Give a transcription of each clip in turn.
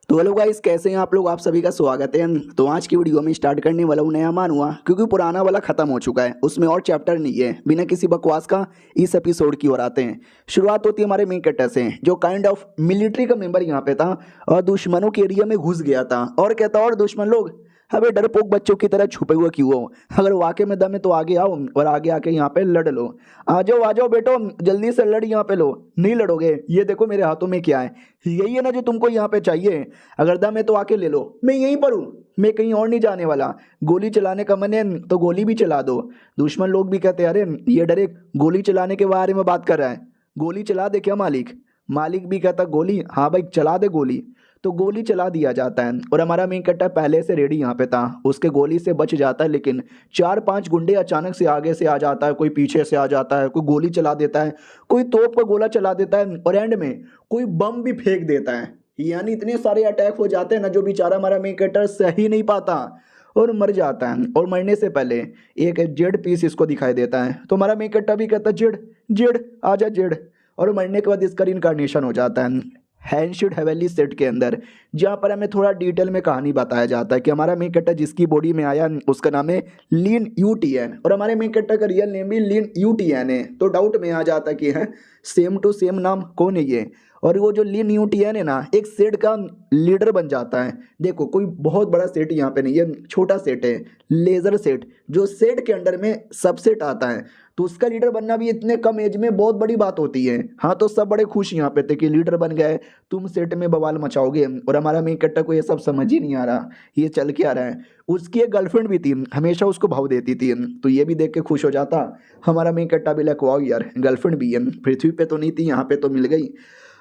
तो hello guys, कैसे हैं आप लोग। आप सभी का स्वागत है। तो आज की वीडियो में स्टार्ट करने वाला हूँ नया मानवा, क्योंकि पुराना वाला खत्म हो चुका है, उसमें और चैप्टर नहीं है। बिना किसी बकवास का इस एपिसोड की ओर आते हैं। शुरुआत होती है हमारे मेन कैरेक्टर से, जो काइंड ऑफ मिलिट्री का मेंबर यहाँ पे था और दुश्मनों के एरिया में घुस गया था और कहता और दुश्मन लोग हमें डरपोक बच्चों की तरह छुपे हुए क्यों हो। अगर वाकई में दम है तो आगे आओ और आगे आके यहाँ पे लड़ लो। आ जाओ बेटो, जल्दी से लड़ यहाँ पे लो। नहीं लड़ोगे, ये देखो मेरे हाथों में क्या है। यही है ना जो तुमको यहाँ पे चाहिए। अगर दम है तो आके ले लो, मैं यहीं पर हूँ, मैं कहीं और नहीं जाने वाला। गोली चलाने का मन है तो गोली भी चला दो। दुश्मन लोग भी कहते हैं अरे ये डायरेक्ट गोली चलाने के बारे में बात कर रहा है, गोली चला दे क्या मालिक। मालिक भी कहता गोली, हाँ भाई चला दे गोली। तो गोली चला दिया जाता है और हमारा मेन कट्टा पहले से रेडी यहाँ पे था, उसके गोली से बच जाता है। लेकिन 4-5 गुंडे अचानक से आगे से आ जाता है, कोई पीछे से आ जाता है, कोई गोली चला देता है, कोई तोप का गोला चला देता है और एंड में कोई बम भी फेंक देता है। यानी इतने सारे अटैक हो जाते हैं ना, जो बेचारा हमारा मेन कैरेक्टर सही नहीं पाता और मर जाता है। और मरने से पहले एक जेड पीस इसको दिखाई देता है, तो हमारा मेन कैरेक्टर भी कहता है जेड जेड आजा जेड। और मरने के बाद इसका इनकारनेशन हो जाता है हैंशिड हवेली सेट के अंदर, जहाँ पर हमें थोड़ा डिटेल में कहानी बताया जाता है कि हमारा मेन कैरेक्टर जिसकी बॉडी में आया उसका नाम है लीन यूटीएन और हमारे मेन कैरेक्टर का रियल नेम भी लीन यूटीएन है। तो डाउट में आ जाता है कि है सेम टू सेम नाम कौन है ये। और वो जो लीन यूटीएन है ना, एक सेट का लीडर बन जाता है। देखो कोई बहुत बड़ा सेट यहाँ पे नहीं है, छोटा सेट है, लेजर सेट, जो सेट के अंडर में सब सेट आता है। तो उसका लीडर बनना भी इतने कम एज में बहुत बड़ी बात होती है। हाँ तो सब बड़े खुश यहाँ पे थे कि लीडर बन गए, तुम सेट में बवाल मचाओगे। और हमारा मेन कैरेक्टर को ये सब समझ ही नहीं आ रहा ये चल के आ रहा है। उसकी एक गर्लफ्रेंड भी थी, हमेशा उसको भाव देती थी, तो ये भी देख के खुश हो जाता हमारा मेन कैरेक्टर भी। लाइक वाओ यार, गर्लफ्रेंड भी है, पृथ्वी पे तो नहीं थी, यहाँ पे तो मिल गई।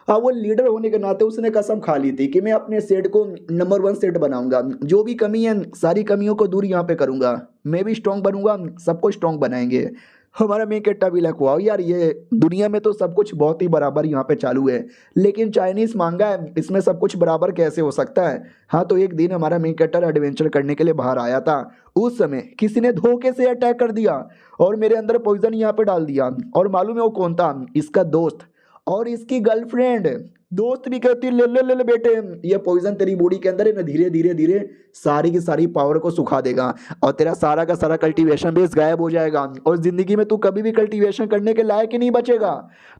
हाँ वो लीडर होने के नाते उसने कसम खा ली थी कि मैं अपने सेट को नंबर 1 सेट बनाऊंगा, जो भी कमी है सारी कमियों को दूर यहाँ पे करूंगा, मैं भी स्ट्रांग बनूंगा, सबको स्ट्रांग बनाएंगे। हमारा मेन कैरेक्टर भी लग हुआ यार, ये दुनिया में तो सब कुछ बहुत ही बराबर यहाँ पे चालू है, लेकिन चाइनीज मांगा है, इसमें सब कुछ बराबर कैसे हो सकता है। हाँ तो एक दिन हमारा मेन कैरेक्टर एडवेंचर करने के लिए बाहर आया था, उस समय किसी ने धोखे से अटैक कर दिया और मेरे अंदर पॉइजन यहाँ पे डाल दिया। और मालूम है वो कौन था? इसका दोस्त और इसकी गर्लफ्रेंड। दोस्त भी कहती ले ले ले ले बेटे, ये पॉइजन तेरी बॉडी के अंदर है ना, धीरे धीरे धीरे सारी की सारी पावर को सुखा देगा और तेरा सारा का सारा कल्टीवेशन बेस गायब हो जाएगा और जिंदगी में तू कभी भी कल्टीवेशन करने के लायक ही नहीं बचेगा।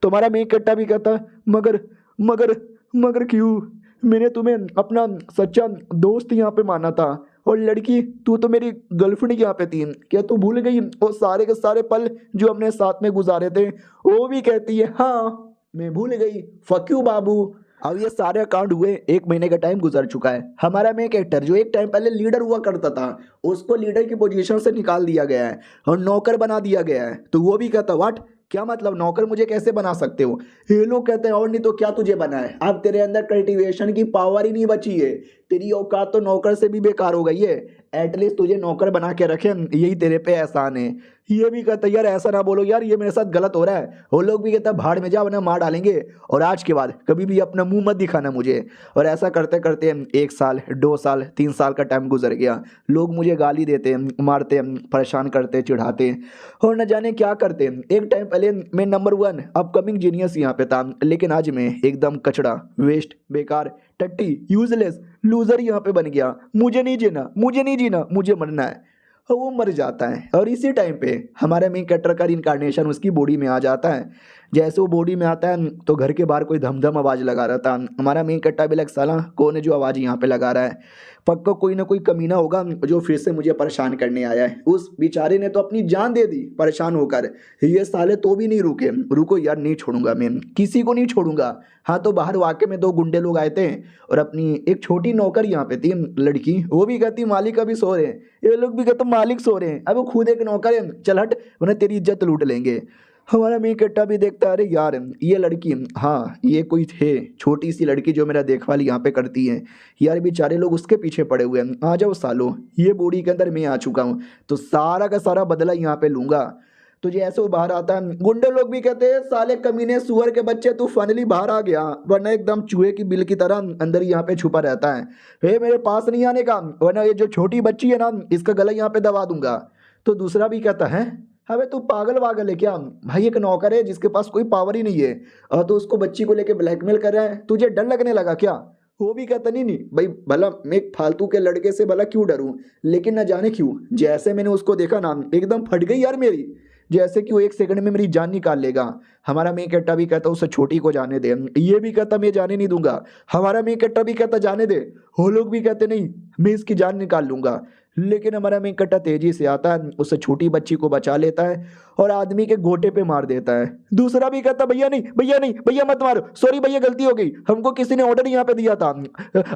तुम्हारा मेन कट्टा भी कहता मगर मगर मगर क्यों, मैंने तुम्हें अपना सच्चा दोस्त यहाँ पे माना था और लड़की तू तो मेरी गर्लफ्रेंड यहाँ पे थी, क्या तू भूल गई वो सारे के सारे पल जो हमने साथ में गुजारे थे। वो भी कहती है हाँ मैं भूल गई, फक यू बाबू। अब ये सारे अकाउंट हुए, 1 महीने का टाइम गुजर चुका है। हमारा मेन कैरेक्टर जो एक टाइम पहले लीडर हुआ करता था, उसको लीडर की पोजीशन से निकाल दिया गया है और नौकर बना दिया गया है। तो वो भी कहता व्हाट, क्या मतलब नौकर मुझे कैसे बना सकते हो? ये लोग कहते हैं और नहीं तो क्या तुझे बना है, अब तेरे अंदर कल्टीवेशन की पावर ही नहीं बची है, तेरी औकात तो नौकर से भी बेकार हो गई है। एटलीस्ट तुझे नौकर बना के रखे, यही तेरे पे एहसान है। ये भी कहता यार ऐसा ना बोलो यार, ये मेरे साथ गलत हो रहा है। वो लोग भी कहता भाड़ में जा वरना मार डालेंगे और आज के बाद कभी भी अपना मुंह मत दिखाना मुझे। और ऐसा करते करते 1 साल 2 साल 3 साल का टाइम गुजर गया। लोग मुझे गाली देते, मारते, परेशान करते, चिढ़ाते और न जाने क्या करते। एक टाइम पहले मैं नंबर 1 अपकमिंग जीनियस यहाँ पे था, लेकिन आज मैं एकदम कचड़ा, वेस्ट, बेकार, टट्टी, यूजलेस, लूजर यहाँ पे बन गया। मुझे नहीं जीना, मुझे नहीं जीना, मुझे मरना है। और वो मर जाता है और इसी टाइम पे हमारे मेन कैरेक्टर का इनकारनेशन उसकी बॉडी में आ जाता है। जैसे वो बॉडी में आता है तो घर के बाहर कोई धमधम आवाज़ लगा रहा था। हमारा मेन कैरेक्टर भी लग साला कौन है जो आवाज़ यहाँ पे लगा रहा है, पक्का कोई ना कोई कमीना होगा जो फिर से मुझे परेशान करने आया है। उस बेचारे ने तो अपनी जान दे दी परेशान होकर, ये साले तो भी नहीं रुके। रुको यार, नहीं छोड़ूंगा मैं, किसी को नहीं छोड़ूंगा। हाँ तो बाहर वाकई में 2 गुंडे लोग आए थे और अपनी एक छोटी नौकर यहाँ पे थी लड़की, वो भी कहती मालिक अभी सो रहे हैं, ये लोग भी कहते मालिक सो रहे हैं, अब वो खुद एक नौकर है, चल हट वरना तेरी इज्जत लूट लेंगे। हमारा मेन कट्टा भी देखता अरे यार ये लड़की, हाँ ये कोई थे छोटी सी लड़की जो मेरा देखभाल यहाँ पे करती है यार, बेचारे लोग उसके पीछे पड़े हुए हैं। आ जाओ सालो, ये बॉडी के अंदर मैं आ चुका हूँ तो सारा का सारा बदला यहाँ पे लूंगा। तो जैसे वो बाहर आता है, गुंडे लोग भी कहते हैं साले कमीने सुअर के बच्चे, तू फाइनली बाहर आ गया, वरना एकदम चूहे की बिल की तरह अंदर यहाँ पे छुपा रहता है। हे मेरे पास नहीं आने का, वरना ये जो छोटी बच्ची है ना इसका गला यहाँ पे दबा दूंगा। तो दूसरा भी कहता है अबे तू पागल वागल है क्या भाई, एक नौकर है जिसके पास कोई पावर ही नहीं है और तो उसको बच्ची को लेके ब्लैकमेल कर रहा है, तुझे डर लगने लगा क्या? वो भी कहता नहीं नहीं भाई, भला मैं एक फालतू के लड़के से भला क्यों डरूं, लेकिन न जाने क्यों जैसे मैंने उसको देखा ना एकदम फट गई यार मेरी, जैसे कि वो एक सेकंड में मेरी जान निकाल लेगा। हमारा मेन कट्टा भी कहता उससे छोटी को जाने दे, ये भी कहता मैं जाने नहीं दूंगा। हमारा मेन कट्टा भी कहता जाने दे, वो लोग भी कहते नहीं मैं इसकी जान निकाल लूंगा। लेकिन हमारा मेन कट्टा तेजी से आता है, उससे छोटी बच्ची को बचा लेता है और आदमी के गोटे पे मार देता है। दूसरा भी कहता भैया नहीं भैया नहीं भैया मत मारो, सॉरी भैया गलती हो गई, हमको किसी ने ऑर्डर यहाँ पे दिया था,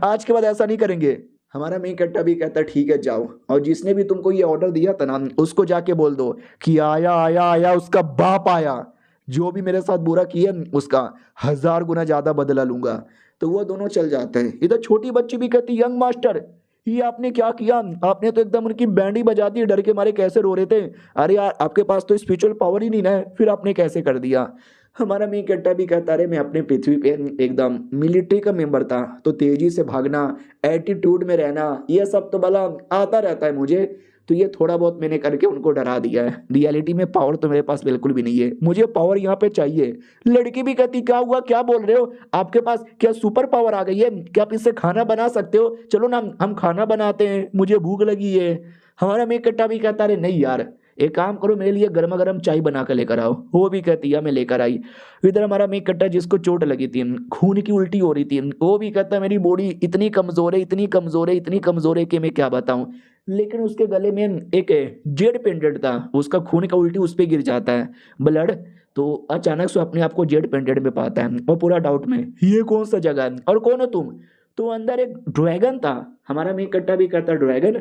आज के बाद ऐसा नहीं करेंगे। हमारा मेन कट्टा भी कहता ठीक है जाओ, और जिसने भी तुमको ये ऑर्डर दिया था ना उसको जाके बोल दो कि आया आया आया उसका बाप आया, जो भी मेरे साथ बुरा किया उसका 1000 गुना ज्यादा बदला लूंगा। तो वो दोनों चल जाते हैं। इधर छोटी बच्ची भी कहती यंग मास्टर ये आपने क्या किया, आपने तो एकदम उनकी बैंड ही बजा दी, डर के मारे कैसे रो रहे थे, अरे यार आपके पास तो स्पिरिचुअल पावर ही नहीं ना है, फिर आपने कैसे कर दिया। हमारा मेन कट्टा भी कहता रहे मैं अपने पृथ्वी पे एकदम मिलिट्री का मेंबर था, तो तेजी से भागना, एटीट्यूड में रहना, ये सब तो भला आता रहता है मुझे, तो ये थोड़ा बहुत मैंने करके उनको डरा दिया है। रियलिटी में पावर तो मेरे पास बिल्कुल भी नहीं है, मुझे पावर यहाँ पे चाहिए। लड़की भी कहती क्या हुआ क्या बोल रहे हो, आपके पास क्या सुपर पावर आ गई है, क्या आप इससे खाना बना सकते हो, चलो ना हम खाना बनाते हैं, मुझे भूख लगी है। हमारा मेन कट्टा भी कहता रहे नहीं यार एक काम करो मेरे लिए गर्मा गर्म चाय बना कर लेकर आओ, वो भी कहती है मैं लेकर आई। इधर हमारा मेन कट्टा जिसको चोट लगी थी, खून की उल्टी हो रही थी, वो भी कहता मेरी बॉडी इतनी कमजोर है इतनी कमजोर है इतनी कमजोर है कि मैं क्या बताऊं। लेकिन उसके गले में एक जेड पेंडेंट था, उसका खून का उल्टी उस पर गिर जाता है ब्लड, तो अचानक से अपने आप को जेड पेंडेंट में पाता है और पूरा डाउट में ये कौन सा जगह है और कौन हो तुम। तो अंदर एक ड्रैगन था। हमारा मेन कट्टा भी कहता ड्रैगन,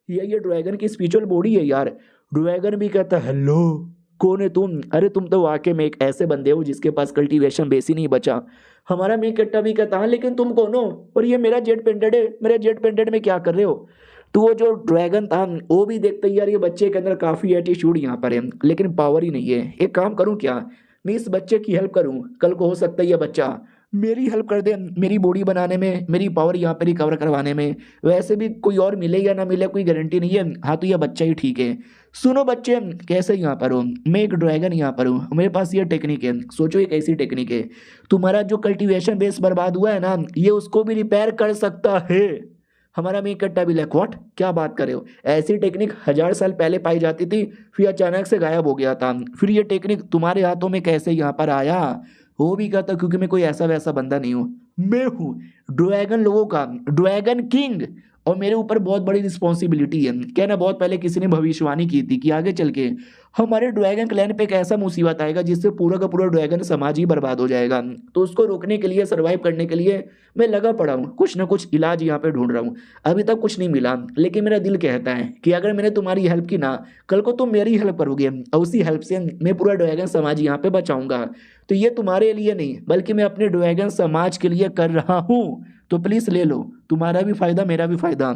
ये ड्रैगन की स्पिरिचुअल बॉडी है यार। ड्रैगन भी कहता हेलो कौन है तुम, अरे तुम तो वाकई में एक ऐसे बंदे हो जिसके पास कल्टीवेशन बेस ही नहीं बचा। हमारा मेन कट्टा भी कहता है लेकिन तुम कौन हो, और ये मेरा जेट पेंडेंट है, मेरे जेट पेंडेंट में क्या कर रहे हो। तो वो जो ड्रैगन था वो भी देखते यार ये बच्चे के अंदर काफी एटीट्यूड यहाँ पर है लेकिन पावर ही नहीं है, एक काम करूँ क्या मैं इस बच्चे की हेल्प करूँ, कल को हो सकता है ये बच्चा मेरी हेल्प कर दे, मेरी बॉडी बनाने में, मेरी पावर यहाँ पे रिकवर करवाने में। वैसे भी कोई और मिले या ना मिले कोई गारंटी नहीं है, हाँ तो ये बच्चा ही ठीक है। सुनो बच्चे कैसे यहाँ पर हूँ, मैं एक ड्रैगन यहाँ पर हूँ, मेरे पास ये टेक्निक है, सोचो एक ऐसी टेक्निक है तुम्हारा जो कल्टीवेशन बेस बर्बाद हुआ है ना ये उसको भी रिपेयर कर सकता है। हमारा मेन कट्टा भी लाइक व्हाट क्या बात कर रहे हो, ऐसी टेक्निक 1000 साल पहले पाई जाती थी फिर अचानक से गायब हो गया था, फिर ये टेक्निक तुम्हारे हाथों में कैसे यहाँ पर आया। वो भी कहता क्योंकि मैं कोई ऐसा वैसा बंदा नहीं हूँ, मैं हूँ ड्रैगन लोगों का ड्रैगन किंग, और मेरे ऊपर बहुत बड़ी रिस्पॉन्सिबिलिटी है। कहना बहुत पहले किसी ने भविष्यवाणी की थी कि आगे चल के हमारे ड्रैगन क्लैन पे एक ऐसा मुसीबत आएगा जिससे पूरा का पूरा ड्रैगन समाज ही बर्बाद हो जाएगा, तो उसको रोकने के लिए सर्वाइव करने के लिए मैं लगा पड़ा हूँ, कुछ ना कुछ इलाज यहाँ पे ढूंढ रहा हूँ। अभी तक कुछ नहीं मिला लेकिन मेरा दिल कहता है कि अगर मैंने तुम्हारी हेल्प की ना कल को तुम मेरी हेल्प करोगे और उसी हेल्प से मैं पूरा ड्रैगन समाज यहाँ पे बचाऊंगा। तो ये तुम्हारे लिए नहीं बल्कि मैं अपने ड्रैगन समाज के लिए कर रहा हूँ, तो प्लीज ले लो, तुम्हारा भी फायदा मेरा भी फायदा।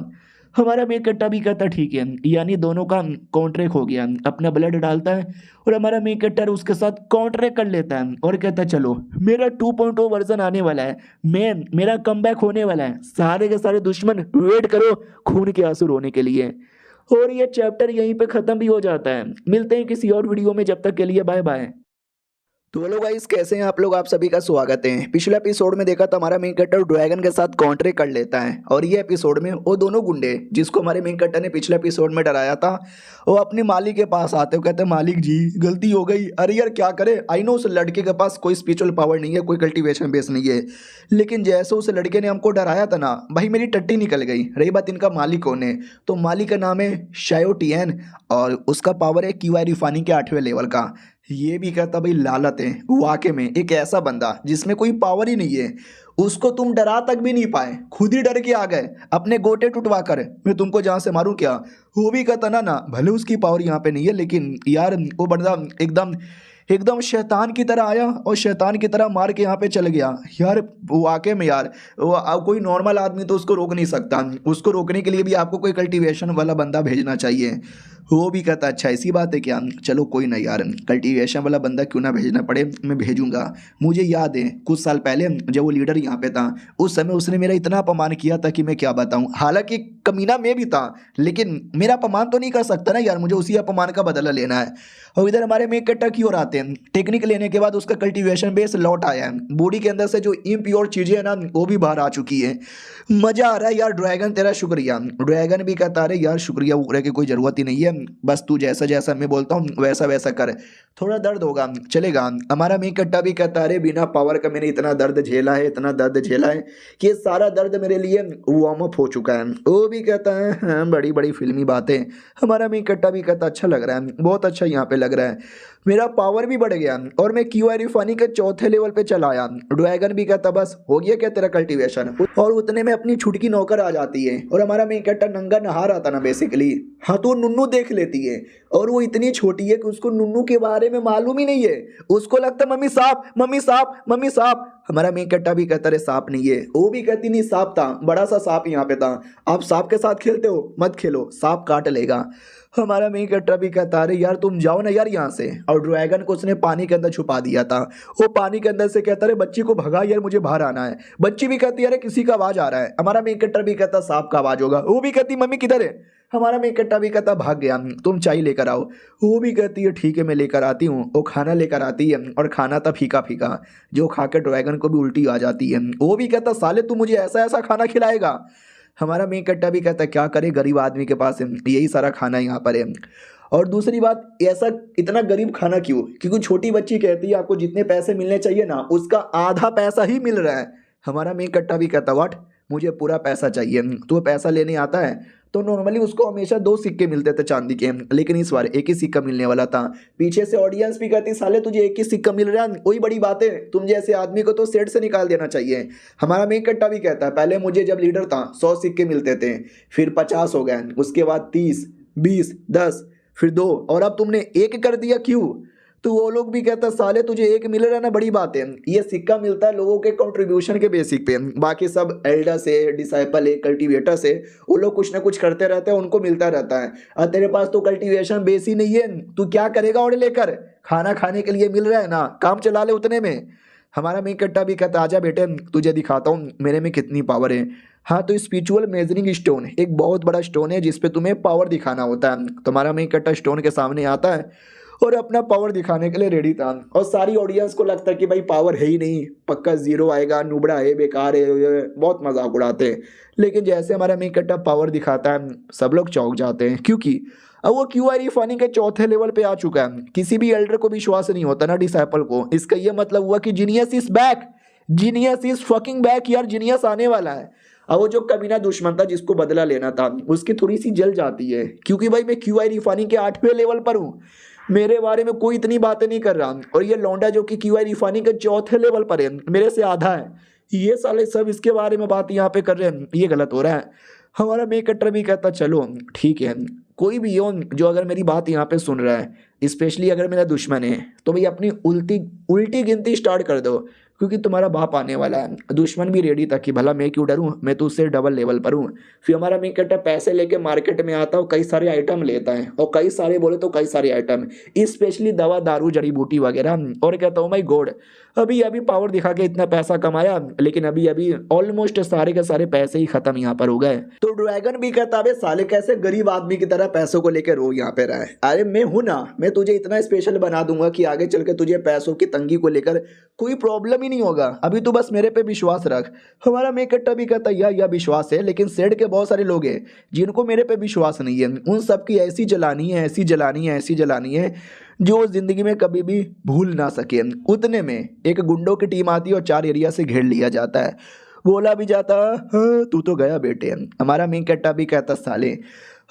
हमारा मेन कट्टा भी कहता ठीक है, यानी दोनों का कॉन्ट्रैक्ट हो गया, अपना ब्लड डालता है और हमारा मेन कट्टा उसके साथ कॉन्ट्रैक्ट कर लेता है और कहता है चलो मेरा 2.0 वर्जन आने वाला है, मेरा कमबैक होने वाला है, सारे के सारे दुश्मन वेट करो खून के आंसू रोने के लिए। और ये चैप्टर यहीं पे खत्म भी हो जाता है। मिलते हैं किसी और वीडियो में, जब तक के लिए बाय बाय। तो हेलो गाइस कैसे हैं आप लोग, आप सभी का स्वागत है। पिछले एपिसोड में देखा था हमारा मेन कट्टर ड्रैगन के साथ कॉन्ट्रैक्ट कर लेता है और ये एपिसोड में वो दोनों गुंडे जिसको हमारे मेन कट्टर ने पिछले एपिसोड में डराया था वो अपने मालिक के पास आते हो, कहते हैं मालिक जी गलती हो गई। अरे यार क्या करे, आई नो उस लड़के के पास कोई स्पिरिचुअल पावर नहीं है, कोई कल्टीवेशन बेस नहीं है, लेकिन जैसे उस लड़के ने हमको डराया था ना भाई मेरी टट्टी निकल गई। रही बात इनका मालिक कौन है, तो मालिक का नाम है शायोटियन और उसका पावर है क्यूआई रिफाइनिंग के 8वें लेवल का। ये भी कहता भाई लालत है, वाकई में एक ऐसा बंदा जिसमें कोई पावर ही नहीं है, उसको तुम डरा तक भी नहीं पाए, खुद ही डर के आ गए अपने गोटे टुटवा कर, मैं तुमको जहाँ से मारूं क्या। वो भी कहता ना भले उसकी पावर यहाँ पे नहीं है लेकिन यार वो बंदा एकदम एकदम शैतान की तरह आया और शैतान की तरह मार के यहाँ पे चल गया। यार वाकई में यार कोई नॉर्मल आदमी तो उसको रोक नहीं सकता, उसको रोकने के लिए भी आपको कोई कल्टीवेशन वाला बंदा भेजना चाहिए। वो भी कहता अच्छा ऐसी बात है क्या, चलो कोई ना यार, कल्टीवेशन वाला बंदा क्यों ना भेजना पड़े, मैं भेजूंगा। मुझे याद है कुछ साल पहले जब वो लीडर यहाँ पे था, उस समय उसने मेरा इतना अपमान किया था कि मैं क्या बताऊँ। हालांकि कमीना मैं भी था, लेकिन मेरा अपमान तो नहीं कर सकता ना यार, मुझे उसी अपमान का बदला लेना है। और इधर हमारे में कट्टा की ओर आते हैं। टेक्निक लेने के बाद उसका कल्टीवेशन बेस लौट आया है, बॉडी के अंदर से जो इम्प्योर चीज़ें हैं ना वो भी बाहर आ चुकी है। मज़ा आ रहा है यार ड्रैगन, तेरा शुक्रिया। ड्रैगन भी कहता अरे यार शुक्रिया वगैरह की कोई ज़रूरत ही नहीं है, बस तू जैसा जैसा मैं बोलता हूँ वैसा वैसा कर, थोड़ा दर्द होगा चलेगा। हमारा मी कट्टा भी कहता अरे बिना पावर का मैंने इतना दर्द झेला है, इतना दर्द झेला है कि ये सारा दर्द मेरे लिए वार्म अप हो चुका है। वो भी कहता है हाँ बड़ी बड़ी फिल्मी बातें। हमारा मी कट्टा भी कहता अच्छा लग रहा है, बहुत अच्छा यहाँ पे लग रहा है, मेरा पावर भी बढ़ गया और मैं क्यू आई रिफानी के चौथे लेवल पे चला आया। ड्रैगन भी कहता बस हो गया क्या तेरा कल्टीवेशन, और उतने में अपनी छुटकी नौकर आ जाती है। और हमारा मेन कैरेक्टर नंगा नहा रहा था ना बेसिकली, हाँ तो नुन्नू देख लेती है और वो इतनी छोटी है कि उसको नुन्नू के बारे में मालूम ही नहीं है। उसको लगता है मम्मी सांप मम्मी सांप मम्मी सांप। हमारा मेन कैरेक्टर भी कहता है सांप नहीं है, वो भी कहती नहीं सांप था, बड़ा सा सांप यहाँ पे था, आप सांप के साथ खेलते हो मत खेलो सांप काट लेगा। हमारा मेन कैरेक्टर भी कहता अरे यार तुम जाओ ना यार यहाँ से। और ड्रैगन को उसने पानी के अंदर छुपा दिया था, वो पानी के अंदर से कहता अरे बच्ची को भगा यार मुझे बाहर आना है। बच्ची भी कहती अरे किसी का आवाज आ रहा है। हमारा मेन कैरेक्टर भी कहता सांप का आवाज होगा। वो भी कहती मम्मी किधर है। हमारा मेन कैरेक्टर भी कहता भाग गया, तुम चाय लेकर आओ। वो भी कहती है ठीक है मैं लेकर आती हूँ। वो खाना लेकर आती है और खाना था फीका फीका, जो खा के ड्रैगन को भी उल्टी आ जाती है। वो भी कहता साले तू मुझे ऐसा ऐसा खाना खिलाएगा। हमारा मेन कट्टा भी कहता है क्या करे गरीब आदमी के पास है यही सारा खाना यहाँ पर है। और दूसरी बात ऐसा इतना गरीब खाना क्यों, क्योंकि छोटी बच्ची कहती है आपको जितने पैसे मिलने चाहिए ना उसका आधा पैसा ही मिल रहा है। हमारा मेन कट्टा भी कहता व्हाट, मुझे पूरा पैसा चाहिए। तो पैसा लेने आता है तो नॉर्मली उसको हमेशा 2 सिक्के मिलते थे चांदी के, लेकिन इस बार एक ही सिक्का मिलने वाला था। पीछे से ऑडियंस भी कहती साले तुझे एक ही सिक्का मिल रहा है, वही बड़ी बात है, तुम जैसे आदमी को तो सेट से निकाल देना चाहिए। हमारा मेन कट्टा भी कहता है पहले मुझे जब लीडर था 100 सिक्के मिलते थे, फिर 50 हो गए, उसके बाद 30, 20, 10, फिर 2, और अब तुमने एक कर दिया क्यों। तो वो लोग भी कहता साले तुझे एक मिल रहा है ना बड़ी बात है। ये सिक्का मिलता है लोगों के कंट्रीब्यूशन के बेसिक पे, बाकी सब एल्डर से डिसाइपल है कल्टीवेटर से वो लोग कुछ ना कुछ करते रहते हैं, उनको मिलता रहता है। और तेरे पास तो कल्टीवेशन बेस ही नहीं है, तू क्या करेगा और लेकर, खाना खाने के लिए मिल रहा है ना, काम चला ले उतने में। हमारा मेन कट्टा भी कहता आजा बेटे तुझे दिखाता हूँ मेरे में कितनी पावर है। हाँ तो स्पिरिचुअल मेजरिंग स्टोन एक बहुत बड़ा स्टोन है जिसपे तुम्हें पावर दिखाना होता है। तो हमारा मेन कट्टा स्टोन के सामने आता है और अपना पावर दिखाने के लिए रेडी था। और सारी ऑडियंस को लगता है कि भाई पावर है ही नहीं, पक्का 0 आएगा, नुबड़ा है, बेकार है, बहुत मजाक उड़ाते हैं। लेकिन जैसे हमारा मेन कट्टा पावर दिखाता है सब लोग चौंक जाते हैं, क्योंकि अब वो क्यू आई रिफानी के चौथे लेवल पे आ चुका है। किसी भी एल्डर को विश्वास नहीं होता ना डिसाइपल को। इसका ये मतलब हुआ कि genius is back, genius is fucking back यार, जीनियस आने वाला है। अब वो जो कमीना दुश्मन था जिसको बदला लेना था उसकी थोड़ी सी जल जाती है, क्योंकि भाई मैं क्यू आई रिफानी के 8वें लेवल पर हूँ, मेरे बारे में कोई इतनी बातें नहीं कर रहा। और ये लौंडा जो कि क्यू आई रिफानी के चौथे लेवल पर है, मेरे से आधा है, ये साले सब इसके बारे में बात यहाँ पे कर रहे हैं, ये गलत हो रहा है। हमारा मेक कटर भी कहता चलो ठीक है, कोई भी हो जो अगर मेरी बात यहाँ पे सुन रहा है, स्पेशली अगर मेरा दुश्मन है, तो भाई अपनी उल्टी गिनती स्टार्ट कर दो, क्योंकि तुम्हारा बाप आने वाला है। दुश्मन भी रेडी था कि भला मैं क्यों डरूं, मैं तो उससे डबल लेवल पर हूँ। फिर हमारा मेन कैरेक्टर पैसे लेके मार्केट में आता है, कई सारे आइटम लेता है, और कई सारे बोले तो कई सारे आइटम, स्पेशली दवा दारू जड़ी बूटी वगैरह। और कहता हूँ माय गॉड अभी अभी पावर दिखा के इतना पैसा कमाया, लेकिन अभी अभी ऑलमोस्ट सारे के सारे पैसे ही खत्म यहाँ पर हो गए। तो ड्रैगन भी कहता है साले कैसे गरीब आदमी की तरह पैसों को लेकर रो यहाँ पे रहा है। अरे मैं हूं ना, मैं तुझे इतना स्पेशल बना दूंगा कि आगे चल के तुझे पैसों की तंगी को लेकर कोई प्रॉब्लम ही नहीं होगा, अभी तो बस मेरे पे विश्वास रख। हमारा मेक कट्टा भी कहता है यह विश्वास है, लेकिन सेड के बहुत सारे लोग हैं जिनको मेरे पे विश्वास नहीं है, उन सबकी ऐसी जलानी है, ऐसी जलानी है, ऐसी जलानी है जो जिंदगी में कभी भी भूल ना सके। उतने में एक गुंडों की टीम आती है और 4 एरिया से घेर लिया जाता है। बोला भी जाता हाँ तू तो गया बेटे। हमारा मेन कट्टा भी कहता साले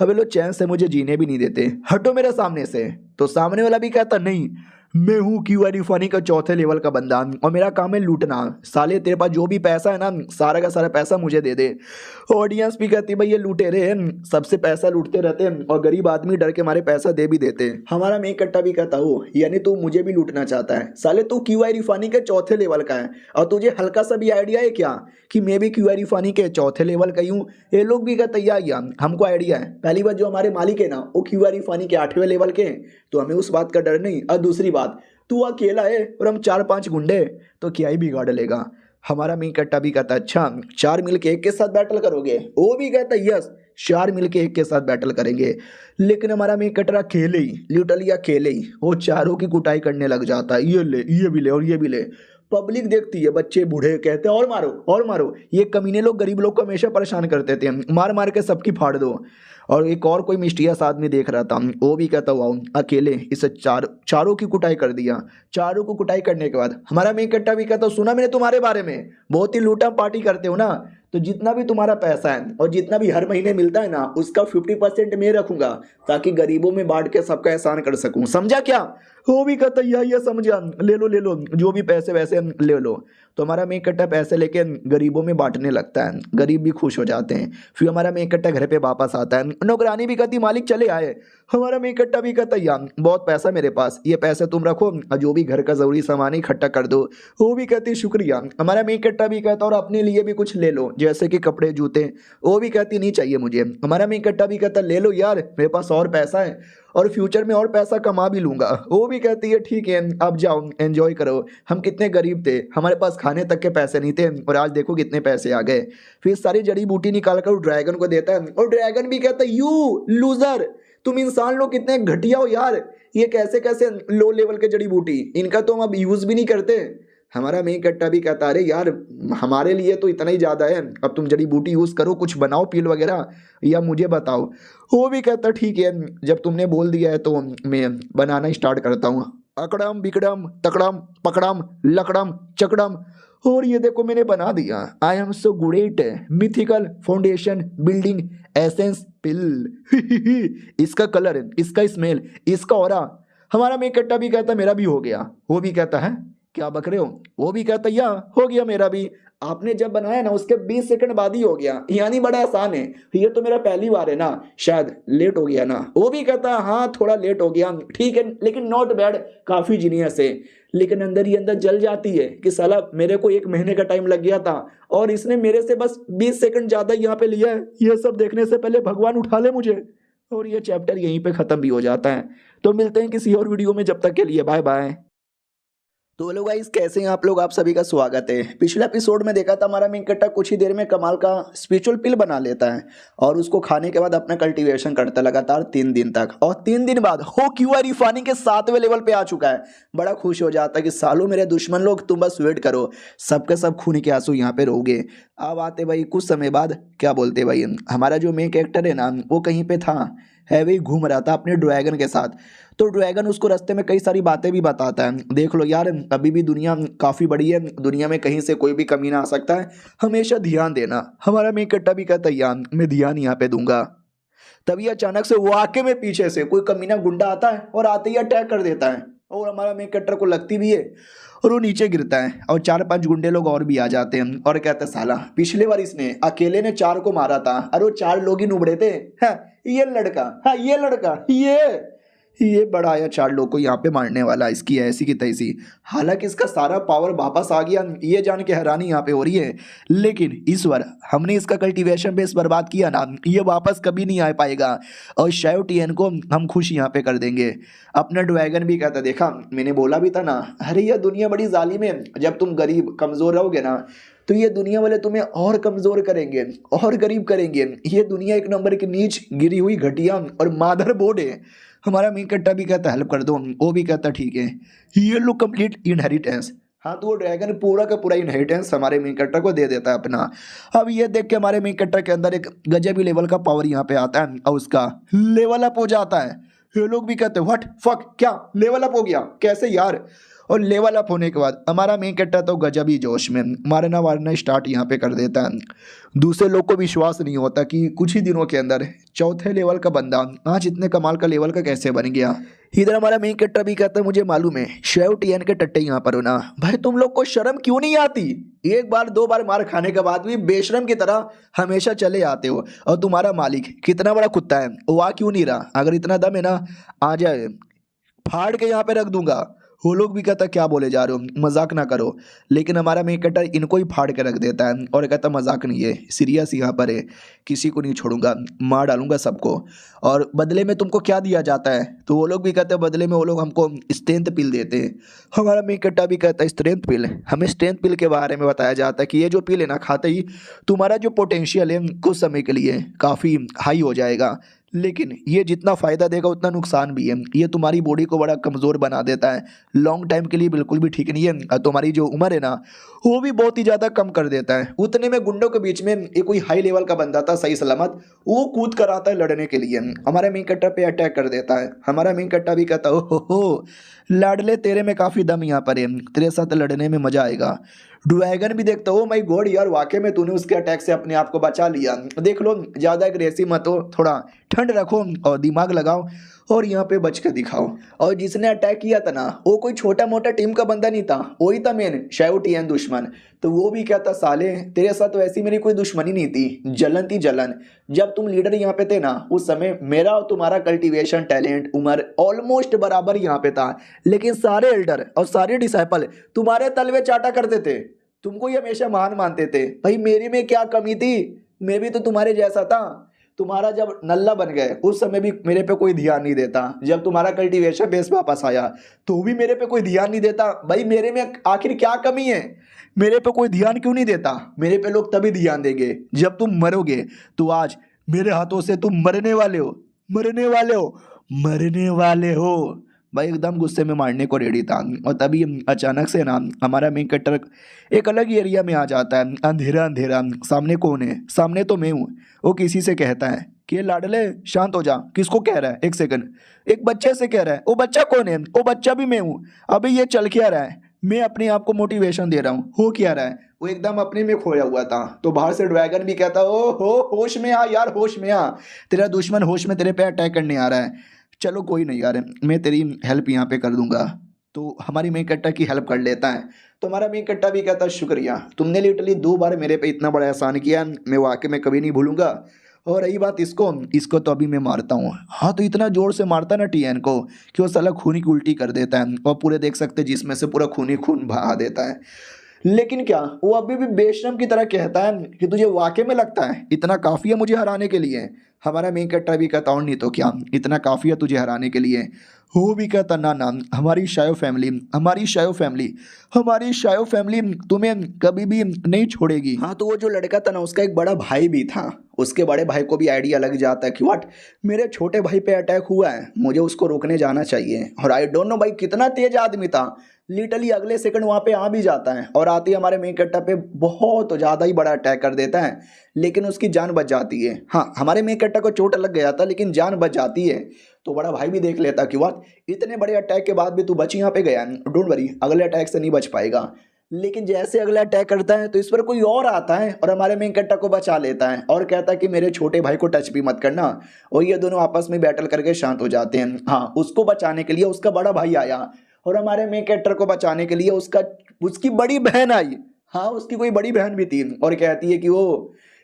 हवे लोग चैन से मुझे जीने भी नहीं देते, हटो मेरे सामने से। तो सामने वाला भी कहता नहीं मैं हूँ क्यूआरी फनी का चौथे लेवल का बंदा और मेरा काम है लूटना। साले तेरे पास जो भी पैसा है ना, सारा का सारा पैसा मुझे दे दे। ऑडियंस भी कहती भाई ये लुटेरे हैं, सबसे पैसा लूटते रहते हैं और गरीब आदमी डर के मारे पैसा दे भी देते हैं। हमारा मैं इकट्ठा भी कहता हूँ, यानी तू मुझे भी लूटना चाहता है। साले तू क्यूआरी फनी के चौथे लेवल का है और तुझे हल्का सा भी आइडिया है क्या कि मैं भी क्यूआरी फनी के चौथे लेवल का ही हूँ? ये लोग भी कहते हैं हमको आइडिया है। पहली बात, जो हमारे मालिक है ना वो क्यूआरी फनी के 8वें लेवल के हैं, तो हमें उस बात का डर नहीं। और दूसरी बात, तू अकेला है और हम 4-5 गुंडे, तो क्या ही बिगाड़ लेगा। हमारा मी कट्टा भी कहता अच्छा 4 मिलके एक के साथ बैटल करोगे? वो भी कहता यस 4 मिलके एक के साथ बैटल करेंगे। लेकिन हमारा मी कटरा अकेले ही, लिटरली अकेले ही वो चारों की कुटाई करने लग जाता है। ये ले, ये भी ले और ये भी ले। पब्लिक देखती है, बच्चे बूढ़े कहते हैं और मारो और मारो। ये कमीने लोग गरीब लोग को हमेशा परेशान करते थे, मार मार के सबकी फाड़ दो। और एक और कोई मिस्टीरियस आदमी देख रहा था, वो भी कहता हुआ अकेले इसे चारों की कुटाई कर दिया। चारों को कुटाई करने के बाद हमारा मैं इकट्ठा भी कहता, सुना मैंने तुम्हारे बारे में, बहुत ही लूटा पार्टी करते हो ना, तो जितना भी तुम्हारा पैसा है और जितना भी हर महीने मिलता है ना, उसका 50% मैं रखूंगा ताकि गरीबों में बांट के सबका एहसान कर सकूं। समझा क्या? वो भी कहता ये समझा, ले लो जो भी पैसे वैसे ले लो। तो हमारा मैं इकट्ठा पैसे लेके गरीबों में बांटने लगता है, गरीब भी खुश हो जाते हैं। फिर हमारा मैं इकट्ठा घर पे वापस आता है, नौकरानी भी कहती मालिक चले आए। हमारा मैं इकट्ठा भी कहता बहुत पैसा मेरे पास, ये पैसे तुम रखो और जो भी घर का जरूरी सामान इकट्ठा कर दो। वो भी कहती शुक्रिया। हमारा मैं इकट्ठा भी कहता और अपने लिए भी कुछ ले लो, जैसे कि कपड़े जूते। वो भी कहती नहीं चाहिए मुझे। हमारा मैं इकट्ठा भी कहता ले लो यार, मेरे पास और पैसा है और फ्यूचर में और पैसा कमा भी लूंगा। वो भी कहती है ठीक है अब जाओ एंजॉय करो। हम कितने गरीब थे, हमारे पास खाने तक के पैसे नहीं थे और आज देखो कितने पैसे आ गए। फिर सारी जड़ी बूटी निकाल कर ड्रैगन को देता है और ड्रैगन भी कहता है यू लूजर, तुम इंसान लोग कितने घटिया हो यार, ये कैसे कैसे लो लेवल के जड़ी बूटी, इनका तो हम अब यूज भी नहीं करते। हमारा मैं इकट्ठा भी कहता अरे यार हमारे लिए तो इतना ही ज़्यादा है, अब तुम जड़ी बूटी यूज़ करो, कुछ बनाओ पील वगैरह या मुझे बताओ। वो भी कहता ठीक है जब तुमने बोल दिया है तो मैं बनाना स्टार्ट करता हूँ। अकड़म बिकड़म तकड़म पकड़म लकड़म चकड़म, और ये देखो मैंने बना दिया। I am so great, mythical foundation building essence pill. इसका कलर, इसका स्मेल, इसका ऑरा। हमारा मैं इकट्ठा भी कहता मेरा भी हो गया। वो भी कहता है क्या बक रहे हो? वो भी कहता या हो गया मेरा भी। आपने जब बनाया ना उसके 20 सेकंड बाद ही हो गया, यानी बड़ा आसान है। ये तो मेरा पहली बार है ना, शायद लेट हो गया ना। वो भी कहता हाँ थोड़ा लेट हो गया, ठीक है लेकिन नॉट बैड, काफी जीनियस है। लेकिन अंदर ही अंदर जल जाती है कि साला मेरे को 1 महीने का टाइम लग गया था और इसने मेरे से बस 20 सेकंड ज्यादा यहाँ पे लिया है। ये सब देखने से पहले भगवान उठा ले मुझे। और ये चैप्टर यहीं पे खत्म भी हो जाता है। तो मिलते हैं किसी और वीडियो में, जब तक के लिए बाय बाय। तो हेलो गाइस, कैसे हैं आप लोग? आप सभी का स्वागत है। पिछले एपिसोड में देखा था हमारा मिंकट्टा कुछ ही देर में कमाल का स्पिरिचुअल पिल बना लेता है और उसको खाने के बाद अपना कल्टीवेशन करता लगातार 3 दिन तक, और 3 दिन बाद हो क्यूआरी फानी के 7वें लेवल पे आ चुका है। बड़ा खुश हो जाता है कि सालों मेरे दुश्मन लोग तुम बस वेट करो, सबके सब खून के आंसू यहाँ पे रहोगे। अब आते भाई कुछ समय बाद, क्या बोलते भाई, हमारा जो मेन कैरेक्टर है ना वो कहीं पे था, है वही घूम रहा था अपने ड्रैगन के साथ। तो ड्रैगन उसको रास्ते में कई सारी बातें भी बताता है। देख लो यार अभी भी दुनिया काफ़ी बड़ी है, दुनिया में कहीं से कोई भी कमी ना आ सकता है, हमेशा ध्यान देना। हमारा मैं इकट्ठा भी कहता यार मैं ध्यान यहाँ पे दूंगा। तभी अचानक से वाकई में पीछे से कोई कमीना गुंडा आता है और आते ही अटैक कर देता है और हमारा मेन कैरेक्टर को लगती भी है और वो नीचे गिरता है और 4-5 गुंडे लोग और भी आ जाते हैं और कहते हैं साला पिछले बार इसने अकेले ने 4 को मारा था और वो 4 लोग ही नुबड़े थे। हाँ, ये लड़का, हाँ ये लड़का, ये बड़ा आया 4 लोग को यहाँ पे मारने वाला, इसकी ऐसी की तैसी। हालांकि इसका सारा पावर वापस आ गया, ये जान के हैरानी यहाँ पे हो रही है। लेकिन इस बार हमने इसका कल्टीवेशन बेस बर्बाद किया ना, ये वापस कभी नहीं आ पाएगा और शायो टीएन को हम खुश यहाँ पे कर देंगे। अपना ड्रैगन भी कहता देखा मैंने बोला भी था ना, अरे यह दुनिया बड़ी जालिम है, जब तुम गरीब कमज़ोर रहोगे ना तो ये दुनिया वाले तुम्हें और कमज़ोर करेंगे और गरीब करेंगे। ये दुनिया एक नंबर की नीच गिरी हुई घटिया और मादर बोर्ड है। हमारा मी कट्टा भी कहता हेल्प कर दो, वो भी कहता ठीक है। ये लो कंप्लीट इनहेरिटेंस। हाँ तो वो ड्रैगन पूरा का पूरा इनहेरिटेंस हमारे मी कट्टा को दे देता है अपना। अब ये देख के हमारे मी कट्टा के अंदर एक गजबी लेवल का पावर यहाँ पे आता है और उसका लेवल अप हो जाता है। ये लोग भी कहते हैं व्हाट फक, क्या लेवल अप हो गया, कैसे यार? और लेवल अप होने के बाद हमारा मेन कैरेक्टर तो गजब ही जोश में मारना वारना स्टार्ट यहाँ पे कर देता है। दूसरे लोग को विश्वास नहीं होता कि कुछ ही दिनों के अंदर चौथे लेवल का बंदा आज इतने कमाल का लेवल का कैसे बन गया। इधर हमारा मेन कैरेक्टर भी कहता है मुझे मालूम है शेव टीएन के टट्टे यहाँ पर हो ना। भाई तुम लोग को शर्म क्यों नहीं आती? एक बार दो बार मार खाने के बाद भी बेशरम की तरह हमेशा चले आते हो। और तुम्हारा मालिक कितना बड़ा कुत्ता है वो आ क्यों नहीं रहा? अगर इतना दम है ना आ जाए, फाड़ के यहाँ पे रख दूंगा। वो लोग भी कहता क्या बोले जा रहे हो, मजाक ना करो। लेकिन हमारा मेन कैरेक्टर इनको ही फाड़ के रख देता है और कहता मजाक नहीं है, सीरियस यहाँ पर है, किसी को नहीं छोड़ूंगा, मार डालूंगा सबको। और बदले में तुमको क्या दिया जाता है? तो वो लोग भी कहते हैं बदले में वो लोग हमको स्ट्रेंथ पिल देते हैं। हमारा मेन कैरेक्टर भी कहता है स्ट्रेंथ पिल? हमें स्ट्रेंथ पिल के बारे में बताया जाता है कि ये जो पिल है ना खाते ही तुम्हारा जो पोटेंशियल है कुछ समय के लिए काफ़ी हाई हो जाएगा, लेकिन ये जितना फ़ायदा देगा उतना नुकसान भी है। ये तुम्हारी बॉडी को बड़ा कमज़ोर बना देता है, लॉन्ग टाइम के लिए बिल्कुल भी ठीक नहीं है। और तुम्हारी जो उम्र है ना वो भी बहुत ही ज़्यादा कम कर देता है। उतने में गुंडों के बीच में एक कोई हाई लेवल का बंदा था सही सलामत, वो कूद कर आता है लड़ने के लिए, हमारे मेन कैरेक्टर पे अटैक कर देता है। हमारा मेन कैरेक्टर भी कहता है हो लाडले तेरे में काफ़ी दम यहाँ पर है, तेरे साथ लड़ने में मज़ा आएगा। ड्रैगन भी देखता हो माय गॉड यार वाकई में तूने उसके अटैक से अपने आप को बचा लिया। देख लो ज़्यादा एग्रेसिव मत हो, थोड़ा ठंड रखो और दिमाग लगाओ और यहाँ पे बच के दिखाओ। और जिसने अटैक किया था ना वो कोई छोटा मोटा टीम का बंदा नहीं था, वही था मेन शेव टीएन दुश्मन। तो वो भी कहता साले तेरे साथ तो ऐसी मेरी कोई दुश्मनी नहीं थी, जलन थी जलन। जब तुम लीडर यहाँ पे थे ना उस समय मेरा और तुम्हारा कल्टीवेशन टैलेंट उम्र ऑलमोस्ट बराबर यहाँ पे था, लेकिन सारे एल्डर और सारे डिसाइपल तुम्हारे तलवे चाटा करते थे, तुमको ही हमेशा महान मानते थे। भाई मेरी में क्या कमी थी? मैं भी तो तुम्हारे जैसा था। तुम्हारा जब नल्ला बन गए उस समय भी मेरे पे कोई ध्यान नहीं देता, जब तुम्हारा कल्टीवेशन बेस वापस आया तो भी मेरे पे कोई ध्यान नहीं देता। भाई मेरे में आखिर क्या कमी है? मेरे पे कोई ध्यान क्यों नहीं देता? मेरे पे लोग तभी ध्यान देंगे जब तुम मरोगे। तो आज मेरे हाथों से तुम मरने वाले हो, मरने वाले हो, मरने वाले हो। भाई एकदम गुस्से में मारने को रेडी था। और तभी अचानक से ना हमारा मेन कैरेक्टर एक अलग एरिया में आ जाता है, अंधेरा अंधेरा। सामने कौन है? सामने तो मैं हूँ। वो किसी से कहता है कि लाडले शांत हो जा। किसको कह रहा है? एक सेकंड, एक बच्चे से कह रहा है। वो बच्चा कौन है? वो बच्चा भी मैं हूँ। अभी ये चल क्या रहा है? मैं अपने आप को मोटिवेशन दे रहा हूँ। हो क्या रहा है? वो एकदम अपने में खोया हुआ था। तो बाहर से ड्रैगन भी कहता ओ हो होश में आ यार, होश में आ, तेरा दुश्मन होश में तेरे पे अटैक करने आ रहा है। चलो कोई नहीं यार, मैं तेरी हेल्प यहाँ पे कर दूंगा। तो हमारी मेन कैरेक्टर की हेल्प कर लेता है। तो हमारा मेन कैरेक्टर भी कहता है शुक्रिया, तुमने लिटरली 2 बार मेरे पे इतना बड़ा एहसान किया, मैं वाकई में कभी नहीं भूलूंगा। और रही बात इसको तो अभी मैं मारता हूँ। हाँ तो इतना जोर से मारता ना टीएन को कि वो साला खूनी की उल्टी कर देता है और पूरे देख सकते जिसमें से पूरा खूनी खून बहा देता है। लेकिन क्या वो अभी भी बेशरम की तरह कहता है कि तुझे वाकई में लगता है इतना काफ़ी है मुझे हराने के लिए? हमारा मेन कैरेक्टर भी कहता हूँ नहीं तो क्या, इतना काफ़ी है तुझे हराने के लिए? वो भी कहता ना ना, हमारी शायो फैमिली, हमारी शायो फैमिली, हमारी शायो फैमिली तुम्हें कभी भी नहीं छोड़ेगी। हाँ तो वो जो लड़का था ना उसका एक बड़ा भाई भी था। उसके बड़े भाई को भी आइडिया लग जाता है कि व्हाट, मेरे छोटे भाई पे अटैक हुआ है, मुझे उसको रोकने जाना चाहिए। और आई डोंट नो भाई कितना तेज आदमी था, लिटरली अगले सेकंड वहाँ पे आ भी जाता है और आते ही हमारे मेन कैरेक्टर पे बहुत ज़्यादा ही बड़ा अटैक कर देता है, लेकिन उसकी जान बच जाती है। हाँ हमारे मेन कैरेक्टर को चोट लग गया था लेकिन जान बच जाती है। तो बड़ा भाई भी देख लेता कि वाह इतने बड़े अटैक के बाद भी तू बच यहाँ पे गया, डोंट वरी अगले अटैक से नहीं बच पाएगा। लेकिन जैसे अगला अटैक करता है तो इस पर कोई और आता है और हमारे मेन कैरेक्टर को बचा लेता है और कहता है कि मेरे छोटे भाई को टच भी मत करना। और ये दोनों आपस में बैटल करके शांत हो जाते हैं। हाँ उसको बचाने के लिए उसका बड़ा भाई आया और हमारे मेन कैरेक्टर को बचाने के लिए उसकी बड़ी बहन आई। हाँ उसकी कोई बड़ी बहन भी थी और कहती है कि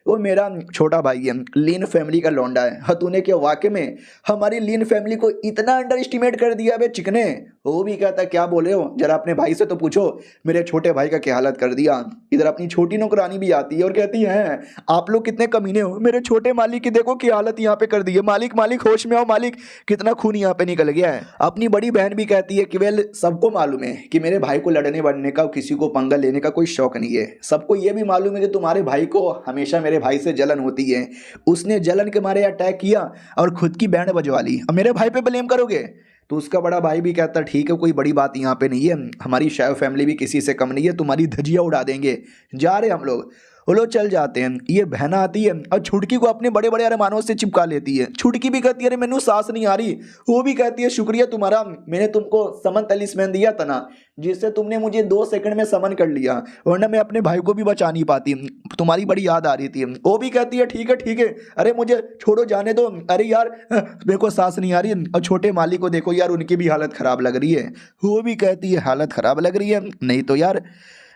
वो मेरा छोटा भाई है, लीन फैमिली का लौंडा है। हाँ तूने क्या वाकई में हमारी लीन फैमिली को इतना अंडर एस्टिमेट कर दिया बे चिकने? वो भी कहता क्या बोले हो, जरा अपने भाई से तो पूछो, मेरे छोटे भाई का क्या हालत कर दिया। इधर अपनी छोटी नौकरानी भी आती है और कहती है आप लोग कितने कमीने हो, मेरे छोटे मालिक की देखो क्या हालत यहाँ पे कर दी है, मालिक मालिक होश में आओ मालिक, कितना खून यहाँ पे निकल गया है। अपनी बड़ी बहन भी कहती है कि वेल सबको मालूम है कि मेरे भाई को लड़ने बढ़ने का, किसी को पंगा लेने का कोई शौक नहीं है। सबको ये भी मालूम है कि तुम्हारे भाई को हमेशा मेरे भाई से जलन होती है, उसने जलन के मारे अटैक किया और खुद की बैंड बजवा ली, अब मेरे भाई पे ब्लेम करोगे? तो उसका बड़ा भाई भी कहता ठीक है कोई बड़ी बात यहाँ पे नहीं है, हमारी शायो फैमिली भी किसी से कम नहीं है, तुम्हारी धजिया उड़ा देंगे, जा रहे हम लोग। वो लोग चल जाते हैं। ये बहना आती है और छुटकी को अपने बड़े बड़े अरमानों से चिपका लेती है। छुटकी भी कहती है अरे मैनू सांस नहीं आ रही। वो भी कहती है शुक्रिया तुम्हारा, मैंने तुमको समन तलिस्मैन दिया था ना, जिससे तुमने मुझे 2 सेकंड में समन कर लिया, वरना मैं अपने भाई को भी बचा नहीं पाती। तुम्हारी बड़ी याद आ रही थी। वो भी कहती है ठीक है ठीक है, अरे मुझे छोड़ो जाने दो, अरे यार मेरे को सांस नहीं आ रही। और छोटे माली को देखो यार, उनकी भी हालत खराब लग रही है। वो भी कहती है हालत खराब लग रही है, नहीं तो यार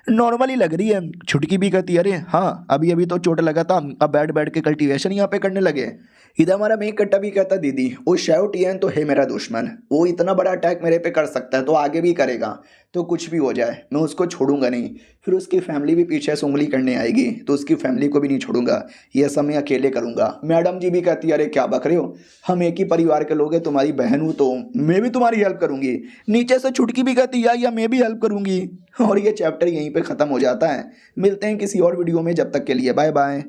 नॉर्मली लग रही है। छुटकी भी कहती है अरे हाँ अभी अभी तो चोट लगा था, अब बैठ बैठ के कल्टीवेशन यहाँ पे करने लगे। इधर हमारा मेघ कट्टा भी कहता दीदी वो शैव टियन तो है मेरा दुश्मन, वो इतना बड़ा अटैक मेरे पे कर सकता है तो आगे भी करेगा, तो कुछ भी हो जाए मैं उसको छोड़ूंगा नहीं। फिर उसकी फैमिली भी पीछे से उंगली करने आएगी तो उसकी फैमिली को भी नहीं छोड़ूंगा, ये सब मैं अकेले करूंगा। मैडम जी भी कहती है अरे क्या बक रहे हो, हम एक ही परिवार के लोग हैं, तुम्हारी बहन हूँ तो मैं भी तुम्हारी हेल्प करूंगी। नीचे से छुटकी भी कहती है या मैं भी हेल्प करूंगी। और ये चैप्टर यहीं पे ख़त्म हो जाता है। मिलते हैं किसी और वीडियो में, जब तक के लिए बाय बाय।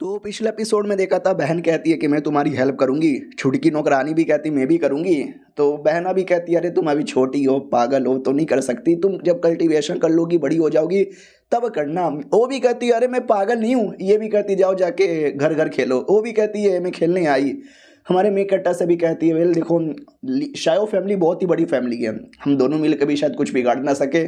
तो पिछले एपिसोड में देखा था बहन कहती है कि मैं तुम्हारी हेल्प करूंगी, छुटकी नौकरानी भी कहती मैं भी करूंगी। तो बहना भी कहती है अरे तुम अभी छोटी हो, पागल हो, तो नहीं कर सकती, तुम जब कल्टीवेशन कर लोगी बड़ी हो जाओगी तब करना। वो भी कहती है अरे मैं पागल नहीं हूँ। ये भी कहती जाओ जाके घर घर खेलो। वो भी कहती है मैं खेलने आई। हमारे मेघ कट्टा से भी कहती है वेल देखो शायो फैमिली बहुत ही बड़ी फैमिली है, हम दोनों मिलकर भी शायद कुछ बिगाड़ ना सके।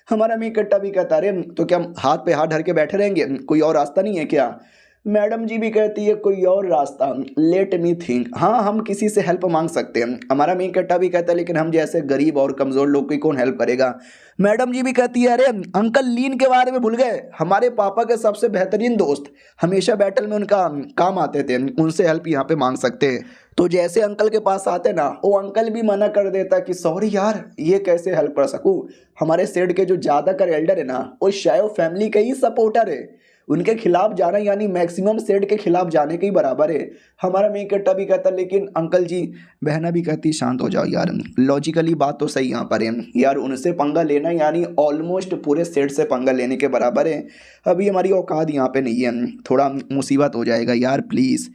हमारा मेघ कट्टा भी कहता अरे तो क्या हम हाथ पे हाथ धर के बैठे रहेंगे, कोई और रास्ता नहीं है क्या। मैडम जी भी कहती है कोई और रास्ता, लेट मी थिंक, हाँ हम किसी से हेल्प मांग सकते हैं। हमारा मेघ कट्टा भी कहता है लेकिन हम जैसे गरीब और कमज़ोर लोग की कौन हेल्प करेगा। मैडम जी भी कहती है अरे अंकल लीन के बारे में भूल गए, हमारे पापा के सबसे बेहतरीन दोस्त, हमेशा बैटल में उनका काम आते थे, उनसे हेल्प यहाँ पे मांग सकते हैं। तो जैसे अंकल के पास आते ना, वो अंकल भी मना कर देता कि सॉरी यार ये कैसे हेल्प कर सकूँ। हमारे सेठ के जो ज़्यादातर एल्डर है ना, वो शायद फैमिली के ही सपोर्टर है, उनके खिलाफ जाना यानी मैक्सिमम सेठ के खिलाफ जाने के ही बराबर है। हमारा मेघ कट्टा भी कहता लेकिन अंकल जी, बहना भी कहती शांत हो जाओ यार, लॉजिकली बात तो सही यहाँ पर है यार, उनसे पंगा लेना यानी ऑलमोस्ट पूरे सेठ से पंगा लेने के बराबर है। अभी हमारी औकात यहाँ पे नहीं है, थोड़ा मुसीबत हो जाएगा यार प्लीज़।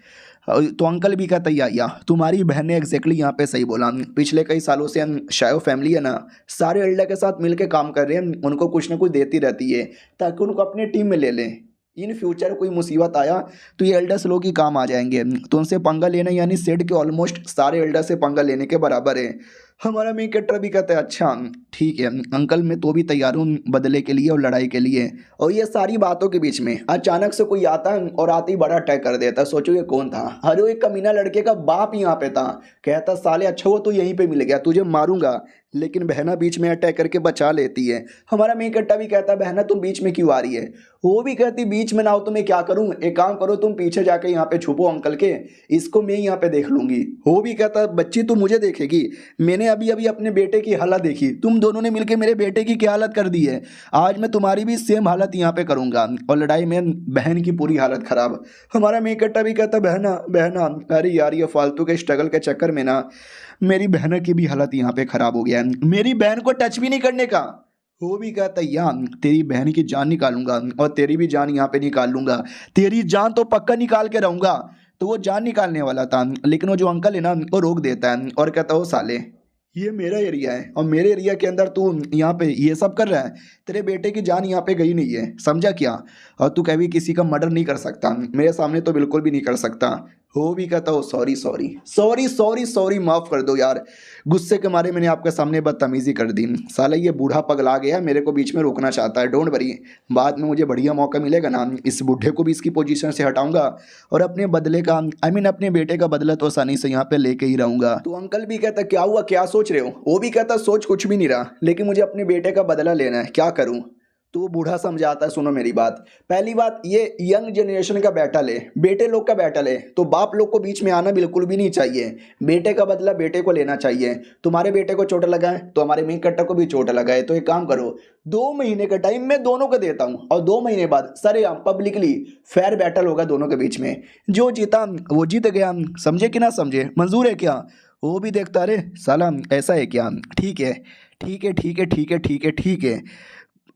तो अंकल भी कहता या तुम्हारी बहन ने एग्जैक्टली यहाँ पे सही बोला, पिछले कई सालों से हम शायो फैमिली है ना सारे एल्डर के साथ मिलके काम कर रहे हैं, उनको कुछ ना कुछ देती रहती है ताकि उनको अपने टीम में ले लें। इन फ्यूचर कोई मुसीबत आया तो ये एल्डर्स लोग ही काम आ जाएंगे, तो उनसे पंगा लेना यानी सेठ के ऑलमोस्ट सारे एल्डर से पंगा लेने के बराबर है। हमारा मेघ कट्टा भी कहता है अच्छा ठीक है अंकल, मैं तो भी तैयार हूँ बदले के लिए और लड़ाई के लिए। और ये सारी बातों के बीच में अचानक से कोई आता है और आते ही बड़ा अटैक कर देता। सोचो ये कौन था, अरे एक कमीना लड़के का बाप यहाँ पे था। कहता साले अच्छा वो तो यहीं पे मिल गया, तुझे मारूंगा। लेकिन बहना बीच में अटैक करके बचा लेती है। हमारा मेघ कट्टा भी कहता बहना तुम बीच में क्यों आ रही है। वो भी कहती बीच में ना हो तो मैं क्या करूं, एक काम करो तुम पीछे जाके यहाँ पे छुपो अंकल के, इसको मैं यहाँ पे देख लूंगी। वो भी कहता बच्ची तू मुझे देखेगी, मैंने अभी अभी अपने बेटे की हालत देखी, तुम दोनों ने मिलकर मेरे बेटे की क्या हालत कर दी है, आज मैं तुम्हारी भी सेम हालत यहाँ पे करूंगा। और लड़ाई में बहन की पूरी हालत खराब। हमारा मेघ कट्टा भी कहता बहना बहना अरे यार ये फालतू के स्ट्रगल के चक्कर में ना मेरी बहन की भी हालत यहाँ पे खराब हो गया है, मेरी बहन को टच भी नहीं करने का। वो भी कहता यार तेरी बहन की जान निकालूंगा और तेरी भी जान यहाँ पे निकाल लूंगा, तेरी जान तो पक्का निकाल के रहूंगा। तो वो जान निकालने वाला था लेकिन वो जो अंकल है ना वो रोक देता है और कहता वो साले ये मेरा एरिया है और मेरे एरिया के अंदर तू यहाँ पे ये सब कर रहा है, तेरे बेटे की जान यहाँ पे गई नहीं है समझा क्या। और तू कभी किसी का मर्डर नहीं कर सकता, मेरे सामने तो बिल्कुल भी नहीं कर सकता। वो भी कहता हो sorry sorry sorry sorry sorry माफ़ कर दो यार, गुस्से के मारे मैंने आपके सामने बदतमीज़ी कर दी, साला ये बूढ़ा पगला गया मेरे को बीच में रोकना चाहता है। डोंट वरी, बाद में मुझे बढ़िया मौका मिलेगा ना इस बूढ़े को भी इसकी पोजीशन से हटाऊंगा और अपने बदले का अपने बेटे का बदला तो आसानी से यहाँ पे लेके ही रहूंगा। तो अंकल भी कहता क्या हुआ क्या सोच रहे हो। वो भी कहता सोच कुछ भी नहीं रहा लेकिन मुझे अपने बेटे का बदला लेना है, क्या करूँ। तो वो बूढ़ा समझाता है सुनो मेरी बात, पहली बात ये यंग जनरेशन का बैटल है, बेटे लोग का बैटल है, तो बाप लोग को बीच में आना बिल्कुल भी नहीं चाहिए, बेटे का बदला बेटे को लेना चाहिए। तुम्हारे बेटे को चोट लगा है तो हमारे मेघ कट्टा को भी चोट लगा है, तो एक काम करो 2 महीने का टाइम मैं दोनों को देता हूँ और 2 महीने बाद सरेआम पब्लिकली फेयर बैटल होगा दोनों के बीच में, जो जीता वो जीत गया। समझे कि ना समझे, मंजूर है क्या। वो भी देखता अरे साला ऐसा है क्या, ठीक है ठीक है ठीक है ठीक है ठीक है ठीक है,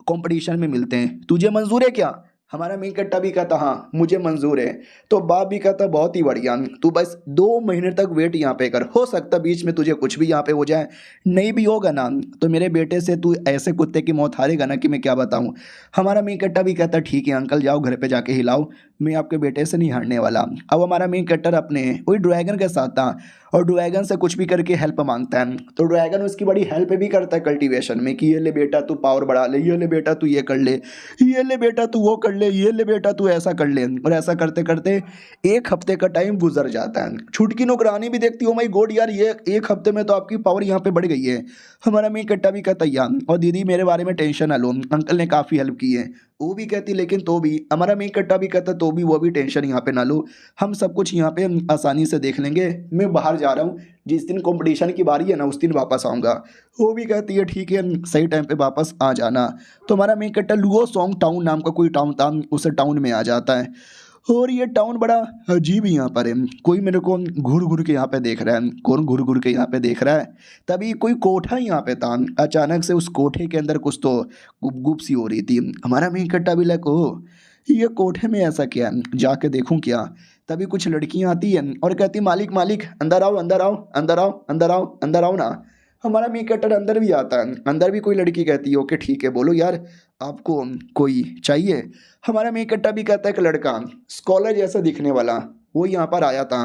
कंपटीशन में मिलते हैं, तुझे मंजूर है क्या। हमारा मेन कट्टा भी कहता हाँ मुझे मंजूर है। तो बाप भी कहता बहुत ही बढ़िया, तू बस 2 महीने तक वेट यहाँ पे कर, हो सकता बीच में तुझे कुछ भी यहाँ पे हो जाए, नहीं भी होगा ना तो मेरे बेटे से तू ऐसे कुत्ते की मौत हारेगा ना कि मैं क्या बताऊँ। हमारा मेन कट्टा भी कहता ठीक है अंकल जाओ घर पे जाके हिलाओ, मैं आपके बेटे से नहीं हारने वाला। अब हमारा मेन कट्टर अपने वही ड्रैगन के साथ था और ड्रैगन से कुछ भी करके हेल्प मांगता है, तो ड्रैगन उसकी बड़ी हेल्प भी करता है कल्टीवेशन में कि ये ले बेटा तू पावर बढ़ा ले, ये ले बेटा तू ये कर ले, ये ले बेटा तू वो कर ले, ये ले बेटा तू ऐसा कर ले। और ऐसा करते करते 1 हफ्ते का टाइम गुजर जाता है। छुटकी नौकरानी भी देखती हो माई गॉड यार ये 1 हफ्ते में तो आपकी पावर यहाँ पे बढ़ गई है। हमारा मेन कट्टा भी कहता यार, और दीदी मेरे बारे में टेंशन ना लो, अंकल ने काफ़ी हेल्प की है। वो भी कहती लेकिन तो भी, हमारा मेन कट्टा भी कहता तो भी वो भी टेंशन यहाँ पे ना लो, हम सब कुछ यहाँ पे आसानी से देख लेंगे, मैं बाहर जा रहा हूँ, जिस दिन कंपटीशन की बारी है ना उस दिन वापस आऊँगा। वो भी कहती है ठीक है सही टाइम पे वापस आ जाना। तो हमारा मेन कट्टा लुओ सॉन्ग टाउन नाम का कोई टाउन था, उस टाउन में आ जाता है। और ये टाउन बड़ा अजीब ही यहाँ पर है, कोई मेरे को घूर घूर के यहाँ पे देख रहा है, कौन घूर घूर के यहाँ पे देख रहा है। तभी कोई कोठा यहाँ पे था, अचानक से उस कोठे के अंदर कुछ तो गुप गुप सी हो रही थी। हमारा मेन कट्टा भी लगा ओ ये कोठे में ऐसा क्या है, जाके देखूं क्या। तभी कुछ लड़कियां आती हैं और कहती मालिक मालिक अंदर आओ अंदर आओ अंदर आओ अंदर आओ अंदर आओ ना। हमारा मेन कट्टर अंदर भी आता है, अंदर भी कोई लड़की कहती है ओके ठीक है बोलो यार आपको कोई चाहिए। हमारा मेन कट्टा भी कहता है एक लड़का स्कॉलर जैसा दिखने वाला वो यहाँ पर आया था,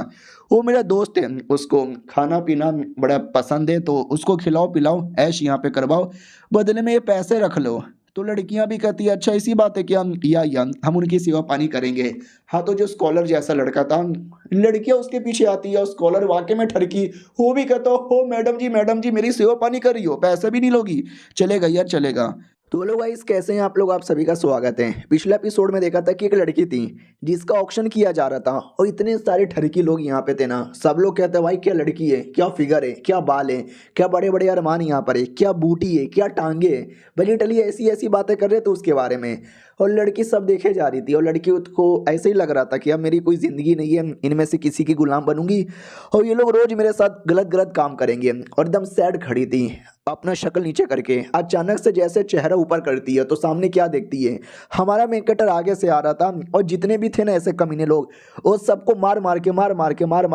वो मेरा दोस्त है, उसको खाना पीना बड़ा पसंद है तो उसको खिलाओ पिलाओ ऐश यहाँ पे करवाओ, बदले में ये पैसे रख लो। तो लड़कियां भी कहती है अच्छा इसी बात है कि हम उनकी सेवा पानी करेंगे। हाँ तो जो स्कॉलर जैसा लड़का था, लड़कियां उसके पीछे आती है, स्कॉलर वाकई में ठरकी, वो भी कहता हो मैडम जी मेरी सेवा पानी कर रही हो पैसे भी नहीं लोगी, चलेगा यार चलेगा। तो लोग गाइस कैसे हैं आप लोग, आप सभी का स्वागत है। पिछले एपिसोड में देखा था कि एक लड़की थी जिसका ऑक्शन किया जा रहा था और इतने सारे ठरकी लोग यहाँ पे थे ना, सब लोग कहते हैं भाई क्या लड़की है, क्या फिगर है, क्या बाल है, क्या बड़े बड़े अरमान यहाँ पर है, क्या बूटी है, क्या टांगे है, भली टली ऐसी ऐसी बातें कर रहे थे उसके बारे में। और लड़की सब देखे जा रही थी और लड़की को ऐसे ही लग रहा था कि अब मेरी कोई ज़िंदगी नहीं है, इनमें से किसी की गुलाम बनूंगी और ये लोग रोज़ मेरे साथ गलत गलत काम करेंगे। और एकदम सैड खड़ी थी अपना शक्ल नीचे करके, अचानक से जैसे चेहरा ऊपर करती है तो सामने क्या देखती है, हमारा मेन कटर आगे से आ रहा था और जितने भी थे ना ऐसे कमीने लोग वो सबको मार मार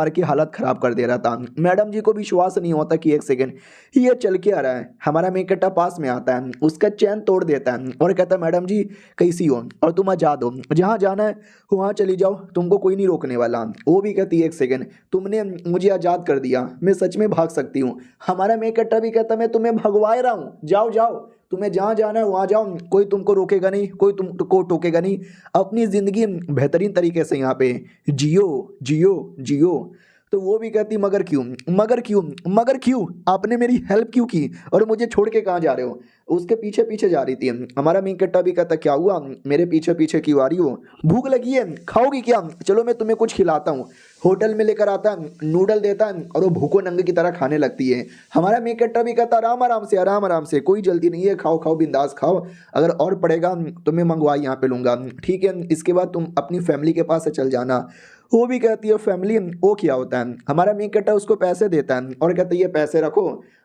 के हालत ख़राब कर दे रहा था। मैडम जी को विश्वास नहीं होता कि एक सेकेंड ये चल के आ रहा है। हमारा मेन कट्टा पास में आता है, उसका चैन तोड़ देता है और कहता है मैडम जी कैसी हो और तुम आज़ाद हो, जहाँ जाना है वहाँ चली जाओ, तुमको कोई नहीं रोकने वाला। वो भी कहती है एक सेकेंड तुमने मुझे आज़ाद कर दिया, मैं सच में भाग सकती हूँ। हमारा मेन कट्टा भी कहता मैं तुम्हें भगवाए रहा हूँ, जाओ जाओ तुम्हें जहाँ जाना है वहाँ जाओ, कोई तुमको रोकेगा नहीं, कोई तुमको टोकेगा नहीं, अपनी ज़िंदगी बेहतरीन तरीके से यहाँ पे जियो जियो जियो। तो वो भी कहती मगर क्यों मगर क्यों मगर क्यों, आपने मेरी हेल्प क्यों की और मुझे छोड़ के कहाँ जा रहे हो। उसके पीछे पीछे जा रही थी। हमारा मेन कट्टा भी कहता क्या हुआ मेरे पीछे पीछे क्यों आ रही हो, भूख लगी है खाओगी क्या, चलो मैं तुम्हें कुछ खिलाता हूँ। होटल में लेकर आता नूडल देता और वो भूखो नंगे की तरह खाने लगती है। हमारा मेन कट्टा भी कहता आराम आराम से कोई जल्दी नहीं है, खाओ खाओ बिंदास खाओ, अगर और पड़ेगा तो मैं मंगवाई यहाँ पे लूँगा, ठीक है इसके बाद तुम अपनी फैमिली के पास से चल जाना। वो भी कहती है फैमिली वो क्या होता है। हमारा मेन कट्टा उसको पैसे देता है और कहता है ये पैसे रखो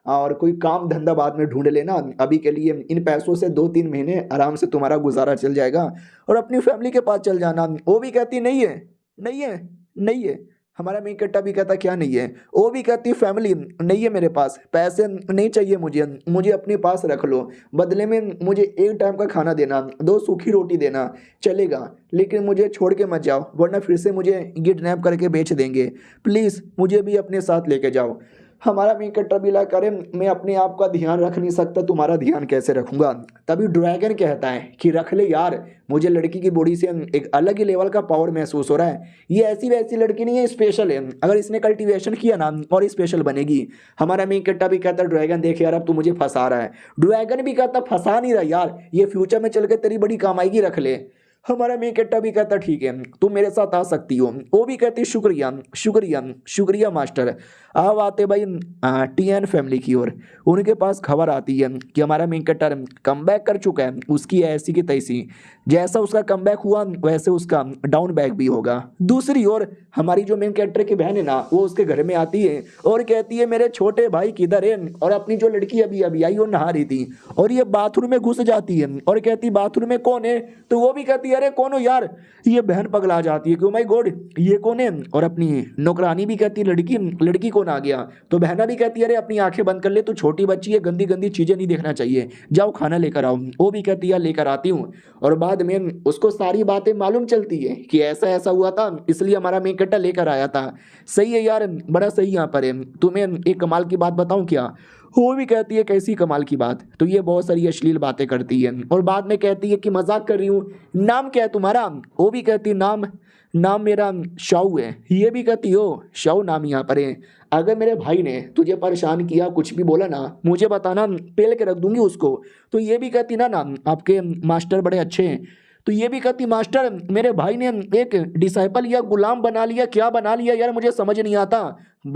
और कोई काम धंधा बाद में ढूंढ लेना, अभी के लिए इन पैसों से 2-3 महीने आराम से तुम्हारा गुजारा चल जाएगा और अपनी फैमिली के पास चल जाना। वो भी कहती नहीं है नहीं है नहीं है। हमारा मेन कट्टा भी कहता क्या नहीं है। वो भी कहती फैमिली नहीं है मेरे पास, पैसे नहीं चाहिए मुझे अपने पास रख लो, बदले में मुझे एक टाइम का खाना देना, 2 सूखी रोटी देना चलेगा, लेकिन मुझे छोड़ के मत जाओ वरना फिर से मुझे किडनैप करके बेच देंगे, प्लीज़ मुझे भी अपने साथ लेके जाओ। हमारा मेन कट्टा भी ला करे मैं अपने आप का ध्यान रख नहीं सकता, तुम्हारा ध्यान कैसे रखूंगा। तभी ड्रैगन कहता है कि रख ले यार, मुझे लड़की की बॉडी से एक अलग ही लेवल का पावर महसूस हो रहा है, ये ऐसी वैसी लड़की नहीं है, स्पेशल है, अगर इसने कल्टीवेशन किया ना और स्पेशल बनेगी। हमारा मेन कट्टा भी कहता ड्रैगन देख यार अब तू मुझे फंसा रहा है। ड्रैगन भी कहता फंसा नहीं रहा यार, ये फ्यूचर में चल के तेरी बड़ी काम आएगी, रख ले। हमारा मेन कट्टा भी कहता ठीक है तुम मेरे साथ आ सकती हो। वो भी कहती शुक्रिया शुक्रिया शुक्रिया मास्टर। अब आते भाई TN फैमिली की ओर। उनके पास खबर आती है कि हमारा मेन कट्टा कमबैक कर चुका है, उसकी ऐसी की तैसी, जैसा उसका कमबैक हुआ वैसे उसका डाउन बैक भी होगा। दूसरी ओर हमारी जो मेन कैरेक्टर की बहन है ना वो उसके घर में आती है और कहती है मेरे छोटे भाई किधर है, और अपनी जो लड़की अभी अभी आई वो नहा रही थी और ये बाथरूम में घुस जाती है और कहती बाथरूम में कौन है, तो वो भी कहती है अरे कौन हो यार। ये बहन पगला जाती है कि ओ माय गॉड ये कौन है। और अपनी नौकरानी भी कहती है लड़की लड़की कौन आ गया। तो बहना भी कहती है अरे अपनी आंखें बंद कर ले, तू छोटी बच्ची है, गंदी गंदी चीजें नहीं देखना चाहिए, जाओ खाना लेकर आओ। वो भी कहती है लेकर आती हूँ। और बाद में उसको सारी बातें मालूम चलती है कि ऐसा ऐसा हुआ था, इसलिए हमारा मेन कट्टा लेकर आया था। सही है यार, बड़ा सही यहाँ पर है। तुम्हें एक कमाल की बात बताऊं क्या। वो भी कहती है कैसी कमाल की बात। तो ये बहुत सारी अश्लील बातें करती है और बाद में कहती है कि मजाक कर रही हूँ, नाम क्या है तुम्हारा। वो भी कहती है नाम नाम मेरा शाऊ है। ये भी कहती हो शाऊ नाम यहाँ पर है। अगर मेरे भाई ने तुझे परेशान किया, कुछ भी बोला ना, मुझे बताना, पेल के रख दूंगी उसको। तो ये भी कहती ना आपके मास्टर बड़े अच्छे हैं। तो ये भी कहती मास्टर मेरे भाई ने एक डिसाइपल या गुलाम बना लिया, क्या बना लिया यार मुझे समझ नहीं आता,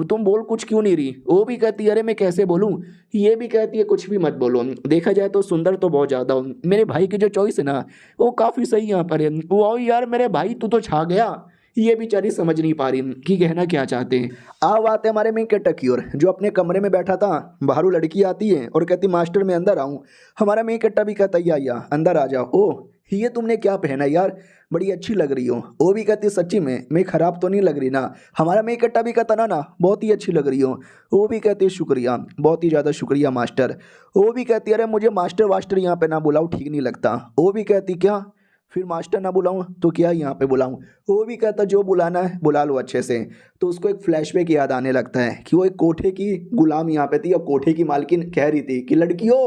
तुम बोल कुछ क्यों नहीं रही। वो भी कहती अरे मैं कैसे बोलूं। ये भी कहती है कुछ भी मत बोलो, देखा जाए तो सुंदर तो बहुत ज्यादा हूँ, मेरे भाई की जो चॉइस है ना वो काफी सही यहाँ पर है। वो यार मेरे भाई तू तो छा गया। ये बेचारी समझ नहीं पा रही कि कहना क्या चाहते हैं। अब आते हमारे मेन कैरेक्टर की ओर, जो अपने कमरे में बैठा था। बाहरों लड़की आती है और कहती मास्टर मैं अंदर आऊँ। हमारा मेन कैरेक्टर भी कहता या अंदर आ जाओ। ओह ये तुमने क्या पहना यार, बड़ी अच्छी लग रही हो। वो भी कहती सच्ची में मैं खराब तो नहीं लग रही ना। हमारा मेन कैरेक्टर भी कहता ना बहुत ही अच्छी लग रही हो। वो भी कहती शुक्रिया, बहुत ही ज़्यादा शुक्रिया मास्टर। वो भी कहती अरे मुझे मास्टर वास्टर यहाँ पे ना बुलाओ, ठीक नहीं लगता। वो भी कहती क्या फिर मास्टर ना बुलाऊं तो क्या यहाँ पे बुलाऊं। वो भी कहता जो बुलाना है बुला लो अच्छे से। तो उसको एक फ्लैशबैक याद आने लगता है कि वो एक कोठे की गुलाम यहाँ पे थी और कोठे की मालकिन कह रही थी कि लड़कियों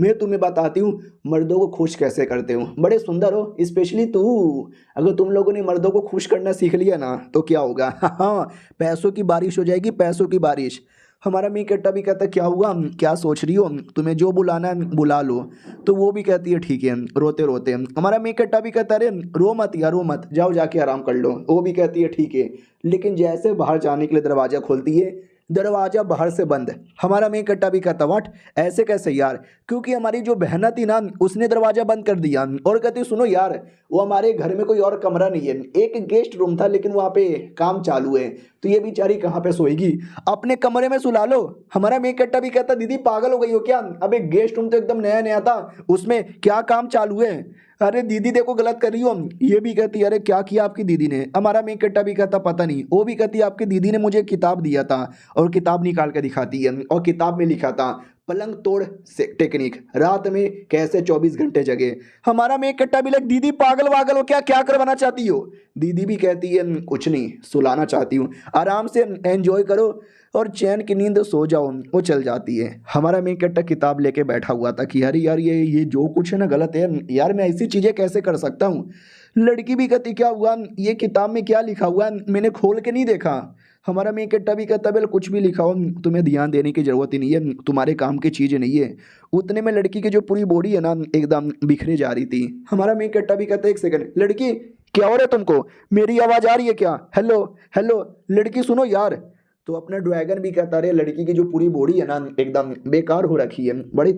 मैं तुम्हें बताती हूँ मर्दों को खुश कैसे करते हो, बड़े सुंदर हो स्पेशली तू। अगर तुम लोगों ने मर्दों को खुश करना सीख लिया ना तो क्या होगा, हाँ पैसों की बारिश हो जाएगी, पैसों की बारिश। हमारा मी कट्टा भी कहता क्या हुआ, क्या सोच रही हो, तुम्हें जो बुलाना है बुला लो। तो वो भी कहती है ठीक है, रोते रोते। हमारा मी कट्टा भी कहता अरे रो मत यार रो मत, जाओ जाके आराम कर लो। वो भी कहती है ठीक है। लेकिन जैसे बाहर जाने के लिए दरवाजा खोलती है, दरवाजा बाहर से बंद। हमारा मेन कट्टा भी कहता व्हाट, ऐसे कैसे यार, क्योंकि हमारी जो बहना थी ना उसने दरवाजा बंद कर दिया और कहती सुनो यार वो हमारे घर में कोई और कमरा नहीं है, एक गेस्ट रूम था लेकिन वहाँ पे काम चालू है, तो ये बेचारी कहाँ पे सोएगी, अपने कमरे में सुला लो। हमारा मेन कट्टा भी कहता दीदी पागल हो गई हो क्या, अब एक गेस्ट रूम तो एकदम नया नया था, उसमें क्या काम चालू है। अरे दीदी देखो गलत कर रही हो। ये भी कहती अरे क्या किया आपकी दीदी ने। हमारा मेन कट्टा भी कहता पता नहीं। वो भी कहती आपकी दीदी ने मुझे किताब दिया था और किताब निकाल के दिखाती है और किताब में लिखा था पलंग तोड़ से टेक्निक, रात में कैसे 24 घंटे जगे। हमारा मेन कट्टा भी लग दीदी पागल वागल हो क्या, क्या करवाना चाहती हो। दीदी भी कहती है कुछ नहीं, सुलाना चाहती हूँ, आराम से एंजॉय करो और चैन की नींद सो जाओ। वो चल जाती है। हमारा मेन कट्टा किताब लेके बैठा हुआ था कि अरे यार ये जो कुछ है ना गलत है यार, मैं ऐसी चीज़ें कैसे कर सकता हूँ। लड़की भी कहती क्या हुआ, ये किताब में क्या लिखा हुआ है, मैंने खोल के नहीं देखा। हमारा मेन कट्टा भी कहता बेल कुछ भी लिखा हो तुम्हें ध्यान देने की ज़रूरत ही नहीं है, तुम्हारे काम की चीज़ नहीं है। उतने में लड़की की जो पूरी बॉडी है ना एकदम बिखरे जा रही थी। हमारा मेन कट्टा भी कहता एक सेकंड लड़की क्या हो रहा है तुमको, मेरी आवाज़ आ रही है क्या, हेलो हेलो लड़की सुनो यार। तो अपना ड्रैगन भी कहता रहे लड़की की जो पूरी बॉडी है ना एकदम बेकार हो रखी है, बड़ी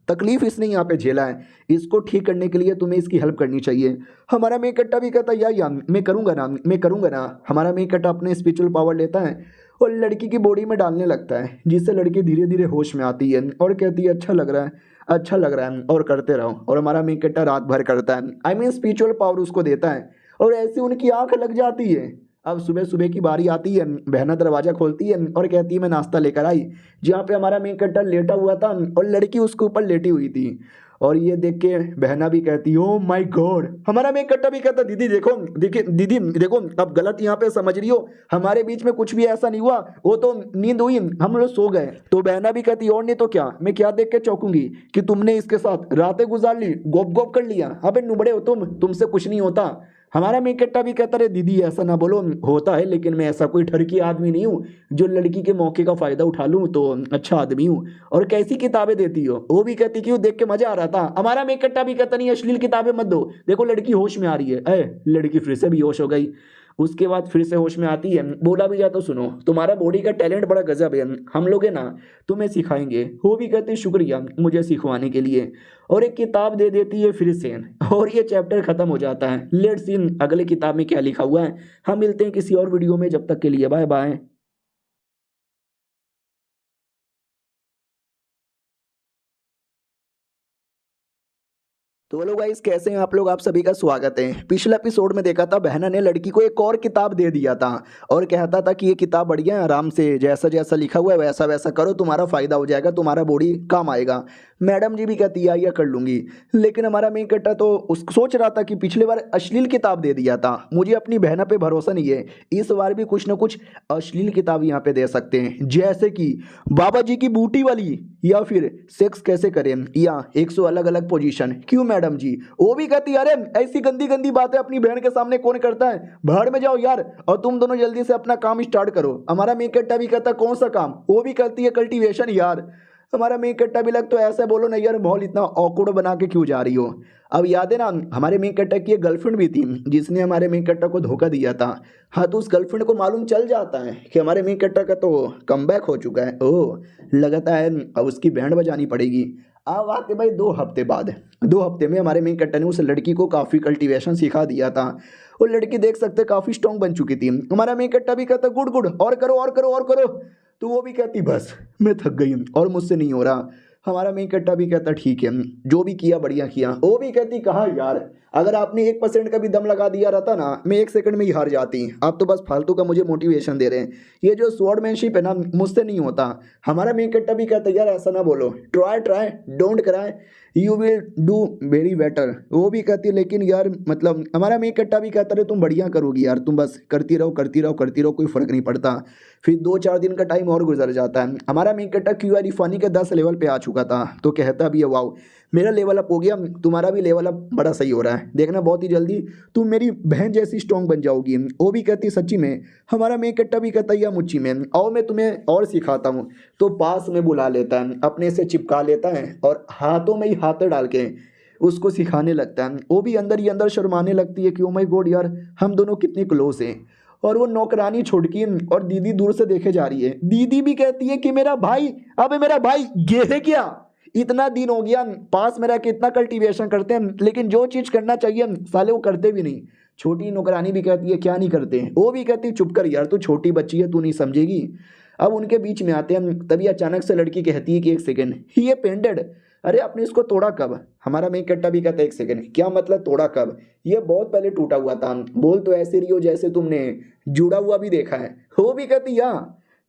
तकलीफ इसने यहाँ पे झेला है, इसको ठीक करने के लिए तुम्हें इसकी हेल्प करनी चाहिए। हमारा मेन कट्टा भी कहता या मैं करूँगा ना मैं करूँगा ना। हमारा मेन कट्टा अपने स्पिरिचुअल पावर लेता है और लड़की की बॉडी में डालने लगता है, जिससे लड़की धीरे धीरे होश में आती है और कहती है अच्छा लग रहा है अच्छा लग रहा है और करते रहो। और हमारा मेन कट्टा रात भर करता है, आई मीन स्पिरिचुअल पावर उसको देता है और ऐसे उनकी आंख लग जाती है। अब सुबह सुबह की बारी आती है, बहना दरवाजा खोलती है और कहती है मैं नाश्ता लेकर आई, जहाँ पे हमारा मेन कट्टा लेटा हुआ था और लड़की उसके ऊपर लेटी हुई थी। और ये देख के बहना भी कहती ओ माय गॉड। हमारा मेन कट्टा भी कहता दीदी देखो देखिए दीदी देखो अब गलत यहाँ पे समझ रही हो, हमारे बीच में कुछ भी ऐसा नहीं हुआ, वो तो नींद हुई हम लोग सो गए। तो बहना भी कहती और नहीं तो क्या, मैं क्या देख के चौंकूंगी कि तुमने इसके साथ रातें गुजार ली, गोप गोप कर लिया, अबे नुबड़े हो तुमसे कुछ नहीं होता। हमारा मेन कट्टा भी कहता रहे दीदी ऐसा ना बोलो, होता है लेकिन मैं ऐसा कोई ठरकी आदमी नहीं हूँ जो लड़की के मौके का फायदा उठा लूँ, तो अच्छा आदमी हूँ। और कैसी किताबें देती हो। वो भी कहती क्यों देख के मजा आ रहा था। हमारा मेन कट्टा भी कहता नहीं अश्लील किताबें मत दो, देखो लड़की होश में आ रही है। लड़की फिर से भी होश हो गई। उसके बाद फिर से होश में आती है, बोला भी जाता सुनो तुम्हारा बॉडी का टैलेंट बड़ा गजब है, हम लोग है ना तुम्हें सिखाएंगे। वो भी कहते शुक्रिया मुझे सिखवाने के लिए और एक किताब दे देती है फिर से और ये चैप्टर खत्म हो जाता है। लेट्स सी अगले किताब में क्या लिखा हुआ है। हम मिलते हैं किसी और वीडियो में, जब तक के लिए बाय बाय। तो हेलो गाइस, कैसे हैं आप लोग। आप सभी का स्वागत है। पिछले एपिसोड में देखा था बहना ने लड़की को एक और किताब दे दिया था और कहता था कि ये किताब बढ़िया है, आराम से जैसा जैसा लिखा हुआ है वैसा वैसा करो, तुम्हारा फायदा हो जाएगा, तुम्हारा बॉडी काम आएगा। मैडम जी भी कहती है ये कर लूंगी, लेकिन हमारा मेन कट्टा तो उस सोच रहा था कि पिछले बार अश्लील किताब दे दिया था, मुझे अपनी बहना पे भरोसा नहीं है, इस बार भी कुछ ना कुछ अश्लील किताब यहाँ पे दे सकते हैं, जैसे कि बाबा जी की बूटी वाली, या फिर सेक्स कैसे करें, या 100 अलग अलग पोजीशन। क्यों मैडम जी? वो भी कहती है अरे ऐसी गंदी गंदी बातें अपनी बहन के सामने कौन करता है, भाड़ में जाओ यार, और तुम दोनों जल्दी से अपना काम स्टार्ट करो। हमारा मेन कट्टा भी कहता कौन सा काम? वो भी कहती है कल्टीवेशन यार। हमारा मेन कट्टा भी लग तो ऐसा बोलो ना यार, माहौल इतना ऑकवर्ड बना के क्यों जा रही हो। अब याद है ना, हमारे मेन कट्टा की एक गर्लफ्रेंड भी थी जिसने हमारे मेन कट्टा को धोखा दिया था। हाँ, तो उस गर्लफ्रेंड को मालूम चल जाता है कि हमारे मेन कट्टा का तो कमबैक हो चुका है। ओह, लगता है अब उसकी बैंड बजानी पड़ेगी। अब आते भाई 2 हफ्ते बाद, 2 हफ्ते में हमारे मेन कट्टा ने उस लड़की को काफ़ी कल्टीवेशन सिखा दिया था। वो लड़की देख सकते काफ़ी स्ट्रॉन्ग बन चुकी थी। हमारा मेन कट्टा भी कहता गुड गुड, और करो और करो और करो, तो वो भी कहती बस मैं थक गई हूँ और मुझसे नहीं हो रहा। हमारा मेन कट्टा भी कहता ठीक है, जो भी किया बढ़िया किया। वो भी कहती कहाँ यार, अगर आपने 1% का भी दम लगा दिया रहता ना, मैं 1 सेकंड में ही हार जाती। आप तो बस फालतू का मुझे मोटिवेशन दे रहे हैं, ये जो स्वॉर्डमैनशिप है ना मुझसे नहीं होता। हमारा मेन कट्टा भी कहता यार ऐसा ना बोलो, ट्राई ट्राई डोंट कराए, you will do very better. वो भी कहती है लेकिन यार मतलब हमारा मेन कट्टा भी कहता है तुम बढ़िया करोगी यार, तुम बस करती रहो करती रहो करती रहो, कोई फर्क नहीं पड़ता। फिर 2-4 दिन का टाइम और गुजर जाता है। हमारा मेन कट्टा क्यूआर फनी के 10 लेवल पे आ चुका था, तो कहता भी है वाओ मेरा लेवल अप हो गया, तुम्हारा भी लेवल अप बड़ा सही हो रहा है, देखना बहुत ही जल्दी तुम मेरी बहन जैसी स्ट्रॉन्ग बन जाओगी। वो भी कहती सच्ची में। हमारा मेन कट्टा भी कहता है या मुच्ची में आओ मैं तुम्हें और सिखाता हूँ, तो पास में बुला लेता है, अपने से चिपका लेता है और हाथों में ही हाथ डाल के उसको सिखाने लगता है। वो भी अंदर ही अंदर शर्माने लगती है कि ओ माय गॉड यार हम दोनों कितने क्लोज हैं। और वो नौकरानी छुड़की और दीदी दूर से देखे जा रही है। दीदी भी कहती है कि मेरा भाई, अबे मेरा भाई गे है क्या? इतना दिन हो गया पास में रह के इतना कल्टीवेशन करते हैं, लेकिन जो चीज़ करना चाहिए साले वो करते भी नहीं। छोटी नौकरानी भी कहती है क्या नहीं करते, वो भी कहती है चुप कर यार, तू छोटी बच्ची है, तू नहीं समझेगी। अब उनके बीच में आते हैं, तभी अचानक से लड़की कहती है कि 1 सेकेंड, ये पेंडेड, अरे आपने इसको तोड़ा कब? हमारा मेन कट्टा भी कहता है 1 सेकेंड, क्या मतलब तोड़ा कब? ये बहुत पहले टूटा हुआ था, बोल तो ऐसे रही हो जैसे तुमने जुड़ा हुआ भी देखा है। वो भी कहती या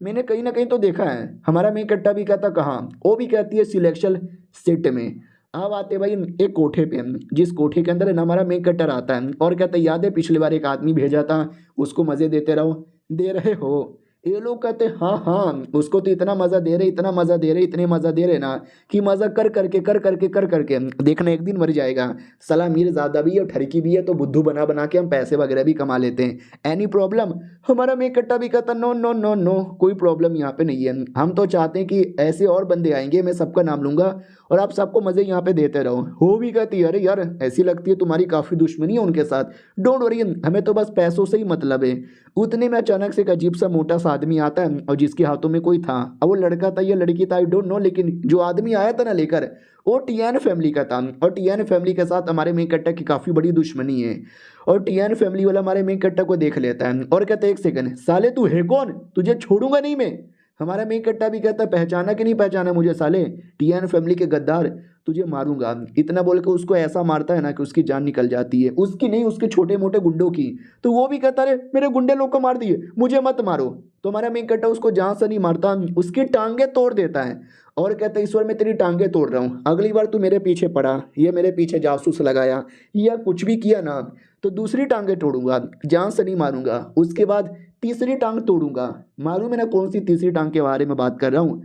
मैंने कहीं ना कहीं तो देखा है। हमारा मेन कट्टा भी कहता कहाँ? वो भी कहती है सिलेक्शन सेट में। अब आते भाई एक कोठे पे, जिस कोठे के अंदर है ना हमारा मेन कट्टर आता है और कहता है याद है पिछली बार एक आदमी भेजा था, उसको मज़े देते रहो, दे रहे हो? ये लोग कहते हैं हाँ हाँ, उसको तो इतना मज़ा दे रहे, इतना मज़ा दे रहे, इतने मज़ा दे रहे ना कि मज़ा कर करके देखना एक दिन मर जाएगा। साला अमीर ज़्यादा भी है और ठरकी भी है, तो बुद्धू बना बना के हम पैसे वगैरह भी कमा लेते हैं। Any problem? हमारा मेन कट्टा भी कहता नो नो नो नो, कोई प्रॉब्लम यहाँ पे नहीं है। हम तो चाहते हैं कि ऐसे और बंदे आएंगे, मैं सबका नाम लूँगा और आप सबको मज़े यहाँ पे देते रहो। वो भी कहती है अरे यार ऐसी लगती है तुम्हारी काफ़ी दुश्मनी है उनके साथ, डोंट वरी, हमें तो बस पैसों से ही मतलब है। उतने में अचानक से एक अजीब सा मोटा सा आदमी आता है और जिसके हाथों में कोई था। अब वो लड़का था या लड़की था आई डोंट नो, लेकिन जो आदमी आया था ना लेकर, वो टीएन फैमिली का था। और टीएन फैमिली के साथ हमारे मेन कट्टा की काफ़ी बड़ी दुश्मनी है। और टीएन फैमिली वाला हमारे मेन कट्टा को देख लेता है और कहता है 1 सेकंड, साले तू है कौन? तुझे छोड़ूंगा नहीं मैं। हमारा मेन कट्टा भी कहता है पहचाना कि नहीं पहचाना मुझे साले, टीएन फैमिली के गद्दार, तुझे मारूंगा। इतना बोल के उसको ऐसा मारता है ना कि उसकी जान निकल जाती है, उसकी नहीं उसके छोटे मोटे गुंडों की। तो वो भी कहता है मेरे गुंडे लोग को मार दिए, मुझे मत मारो। तो हमारा मेन कट्टा उसको जहाँ से नहीं मारता, उसकी टांगे तोड़ देता है और कहता है ईश्वर मैं तेरी टांगे तोड़ रहा हूँ, अगली बार तू मेरे पीछे पड़ा, ये मेरे पीछे जासूस लगाया या कुछ भी किया ना, तो दूसरी टांगे तोड़ूंगा, जान से नहीं मारूंगा। उसके बाद तीसरी टांग तोड़ूंगा। मालूम है ना कौन सी तीसरी टांग के बारे में बात कर रहा हूँ?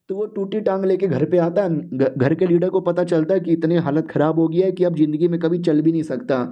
तो वो टूटी टांग लेके घर पे आता है। घर के लीडर को पता चलता है कि इतने हालत ख़राब हो गया है कि अब ज़िंदगी में कभी चल भी नहीं सकता।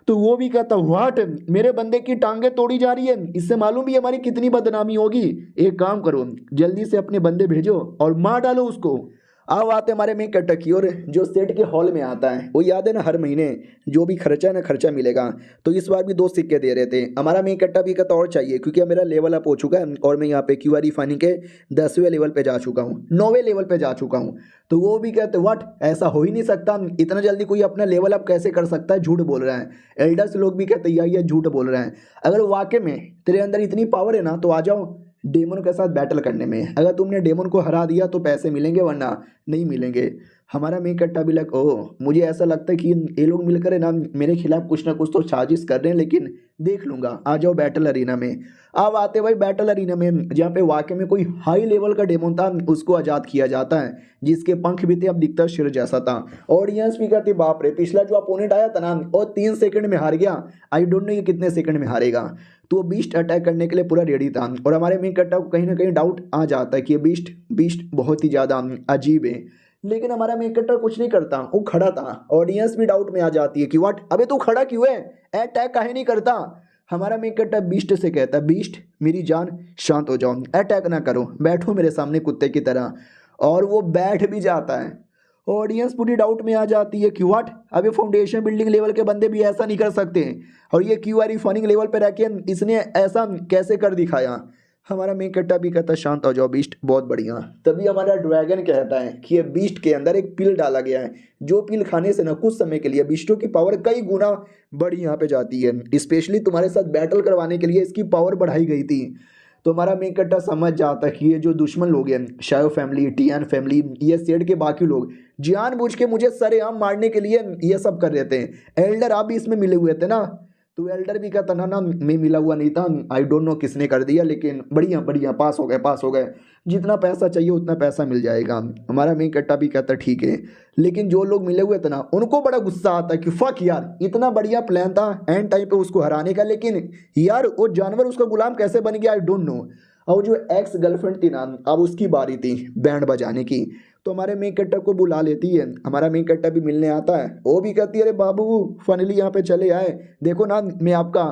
तो वो भी कहता व्हाट, मेरे बंदे की टांगे तोड़ी जा रही है, इससे मालूम भी हमारी कितनी बदनामी होगी। एक काम करो जल्दी से अपने बंदे भेजो और मार डालो उसको। अब आते हमारे मेन कट्टा की और जो सेट के हॉल में आता है, वो याद है ना हर महीने जो भी खर्चा है ना खर्चा मिलेगा, तो इस बार भी 2 सिक्के दे रहे थे। हमारा मेन कट्टा भी कहता और चाहिए क्योंकि अब मेरा लेवल अप हो चुका है और मैं यहाँ पे क्यूआर फाइनिंग के 10वें लेवल पे जा चुका हूँ, 9वें लेवल पे जा चुका हूँ। तो वो भी कहते व्हाट, ऐसा हो ही नहीं सकता, इतना जल्दी कोई अपना लेवल अप कैसे कर सकता है, झूठ बोल रहा है। एल्डर्स लोग भी कहते ये झूठ बोल रहे हैं। अगर वाकई में तेरे अंदर इतनी पावर है ना तो आ जाओ डेमन के साथ बैटल करने में। अगर तुमने डेमन को हरा दिया तो पैसे मिलेंगे वरना नहीं मिलेंगे। हमारा मेन कट्टा भी लग ओह मुझे ऐसा लगता है कि ये लोग मिलकर है ना मेरे खिलाफ कुछ ना कुछ तो साजिश कर रहे हैं, लेकिन देख लूंगा। आ जाओ बैटल अरीना में। अब आते भाई बैटल अरीना में, जहाँ पे वाकई में कोई हाई लेवल का डेमोन था उसको आजाद किया जाता है, जिसके पंख भी थे, अब दिखता सिर जैसा था। ऑडियंस भी कहती बाप रे, पिछला जो अपोनेंट आया था ना और 3 सेकंड में हार गया। आई डोंट नो ये कितने सेकंड में हारेगा। तो वो बीस्ट अटैक करने के लिए पूरा रेडी था, और हमारे मेन कट्टा को कहीं ना कहीं डाउट आ जाता है कि ये बीस्ट बीस्ट बहुत ही ज़्यादा अजीब है। लेकिन हमारा मेन कट्टर कुछ नहीं करता, वो खड़ा था। ऑडियंस भी डाउट में आ जाती है कि व्हाट, अबे तू खड़ा क्यों है, अटैक काहे नहीं करता। हमारा मेन कट्टर बीस्ट से कहता है बीस्ट मेरी जान शांत हो जाओ, अटैक ना करो, बैठो मेरे सामने कुत्ते की तरह। और वो बैठ भी जाता है। ऑडियंस पूरी डाउट में आ जाती है कि व्हाट, अभी फाउंडेशन बिल्डिंग लेवल के बंदे भी ऐसा नहीं कर सकते, और ये क्यूआर फनिंग लेवल पे रह के इसने ऐसा कैसे कर दिखाया। हमारा मेन कट्टा भी कहता है शांत हो जाओ बीस्ट, बहुत बढ़िया। तभी हमारा ड्रैगन कहता है कि ये बीस्ट के अंदर एक पिल डाला गया है, जो पिल खाने से ना कुछ समय के लिए बीस्टों की पावर कई गुना बढ़ी यहाँ पे जाती है। स्पेशली तुम्हारे साथ बैटल करवाने के लिए इसकी पावर बढ़ाई गई थी। तो हमारा मेन कट्टा समझ जाता है कि ये जो दुश्मन लोग हैं, शायो फैमिली, टियान फैमिली, ये सेड के बाकी लोग जानबूझ के मुझे सरेआम मारने के लिए ये सब कर रहे थे। एल्डर आप भी इसमें मिले हुए थे ना, तो एल्डर भी कहता ना मैं मिला हुआ नहीं था, आई डोंट नो किसने कर दिया, लेकिन बढ़िया बढ़िया पास हो गए पास हो गए, जितना पैसा चाहिए उतना पैसा मिल जाएगा। हमारा मेन कट्टा भी कहता ठीक है। लेकिन जो लोग मिले हुए थे ना उनको बड़ा गुस्सा आता है कि फक यार, इतना बढ़िया प्लान था एंड टाइम पे उसको हराने का, लेकिन यार वो जानवर उसका गुलाम कैसे बन गया, आई डोंट नो। और जो एक्स गर्लफ्रेंड थी ना, अब उसकी बारी थी बैंड बजाने की। तो हमारे मेन कट्टा को बुला लेती है। हमारा मेन कट्टा भी मिलने आता है। वो भी कहती है अरे बाबू फाइनली यहाँ पे चले आए, देखो ना मैं आपका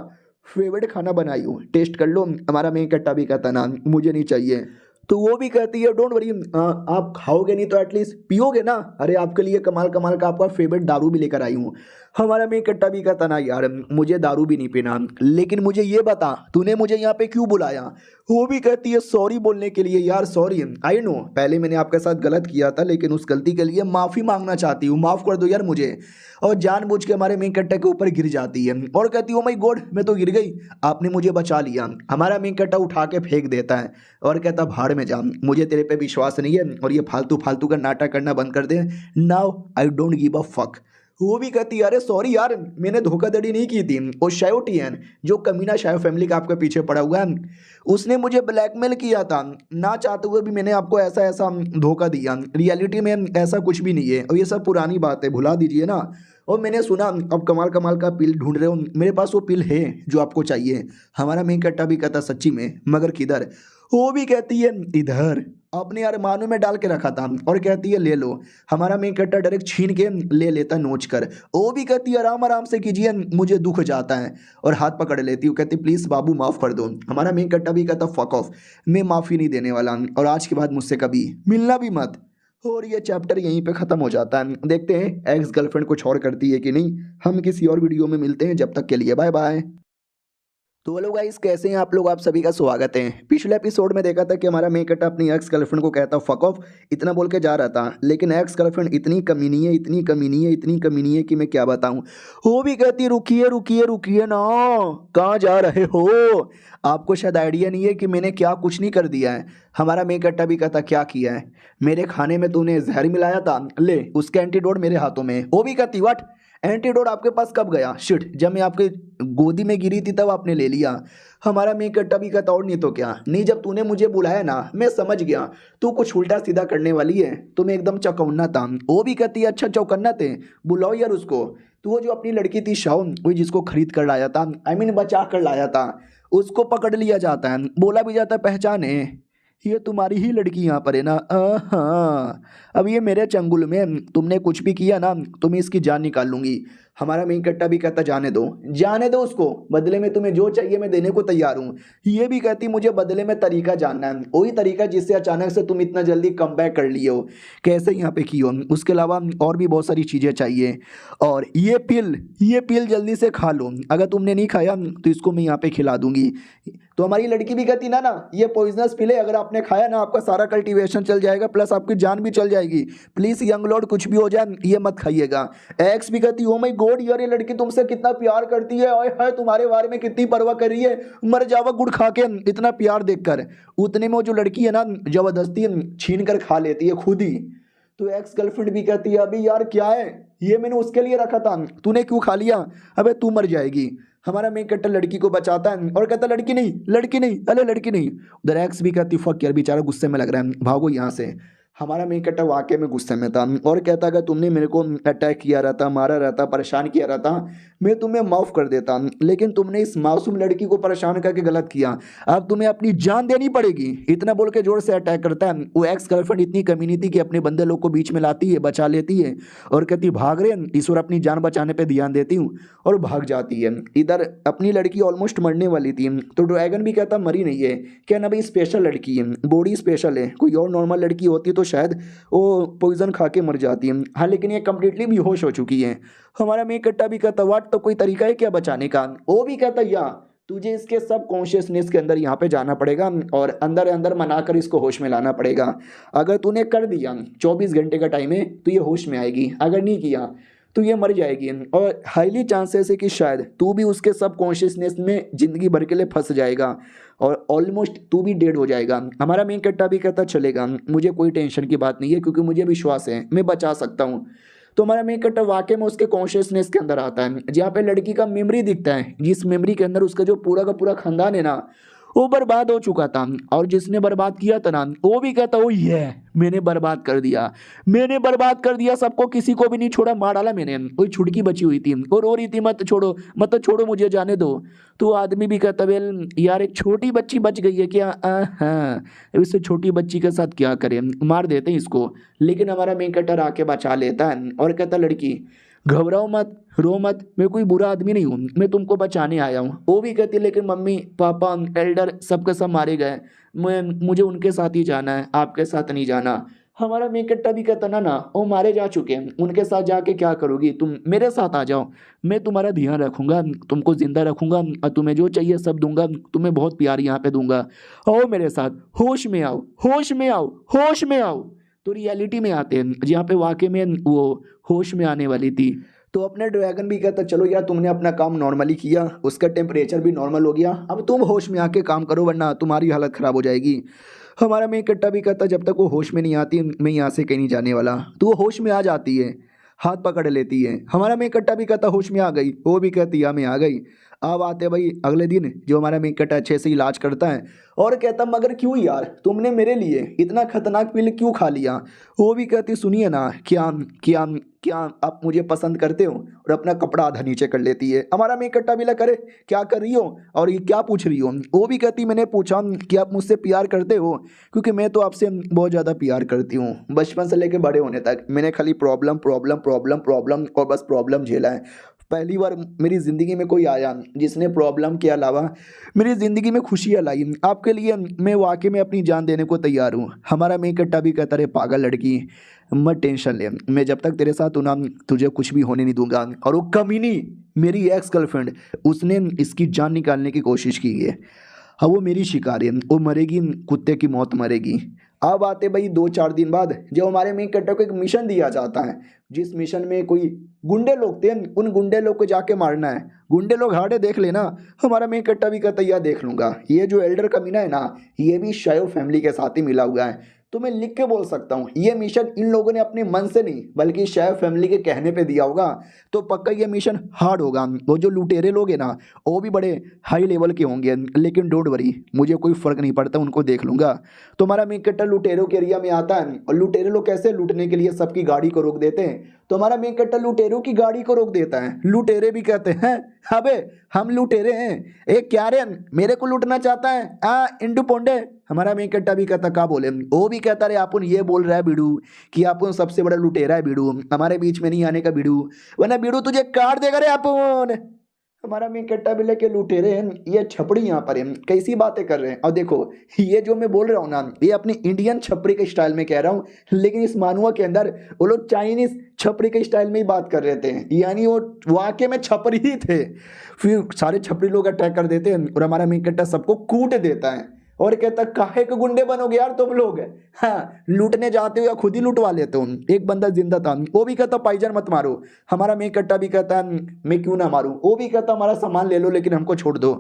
फेवरेट खाना बनाई हूँ, टेस्ट कर लो। हमारा मेन कट्टा भी कहता ना मुझे नहीं चाहिए। तो वो भी कहती है डोंट वरी, आप खाओगे नहीं तो एटलीस्ट पियोगे ना, अरे आपके लिए कमाल कमाल का आपका फेवरेट दारू भी लेकर आई हूँ। हमारा मेन कट्टा भी कहता ना यार मुझे दारू भी नहीं पीना, लेकिन मुझे ये बता तूने मुझे यहाँ पे क्यों बुलाया। वो भी कहती है सॉरी बोलने के लिए, यार सॉरी आई नो पहले मैंने आपके साथ गलत किया था, लेकिन उस गलती के लिए माफ़ी मांगना चाहती हूँ, माफ़ कर दो यार मुझे। और जानबूझ के हमारे मेन कट्टा के ऊपर गिर जाती है और कहती है ओ माय गॉड मैं तो गिर गई, आपने मुझे बचा लिया। हमारा मेन कट्टा उठा के फेंक देता है और कहता भाड़ में जा, मुझे तेरे पे विश्वास नहीं है, और ये फालतू फालतू का नाटक करना बंद कर दे, now I don't give a fuck. वो भी कहती है अरे सॉरी यार मैंने धोखाधड़ी नहीं की थी, और शायोटियन जो कमीना शायो फैमिली का आपके पीछे पड़ा हुआ है उसने मुझे ब्लैकमेल किया था, ना चाहते हुए भी मैंने आपको ऐसा ऐसा धोखा दिया, रियलिटी में ऐसा कुछ भी नहीं है, और ये सब पुरानी बात है भुला दीजिए ना। और मैंने सुना अब कमाल कमाल का पिल ढूंढ रहे हो, मेरे पास वो पिल है जो आपको चाहिए। हमारा मेन कट्टा भी कहता सच्ची में, मगर किधर। वो भी कहती है इधर, अपने अरमानों में डाल के रखा था, और कहती है ले लो। हमारा मेन कट्टा डायरेक्ट छीन के ले लेता नोच कर। वो भी कहती है आराम आराम से कीजिए मुझे दुख जाता है, और हाथ पकड़ लेती है, कहती प्लीज़ बाबू माफ़ कर दो। हमारा मेन कट्टा भी कहता फक ऑफ, मैं माफ़ी नहीं देने वाला, और आज के बाद मुझसे कभी मिलना भी मत। और ये चैप्टर यहीं पे ख़त्म हो जाता है। देखते हैं एक्स गर्लफ्रेंड कुछ और करती है कि नहीं। हम किसी और वीडियो में मिलते हैं, जब तक के लिए बाय बाय। तो हेलो गाइस कैसे हैं आप लोग, आप सभी का स्वागत है। पिछले एपिसोड में देखा था कि हमारा मेन कट्टा अपनी एक्स गर्लफ्रेंड को कहता फक ऑफ, इतना बोल के जा रहा था, लेकिन एक्स गर्लफ्रेंड इतनी कमीनी है, इतनी कमीनी है, इतनी कमीनी है कि मैं क्या बताऊं। वो भी कहती रुकिए रुकिए रुकिए ना, कहाँ जा रहे हो, आपको शायद आइडिया नहीं है कि मैंने क्या कुछ नहीं कर दिया है। हमारा मेन कट्टा भी कहता क्या किया है, मेरे खाने में तूने जहर मिलाया था, ले उसका एंटीडोट मेरे हाथों में। वो भी कहती व्हाट, एंटीडोट आपके पास कब गया, शिट जब मैं आपके गोदी में गिरी थी तब आपने ले लिया। हमारा मेन कट्टा भी कहता और नहीं तो क्या, नहीं जब तूने मुझे बुलाया ना मैं समझ गया तू कुछ उल्टा सीधा करने वाली है, तो मैं एकदम चौकन्ना था। वो भी कहती है अच्छा चौकन्ना थे, बुलाओ यार उसको। तो वो जो अपनी लड़की थी शाओन, वही जिसको खरीद कर लाया था, आई मीन बचा कर लाया था, उसको पकड़ लिया जाता है। बोला भी जाता है पहचाने ये तुम्हारी ही लड़की यहाँ पर है ना, हाँ अब ये मेरे चंगुल में तुमने कुछ भी किया ना तो मैं इसकी जान निकाल लूंगी। हमारा मेन कट्टा भी कहता जाने दो उसको, बदले में तुम्हें जो चाहिए मैं देने को तैयार हूँ। ये भी कहती मुझे बदले में तरीका जानना है, वही तरीका जिससे अचानक से तुम इतना जल्दी कम बैक कर लिए हो, कैसे यहाँ पे की हो, उसके अलावा और भी बहुत सारी चीज़ें चाहिए। और ये पिल जल्दी से खा लो, अगर तुमने नहीं खाया तो इसको मैं यहाँ पे खिला दूंगी। तो हमारी लड़की भी कहती ना ये पॉइजनस पिल है, अगर आपने खाया ना आपका सारा कल्टीवेशन चल जाएगा, प्लस आपकी जान भी चल जाएगी, प्लीज़ यंग लॉर्ड कुछ भी हो जाए ये मत खाइएगा। एक्स भी कहती ओ माय गॉड यार ये लड़की तुमसे कितना प्यार करती है, ओए हाय तुम्हारे बारे में कितनी परवाह कर रही है, मर जावा गुड़ खा के इतना प्यार देखकर। उतने में वो जो लड़की है ना जबरदस्ती छीन कर खा लेती है खुद ही। तो एक्स गर्लफ्रेंड भी कहती है अभी यार क्या है, ये मैंने उसके लिए रखा था, तूने क्यों खा लिया, अबे तू मर जाएगी। हमारा मेन कैरेक्टर लड़की को बचाता है और कहता लड़की नहीं लड़की नहीं, अरे लड़की नहीं। उधर एक्स भी कहती फक यार, बेचारा गुस्से में लग रहा है, भागो यहाँ से। हमारा मेन कैरेक्टर वाकई में गुस्से में था और कहता अगर तुमने मेरे को अटैक किया रहता, मारा रहता, परेशान किया रहता, मैं तुम्हें माफ़ कर देता, लेकिन तुमने इस मासूम लड़की को परेशान करके गलत किया, अब तुम्हें अपनी जान देनी पड़ेगी। इतना बोल के जोर से अटैक करता है। वो एक्स गर्लफ्रेंड इतनी कम्युनिटी की अपने बंदे लोग को बीच में लाती है, बचा लेती है और कहती भाग रहे हैं, ईश्वर अपनी जान बचाने पर ध्यान देती हूँ, और भाग जाती है। इधर अपनी लड़की ऑलमोस्ट मरने वाली थी तो ड्रैगन भी कहता मरी नहीं है, क्या ना भाई स्पेशल लड़की है, बॉडी स्पेशल है, कोई और नॉर्मल लड़की होती तो शायद वो पॉइजन खा के मर जाती है। हाँ लेकिन ये कम्प्लीटली बेहोश हो चुकी है। हमारा मेन कट्टा भी कहता वाट तो कोई तरीका है क्या बचाने का। वो भी कहता या तुझे इसके सब कॉन्शियसनेस के अंदर यहाँ पे जाना पड़ेगा और अंदर अंदर मनाकर इसको होश में लाना पड़ेगा। अगर तूने कर दिया 24 घंटे का टाइम है तो ये होश में आएगी, अगर नहीं किया तो ये मर जाएगी और हाईली चांसेस है कि शायद तू भी उसके सब कॉन्शियसनेस में ज़िंदगी भर के लिए फंस जाएगा और ऑलमोस्ट तू भी डेड हो जाएगा। हमारा मेन कट्टा भी कहता चलेगा, मुझे कोई टेंशन की बात नहीं है क्योंकि मुझे विश्वास है मैं बचा सकता हूँ। तो हमारा मेन कट्टा वाकई में उसके कॉन्शियसनेस के अंदर आता है, जहाँ पे लड़की का मेमोरी दिखता है, जिस मेमोरी के अंदर उसका जो पूरा का पूरा खानदान है ना वो बर्बाद हो चुका था और जिसने बर्बाद किया था ना वो भी कहता ओ ये मैंने बर्बाद कर दिया, मैंने बर्बाद कर दिया सबको, किसी को भी नहीं छोड़ा, मार डाला मैंने। कोई छुटकी बची हुई थी और रो रही थी मत छोड़ो मत छोड़ो मुझे जाने दो। तो आदमी भी कहता वेल यार एक छोटी बच्ची बच गई है क्या, हाँ इससे छोटी बच्ची के साथ क्या करें, मार देते हैं इसको। लेकिन हमारा मेन कटर आके बचा लेता है और कहता लड़की घबराओ मत, रो मत, मैं कोई बुरा आदमी नहीं हूँ, मैं तुमको बचाने आया हूँ। वो भी कहती है लेकिन मम्मी पापा एल्डर सबके सब मारे गए, मुझे उनके साथ ही जाना है, आपके साथ नहीं जाना। हमारा मेन कट्टा भी कहता ना वो मारे जा चुके हैं, उनके साथ जाके क्या करोगी, तुम मेरे साथ आ जाओ, मैं तुम्हारा ध्यान रखूंगा, तुमको जिंदा रखूंगा और तुम्हें जो चाहिए सब दूंगा, तुम्हें बहुत प्यार यहाँ पे दूंगा, आओ मेरे साथ, होश में आओ होश में आओ होश में आओ। तो रियलिटी में आते हैं जहाँ पे वाकई में वो होश में आने वाली थी। तो अपने ड्रैगन भी कहता चलो यार तुमने अपना काम नॉर्मली किया, उसका टेम्परेचर भी नॉर्मल हो गया, अब तुम होश में आके काम करो वरना तुम्हारी हालत ख़राब हो जाएगी। हमारा मेन कट्टा भी कहता जब तक वो होश में नहीं आती मैं यहाँ से कहीं नहीं जाने वाला। तो वो होश में आ जाती है, हाथ पकड़ लेती है। हमारा मेन कट्टा भी कहता होश में आ गई, वो भी कहती हाँ मैं आ गई। अब आते भाई अगले दिन जो हमारा मेन कट्टा अच्छे से इलाज करता है और कहता मगर क्यों यार तुमने मेरे लिए इतना खतरनाक पिल क्यों खा लिया। वो भी कहती सुनिए ना क्या क्या क्या आप मुझे पसंद करते हो, और अपना कपड़ा आधा नीचे कर लेती है। हमारा मेन कट्टा भी करे क्या कर रही हो और ये क्या पूछ रही हो। वो भी कहती मैंने पूछा कि आप मुझसे प्यार करते हो, क्योंकि मैं तो आपसे बहुत ज़्यादा प्यार करती हूँ, बचपन से लेकर बड़े होने तक मैंने खाली प्रॉब्लम प्रॉब्लम प्रॉब्लम प्रॉब्लम और बस प्रॉब्लम झेला है। पहली बार मेरी ज़िंदगी में कोई आया जिसने प्रॉब्लम के अलावा मेरी ज़िंदगी में खुशियाँ लाई, आपके लिए मैं वाकई में अपनी जान देने को तैयार हूँ। हमारा मेन कट्टा भी कहता रहे पागल लड़की मत टेंशन ले, मैं जब तक तेरे साथ हूँ ना तुझे कुछ भी होने नहीं दूंगा। और वो कमीनी मेरी एक्स गर्लफ्रेंड उसने इसकी जान निकालने की कोशिश की है, हाँ वो मेरी शिकार है, वो मरेगी, कुत्ते की मौत मरेगी। अब आते भाई 2-4 दिन बाद जब हमारे मेन कट्टा को एक मिशन दिया जाता है, जिस मिशन में कोई गुंडे लोग थे, उन गुंडे लोग को जाके मारना है। गुंडे लोग हार्डे देख लेना, हमारा मेन कट्टा भी कहता यह देख लूँगा, ये जो एल्डर कमीना है ना ये भी शायो फैमिली के साथ ही मिला हुआ है। तो मैं लिख के बोल सकता हूँ ये मिशन इन लोगों ने अपने मन से नहीं बल्कि शायद फैमिली के कहने पे दिया होगा, तो पक्का ये मिशन हार्ड होगा। वो जो लुटेरे लोग हैं ना वो भी बड़े हाई लेवल के होंगे, लेकिन डोंट वरी मुझे कोई फ़र्क नहीं पड़ता, उनको देख लूँगा। तो हमारा मेन कट्टा लुटेरों के एरिया में आता है और लुटेरे लोग कैसे लूटने के लिए सबकी गाड़ी को रोक देते हैं। तो हमारा मेन कट्टा लुटेरों की गाड़ी को रोक देता है। लुटेरे भी कहते हैं अबे हम लुटेरे हैं, ए क्या रे मेरे को लूटना चाहता है इंडू पोंडे। हमारा मेन कट्टा भी कहता का बोले, वो भी कहता रे अपन ये बोल रहा है बीड़ू कि अपन सबसे बड़ा लुटेरा है बीड़ू, हमारे बीच में नहीं आने का बीड़ू, वरना बीड़ू तुझे काट देगा रे अपन। हमारा मेन कट्टा भी लेके लुटेरे हैं, ये छपड़ी यहाँ पर है, कैसी बातें कर रहे हैं। और देखो ये जो मैं बोल रहा हूँ ना ये अपनी इंडियन छपड़ी के स्टाइल में कह रहा हूँ, लेकिन इस मानुआ के अंदर वो लोग चाइनीज छपड़ी के स्टाइल में ही बात कर रहे थे, यानी वो वाकई में छपरी ही थे। फिर सारे छपरी लोग अटैक कर देते हैं और हमारा मेन कट्टा सबको कूट देता है और कहता काहे के गुंडे बनोगे यार तुम लोग, हाँ लूटने जाते हो या खुद ही लुटवा लेते हो। एक बंदा जिंदा था, वो भी कहता पाइजन मत मारो। हमारा मेन कट्टा भी कहता है मैं क्यों ना मारूं। वो भी कहता हमारा सामान ले लो लेकिन हमको छोड़ दो।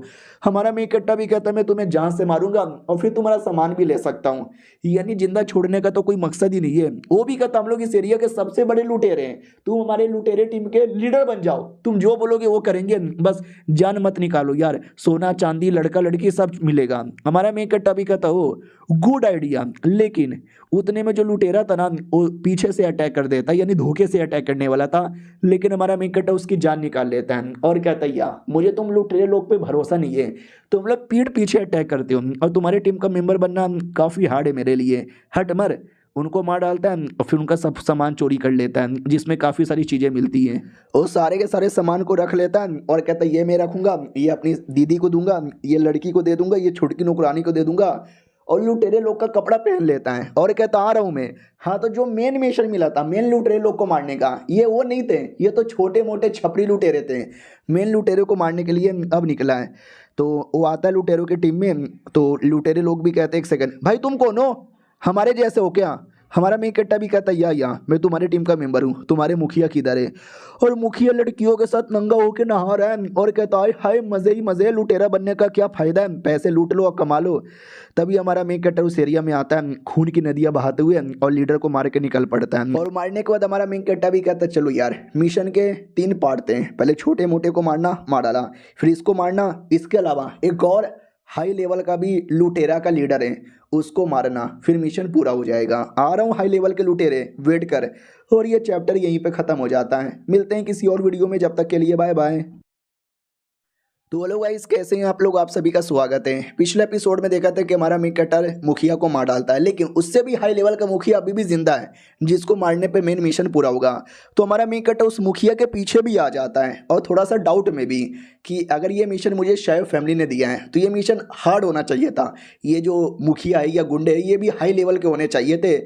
हमारा मेन कट्टा भी कहता मैं तुम्हें जान से मारूंगा और फिर तुम्हारा सामान भी ले सकता हूँ। यानी जिंदा छोड़ने का तो कोई मकसद ही नहीं है। वो भी कहता हम लोग इस एरिया के सबसे बड़े लुटेरे हैं, तुम हमारे लुटेरे टीम के लीडर बन जाओ, तुम जो बोलोगे वो करेंगे, बस जान मत निकालो यार, सोना चांदी लड़का लड़की सब मिलेगा। हमारा मेन कट्टा भी कहता हो गुड आइडिया, लेकिन उतने में जो लुटेरा था ना वो पीछे से अटैक कर देता, यानी धोखे से अटैक करने वाला था, लेकिन हमारा मेन कट्टा उसकी जान निकाल लेता है और कहता है यार मुझे तुम लुटेरे लोग पे भरोसा नहीं है, तुम लोग पीठ पीछे अटैक करते हो और तुम्हारे टीम का मेंबर बनना काफी हार्ड है मेरे लिए, हट मर। उनको मार डालता है और फिर उनका सब सामान चोरी कर लेता है जिसमें काफ़ी सारी चीज़ें मिलती हैं। वो सारे के सारे सामान को रख लेता है और कहता है ये मैं रखूंगा, ये अपनी दीदी को दूंगा, ये लड़की को दे दूंगा, ये छोटकी नौकरानी को दे दूंगा, और लुटेरे लोग का कपड़ा पहन लेता है और कहता आ रहा हूँ मैं। हाँ तो जो मेन मिशन मिला था मेन लुटेरे लोग को मारने का, ये वो नहीं थे, ये तो छोटे मोटे छपरी लुटेरे थे। मेन लुटेरे को मारने के लिए अब निकला है। तो वो आता है लुटेरों की टीम में, तो लुटेरे लोग भी कहते हैं एक सेकंड भाई तुम कौन हो, हमारे जैसे हो क्या। हमारा मेन कट्टा भी कहता है या मैं तुम्हारी टीम का मेंबर हूँ, तुम्हारे मुखिया किधर है। और मुखिया लड़कियों के साथ नंगा होकर नहा रहा है और कहता है हाय मजे ही मजे, लुटेरा बनने का क्या फायदा है, पैसे लूट लो और कमा लो। तभी हमारा मेन कट्टा उस एरिया में आता है खून की नदियां बहाते हुए और लीडर को मार के निकल पड़ता है। और मारने के बाद हमारा मेन कट्टा भी कहता है चलो यार मिशन के 3 पार्ट थे, पहले छोटे मोटे को मारना, मार डाला, फिर इसको मारना, इसके अलावा एक और हाई लेवल का भी लुटेरा का लीडर है उसको मारना, फिर मिशन पूरा हो जाएगा। आ रहा हूँ हाई लेवल के लुटेरे, वेट कर। और ये चैप्टर यहीं पे ख़त्म हो जाता है। मिलते हैं किसी और वीडियो में, जब तक के लिए बाय बाय। तो हेलो गाइस, कैसे हैं आप लोग, आप सभी का स्वागत है। पिछले एपिसोड में देखा था कि हमारा मेन कट्टर मुखिया को मार डालता है, लेकिन उससे भी हाई लेवल का मुखिया अभी भी जिंदा है जिसको मारने पे मेन मिशन पूरा होगा। तो हमारा मेन कट्टर उस मुखिया के पीछे भी आ जाता है और थोड़ा सा डाउट में भी कि अगर ये मिशन मुझे शायद फैमिली ने दिया है तो ये मिशन हार्ड होना चाहिए था, ये जो मुखिया है या गुंडे है ये भी हाई लेवल के होने चाहिए थे,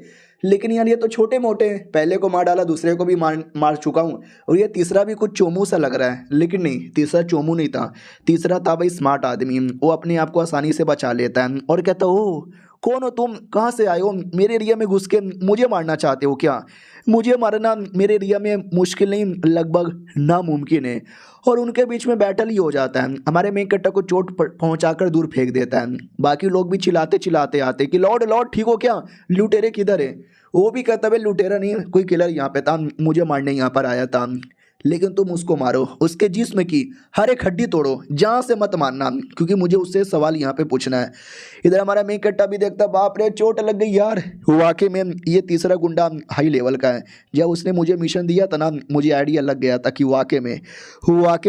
लेकिन यार ये तो छोटे मोटे, पहले को मार डाला, दूसरे को भी मार चुका हूँ, और ये तीसरा भी कुछ चोमू सा लग रहा है। लेकिन नहीं, तीसरा चोमू नहीं था, तीसरा था भाई स्मार्ट आदमी, वो अपने आप को आसानी से बचा लेता है और कहता ओ कौन हो तुम, कहाँ से आए हो, मेरे एरिया में घुस के मुझे मारना चाहते हो क्या। मुझे मारना मेरे एरिया में मुश्किल नहीं, लगभग नामुमकिन है। और उनके बीच में बैटल ही हो जाता है। हमारे मेन कट्टा को चोट पहुंचाकर दूर फेंक देता है। बाकी लोग भी चिल्लाते चिल्लाते आते कि लॉर्ड लॉर्ड ठीक हो क्या, लुटेरे किधर है। वो भी कहता है लुटेरा नहीं, कोई किलर यहाँ पे था, मुझे मारने यहाँ पर आया था, लेकिन तुम उसको मारो, उसके जिस्म की हर एक हड्डी तोड़ो, जहाँ से मत मारना, क्योंकि मुझे उससे सवाल यहाँ पे पूछना है। इधर हमारा मेन कट्टा भी देखता, बाप रे चोट लग गई यार, वाकई में ये तीसरा गुंडा हाई लेवल का है। जब उसने मुझे मिशन दिया था ना, मुझे आइडिया लग गया था कि वाकई में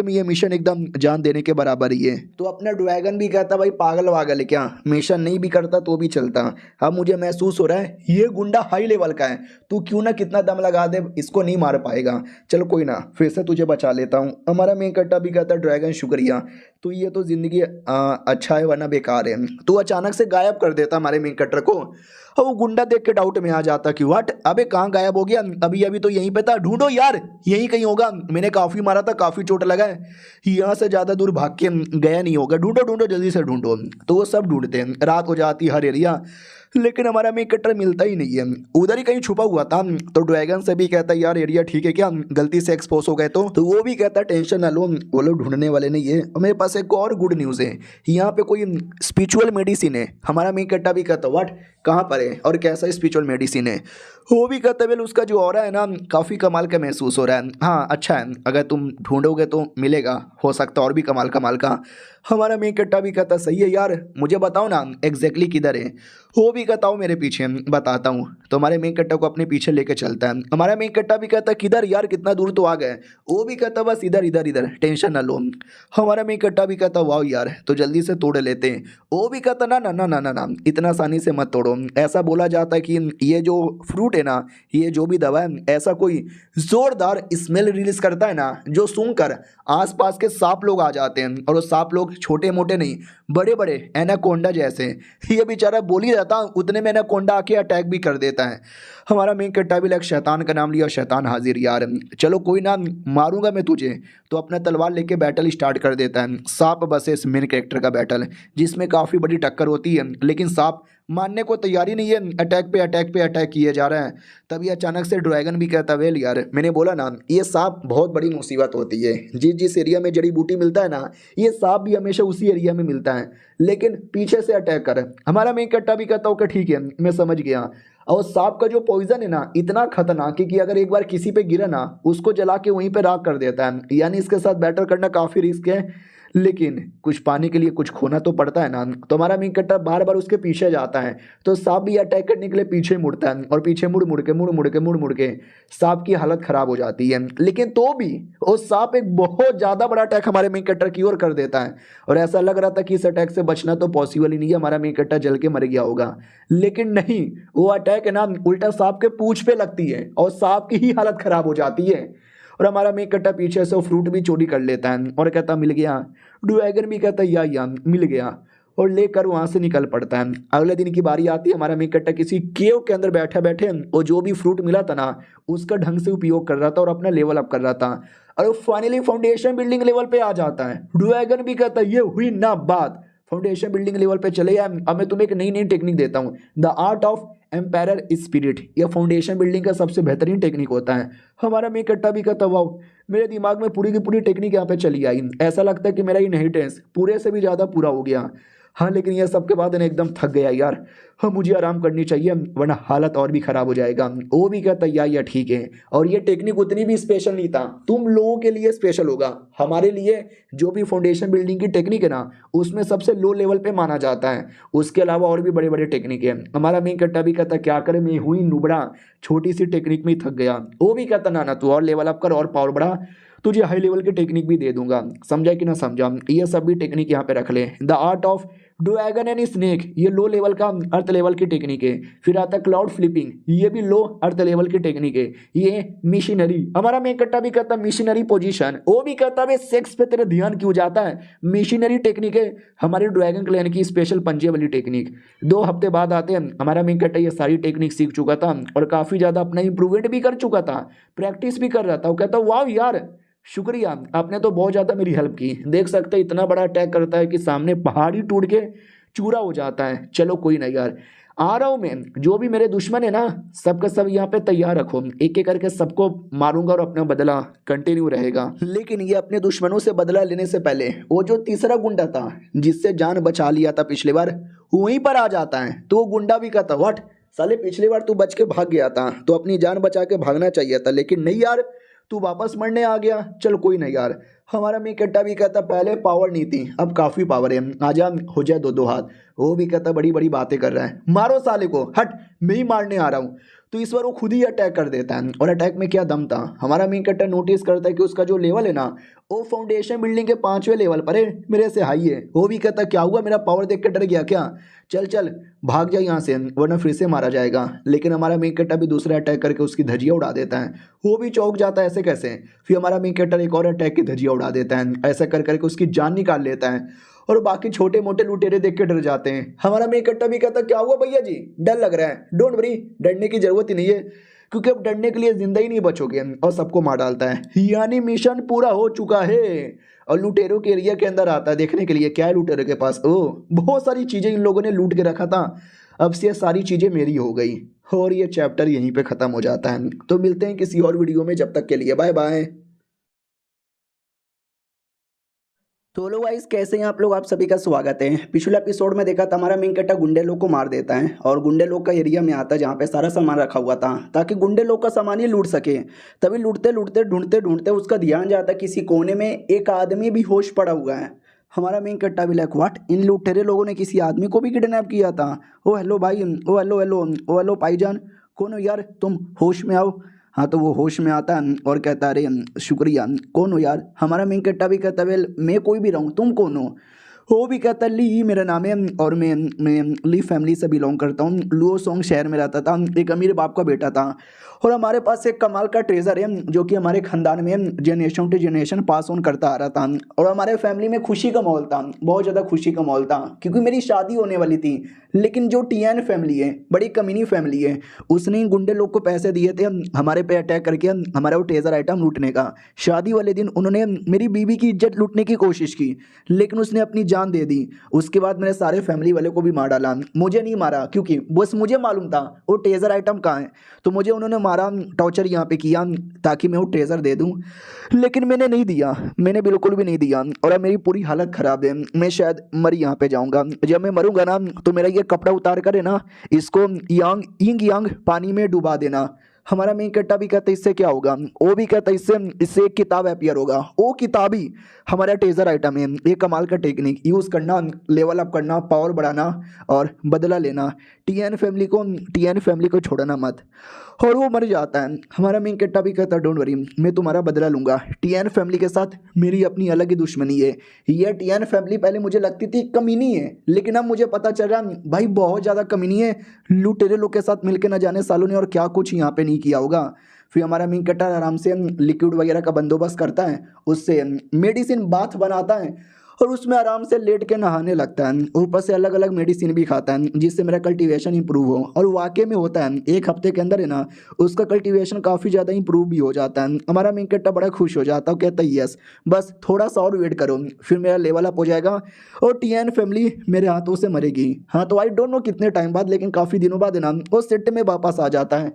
ये मिशन एकदम जान देने के बराबर ही है। तो अपना ड्रैगन भी कहता भाई पागल वागल है क्या, मिशन नहीं भी करता तो भी चलता, अब मुझे महसूस हो रहा है ये गुंडा हाई लेवल का है, तू क्यों ना कितना दम लगा दे, इसको नहीं मार पाएगा, चलो कोई ना फिर से तुझे बचा लेता हूँ। हमारा मेन कट्टा भी कहता ड्रैगन शुक्रिया, तो ये तो ज़िंदगी अच्छा है वरना बेकार है। तो अचानक से गायब कर देता हमारे मेन कट्टर को, और वो गुंडा देख के डाउट में आ जाता कि व्हाट, अबे कहाँ गायब हो गया, अभी अभी तो यहीं पे था, ढूंढो यार यहीं कहीं होगा, मैंने काफ़ी मारा था, काफ़ी चोट लगा है, यहाँ से ज़्यादा दूर भाग के गया नहीं होगा, ढूंढो ढूंढो जल्दी से ढूंढो। तो वो सब ढूंढते हैं, रात हो जाती हर एरिया, लेकिन हमारा मेन कट्टर मिलता ही नहीं है, उधर ही कहीं छुपा हुआ था। तो ड्रैगन से भी कहता है यार एरिया ठीक है क्या, गलती से एक्सपोज हो गए तो वो भी कहता है टेंशन ना लो, वो लोग ढूंढने वाले नहीं है। और मेरे पास एक और गुड न्यूज़ है, यहाँ पे कोई स्पिरिचुअल मेडिसिन है। हमारा मेन कट्टा भी कहता है व्हाट, कहाँ पर है और कैसा स्पिरिचुअल मेडिसिन है। वो भी कहता है वेल उसका जो ऑरा है ना काफ़ी कमाल का महसूस हो रहा है, हाँ अच्छा है, अगर तुम ढूंढोगे तो मिलेगा, हो सकता और भी कमाल कमाल का। हमारा मेन कट्टा भी कहता सही है यार, मुझे बताओ ना एग्जैक्टली किधर है। वो भी कहता हूँ मेरे पीछे, बताता हूँ। तो हमारे मेन कट्टा को अपने पीछे लेके चलता है। हमारा मेन कट्टा भी कहता किधर यार, कितना दूर तो आ गए। वो भी कहता बस इधर इधर इधर, टेंशन ना लो। हमारा मेन कट्टा भी कहता वाह यार, तो जल्दी से तोड़ लेते हैं। वो भी कहता ना ना ना ना ना ना, इतना आसानी से मत तोड़ो, तो ऐसा बोला जाता है कि ये जो फ्रूट है ना, ये जो भी दवा है, ऐसा कोई ज़ोरदार स्मेल रिलीज करता है ना, जो सूंघकर आसपास के सांप लोग आ जाते हैं। और वो सांप लोग छोटे मोटे नहीं, बड़े बड़े एनाकोंडा जैसे। ये बेचारा बोल ही रहता, उतने में एनाकोंडा आके अटैक भी कर देता है। हमारा मेन कट्टा भी लग शैतान का नाम लिया, शैतान हाजिर यार, चलो कोई ना, मारूंगा मैं तुझे। तो अपना तलवार लेके बैटल स्टार्ट कर देता है, सांप वर्सेस मेन कैरेक्टर का बैटल, जिसमें काफ़ी बड़ी टक्कर होती है। लेकिन सांप मानने को तैयारी नहीं है, अटैक पे अटैक किए जा रहा है। तभी अचानक से ड्रैगन भी कहता, वेल यार, मैंने बोला ना, ये सांप बहुत बड़ी मुसीबत होती है। जिस एरिया में जड़ी बूटी मिलता है ना, ये सांप भी हमेशा उसी एरिया में मिलता है। लेकिन पीछे से अटैक कर। हमारा मेन कट्टा भी कहता हूँ कि ठीक है, मैं समझ गया। और सांप का जो पॉइजन है ना, इतना खतरनाक है कि अगर एक बार किसी पे गिरा ना, उसको जला के वहीं पे राख कर देता है। यानी इसके साथ बैटल करना काफ़ी रिस्क है, लेकिन कुछ पाने के लिए कुछ खोना तो पड़ता है ना। तो हमारा मेन कट्टा बार बार उसके पीछे जाता है, तो सांप भी अटैक करने के लिए पीछे मुड़ता है, और पीछे मुड़ के सांप की हालत खराब हो जाती है। लेकिन तो भी वो सांप एक बहुत ज़्यादा बड़ा अटैक हमारे मेन कट्टर की ओर कर देता है, और ऐसा लग रहा था कि इस अटैक से बचना तो पॉसिबल ही नहीं है, हमारा मेन कट्टा जल के मर गया होगा। लेकिन नहीं, वो अटैक है ना, उल्टा सांप के पूंछ पे लगती है, और सांप की ही हालत खराब हो जाती है। और हमारा मेन कट्टा पीछे से फ्रूट भी चोरी कर लेता है, और कहता मिल गया। ड्रैगन भी कहता या मिल गया, और लेकर वहां से निकल पड़ता है। अगले दिन की बारी आती है, हमारा मेन कट्टा किसी केव के अंदर बैठे बैठे और जो भी फ्रूट मिला था ना, उसका ढंग से उपयोग कर रहा था और अपना लेवल अप कर रहा था। और फाइनली फाउंडेशन बिल्डिंग लेवल पे आ जाता है। ड्रैगन भी कहता है ये हुई ना बात, फाउंडेशन बिल्डिंग लेवल पे चले यार, अब मैं तुम्हें एक नई टेक्निक देता हूँ, the art of empire spirit. यह फाउंडेशन बिल्डिंग का सबसे बेहतरीन टेक्निक होता है। हमारा मेन कट्टा भी कहता वाह, मेरे दिमाग में पूरी की पूरी टेक्निक यहाँ पे चली आई, ऐसा लगता है कि मेरा इनहेरिटेंस पूरे से भी ज़्यादा पूरा हो गया। हाँ, लेकिन यह सब के बाद मैं एकदम थक गया यार, हाँ मुझे आराम करनी चाहिए, वरना हालत और भी खराब हो जाएगा। वो भी कहता या ठीक है, और ये टेक्निक उतनी भी स्पेशल नहीं था, तुम लोगों के लिए स्पेशल होगा। हमारे लिए जो भी फाउंडेशन बिल्डिंग की टेक्निक है ना, उसमें सबसे लो लेवल पे माना जाता है। उसके अलावा और भी बड़े बड़े टेक्निक है। हमारा मेन कट्टा भी कहता क्या करे, मैं हुई नुबड़ा, छोटी सी टेक्निक में ही थक गया। वो भी कहता ना तू और लेवल अप कर और पावर बढ़ा, तुझे हाई लेवल की टेक्निक भी दे दूंगा। समझा कि ना समझा, ये सब भी टेक्निक यहाँ पे रख ले। The art of dragon and snake, ये लो लेवल का अर्थ लेवल की टेक्निक है। फिर आता है क्लाउड फ्लिपिंग, ये भी लो अर्थ लेवल की टेक्निक है। ये मिशनरी, हमारा मेन कट्टा भी कहता मिशनरी पोजीशन, वो भी कहता है सेक्स पे तेरा ध्यान क्यों जाता है, मिशनरी टेक्निक है हमारे ड्रैगन क्लैन की स्पेशल पंजे वाली टेक्निक। 2 हफ्ते बाद आते हैं, हमारा मेन कट्टा ये सारी टेक्निक सीख चुका था और काफ़ी ज़्यादा अपना इंप्रूवमेंट भी कर चुका था, प्रैक्टिस भी कर रहा था। वो कहता वाह यार शुक्रिया, आपने तो बहुत ज़्यादा मेरी हेल्प की। देख सकते इतना बड़ा अटैक करता है कि सामने पहाड़ी टूट के चूरा हो जाता है। चलो कोई नहीं यार, आ रहा हूँ मैं, जो भी मेरे दुश्मन है ना, सबका सब यहाँ पे तैयार रखो, एक एक करके सबको मारूंगा और अपना बदला कंटिन्यू रहेगा। लेकिन ये अपने दुश्मनों से बदला लेने से पहले वो जो तीसरा गुंडा था जिससे जान बचा लिया था पिछली बार, वहीं पर आ जाता है। तो वो गुंडा भी कहता व्हाट साले, पिछली बार तू बच के भाग गया था, तो अपनी जान बचा के भागना चाहिए था, लेकिन नहीं यार तू वापस मरने आ गया। चल कोई नहीं यार, हमारा मेन कट्टा भी कहता पहले पावर नहीं थी, अब काफ़ी पावर है, आजा हो जाए 2-2 हाथ। वो भी कहता बड़ी बड़ी बातें कर रहा है, मारो साले को, हट मैं ही मारने आ रहा हूँ। तो इस बार वो खुद ही अटैक कर देता है, और अटैक में क्या दम था। हमारा मेन कट्टा नोटिस करता है कि उसका जो लेवल है ना, वो फाउंडेशन बिल्डिंग के 5वें लेवल पर है, मेरे से हाई है। वो भी कहता क्या हुआ, मेरा पावर देख के डर गया क्या, चल चल भाग जा यहाँ से, वरना फिर से मारा जाएगा। लेकिन हमारा मेन कट्टा भी दूसरा अटैक करके उसकी धजिया उड़ा देता है। वो भी चौंक जाता है, ऐसे कैसे। फिर हमारा मेन कट्टा एक और अटैक की धजिया उड़ा देता है, ऐसा कर करके उसकी जान निकाल लेता है। और बाकी छोटे मोटे लुटेरे देख के डर जाते हैं। हमारा मेन कट्टा भी कहता क्या हुआ भैया जी, डर लग रहा है, डोंट वरी, डरने की जरूरत ही नहीं है, क्योंकि अब डरने के लिए जिंदा ही नहीं बचोगे। और सबको मार डालता है, यानी मिशन पूरा हो चुका है। और लुटेरों के एरिया के अंदर आता है देखने के लिए क्या है लुटेरों के पास। ओ बहुत सारी चीज़ें इन लोगों ने लूट के रखा था, अब से ये सारी चीज़ें मेरी हो गई। और ये चैप्टर यहीं पे ख़त्म हो जाता है। तो मिलते हैं किसी और वीडियो में, जब तक के लिए बाय बाय। तो लो गाइस, कैसे हैं आप लोग, आप सभी का स्वागत है। पिछले एपिसोड में देखा था हमारा मेन कट्टा गुंडे लोग को मार देता है, और गुंडे लोग का एरिया में आता है जहाँ पे सारा सामान रखा हुआ था, ताकि गुंडे लोग का सामान ही लूट सके। तभी लूटते लूटते ढूंढते ढूंढते उसका ध्यान जाता है किसी कोने में एक आदमी भी होश पड़ा हुआ है। हमारा मेन कट्टा भी लाइक व्हाट, इन लुटेरे लोगों ने किसी आदमी को भी किडनैप किया था। ओ हेलो भाई, ओ हेलो हेलो, ओ हेलो भाईजान, कौन हो यार तुम, होश में आओ। हाँ, तो वो होश में आता है और कहता अरे शुक्रिया, कौन हो यार। हमारा मेन कट्टा भी कहता वेल मैं कोई भी रहूँ, तुम कौन हो। वो भी कहता ली मेरा नाम है और मैं ली फैमिली से बिलोंग करता हूँ। लुओसोंग शहर में रहता था, एक अमीर बाप का बेटा था और हमारे पास एक कमाल का ट्रेजर है जो कि हमारे खानदान में generation to generation pass on करता आ रहा था। और हमारे फैमिली में खुशी का माहौल था, बहुत ज़्यादा खुशी का माहौल था क्योंकि मेरी शादी होने वाली थी। लेकिन जो टीएन फैमिली है, बड़ी कमीनी फैमिली है, उसने गुंडे लोग को पैसे दिए थे हमारे पे अटैक करके हमारा वो ट्रेजर आइटम लूटने का। शादी वाले दिन उन्होंने मेरी बीवी की इज्जत लूटने की कोशिश की लेकिन उसने अपनी जान दे दी। उसके बाद मेरे सारे फैमिली वाले को भी मार डाला। मुझे नहीं मारा क्योंकि बस मुझे मालूम था वो ट्रेजर आइटम कहाँ है, तो मुझे उन्होंने मारा, टॉर्चर यहाँ पे किया ताकि मैं वो ट्रेजर दे दूँ। लेकिन मैंने नहीं दिया, मैंने बिल्कुल भी नहीं दिया और अब मेरी पूरी हालत ख़राब है। मैं शायद मर यहाँ पे जाऊँगा। जब मैं मरूंगा ना तो मेरा ये कपड़ा उतार कर है ना इसको यंग यांग पानी में डुबा देना। हमारा मेन कट्टा भी कहता है इससे क्या होगा, वो भी कहता है इससे एक किताब अपीयर होगा। वो किताब ही हमारा ट्रेजर आइटम है। ये कमाल का टेक्निक यूज़ करना, लेवल अप करना, पावर बढ़ाना और बदला लेना। टीएन फैमिली को छोड़ना मत। और वो मर जाता है। हमारा मेन कट्टा भी कहता है डोंट वरी, मैं तुम्हारा बदला लूंगा। टीएन फैमिली के साथ मेरी अपनी अलग ही दुश्मनी है। ये टीएन फैमिली पहले मुझे लगती थी कमीनी है लेकिन अब मुझे पता चल रहा भाई बहुत ज़्यादा कमीनी है। लुटेरे लोग के साथ मिलकर न जाने सालों ने और क्या कुछ यहाँ पे नहीं किया होगा। फिर हमारा मेन कट्टा आराम से लिक्विड वगैरह का बंदोबस्त करता है, उससे मेडिसिन बाथ बनाता है और उसमें आराम से लेट के नहाने लगता है। ऊपर से अलग अलग मेडिसिन भी खाता है जिससे मेरा कल्टीवेशन इंप्रूव हो। और वाकई में होता है, एक हफ्ते के अंदर है ना उसका कल्टीवेशन काफ़ी ज़्यादा इंप्रूव भी हो जाता है। हमारा मेन कट्टा बड़ा खुश हो जाता है, कहता है यस बस थोड़ा सा और वेट करो फिर मेरा लेवल अप हो जाएगा और टीएन फैमिली मेरे हाथों से मरेगी। हाँ तो आई डोंट नो कितने टाइम बाद, लेकिन काफ़ी दिनों बाद है ना वो सेट में वापस आ जाता है।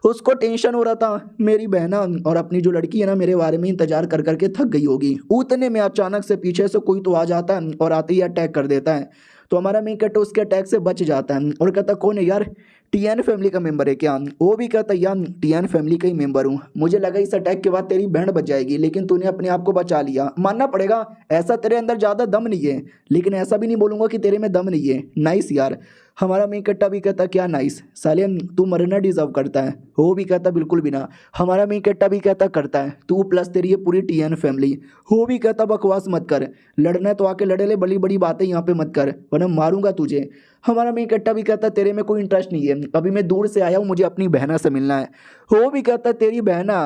उसको टेंशन हो रहा था मेरी बहना और अपनी जो लड़की है ना मेरे बारे में इंतजार कर करके थक गई होगी। उतने में अचानक से पीछे से कोई तो आ जाता है और आते ही अटैक कर देता है। तो हमारा मेन कट्टा उसके अटैक से बच जाता है और कहता कौन है यार, टीएन फैमिली का मेंबर है क्या? वो भी कहता यार टीएन फैमिली का ही मेंबर हूँ। मुझे लगा इस अटैक के बाद तेरी बहन बच जाएगी लेकिन तूने अपने आप को बचा लिया। मानना पड़ेगा ऐसा तेरे अंदर ज़्यादा दम नहीं है, लेकिन ऐसा भी नहीं बोलूँगा कि तेरे में दम नहीं है। नाइस यार। हमारा मेन कट्टा भी कहता क्या नाइस, साले तू मरना डिजर्व करता है। वो भी कहता बिल्कुल भी ना। हमारा मेन कट्टा भी कहता करता है तू प्लस तेरी ये पूरी टीएन फैमिली। वो भी कहता बकवास मत कर, लड़ना है तो आके लड़े ले, बड़ी बड़ी बातें यहाँ पे मत कर वरना मारूंगा तुझे। हमारा मेन कट्टा भी कहता तेरे में कोई इंटरेस्ट नहीं है, अभी मैं दूर से आया हूँ, मुझे अपनी बहना से मिलना है। वो भी कहता तेरी बहना,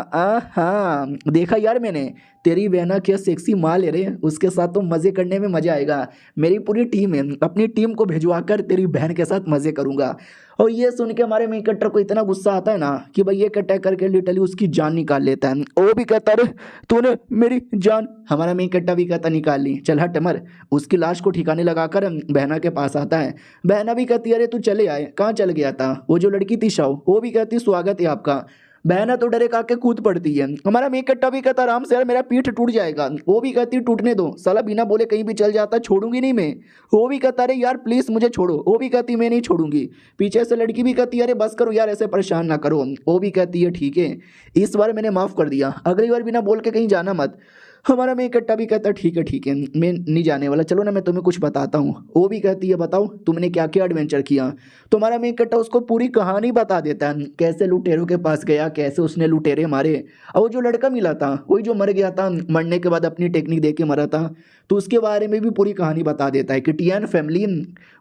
हाँ देखा यार मैंने, तेरी बहना क्या सेक्सी माल है रे, उसके साथ तो मज़े करने में मज़ा आएगा। मेरी पूरी टीम है, अपनी टीम को भिजवा कर तेरी बहन के साथ मज़े करूँगा। और ये सुन के हमारे मेन कट्टर को इतना गुस्सा आता है ना कि भाई ये अटैक करके लिटरली उसकी जान निकाल लेता है। वो भी कहता अरे तूने मेरी जान। हमारा मेन कट्टा भी कहता निकाल ली, चल हट मर। उसकी लाश को ठिकाने लगाकर बहना के पास आता है। बहना भी कहती अरे तू चले आए, कहाँ चल गया था? वो जो लड़की थी शाव, वो भी कहती स्वागत है आपका। बहना तो डरे काके कूद पड़ती है। हमारा मेन कट्टा भी कहता आराम से यार मेरा पीठ टूट जाएगा। वो भी कहती टूटने दो, साला बिना बोले कहीं भी चल जाता, छोड़ूंगी नहीं मैं। वो भी कहता अरे यार प्लीज़ मुझे छोड़ो। वो भी कहती मैं नहीं छोड़ूंगी। पीछे से लड़की भी कहती अरे बस करो यार, ऐसे परेशान ना करो। वो भी कहती है ठीक है, इस बार मैंने माफ़ कर दिया, अगली बार बिना बोल के कहीं जाना मत। हमारा मेन कट्टा भी कहता ठीक है मैं नहीं जाने वाला, चलो ना मैं तुम्हें कुछ बताता हूँ। वो भी कहती है बताओ तुमने क्या क्या एडवेंचर किया। तो हमारा मेन कट्टा उसको पूरी कहानी बता देता है, कैसे लुटेरों के पास गया, कैसे उसने लुटेरे मारे और वो जो लड़का मिला था वही जो मर गया था, मरने के बाद अपनी टेक्निक दे के मरा था, तो उसके बारे में भी पूरी कहानी बता देता है कि टीएन फैमिली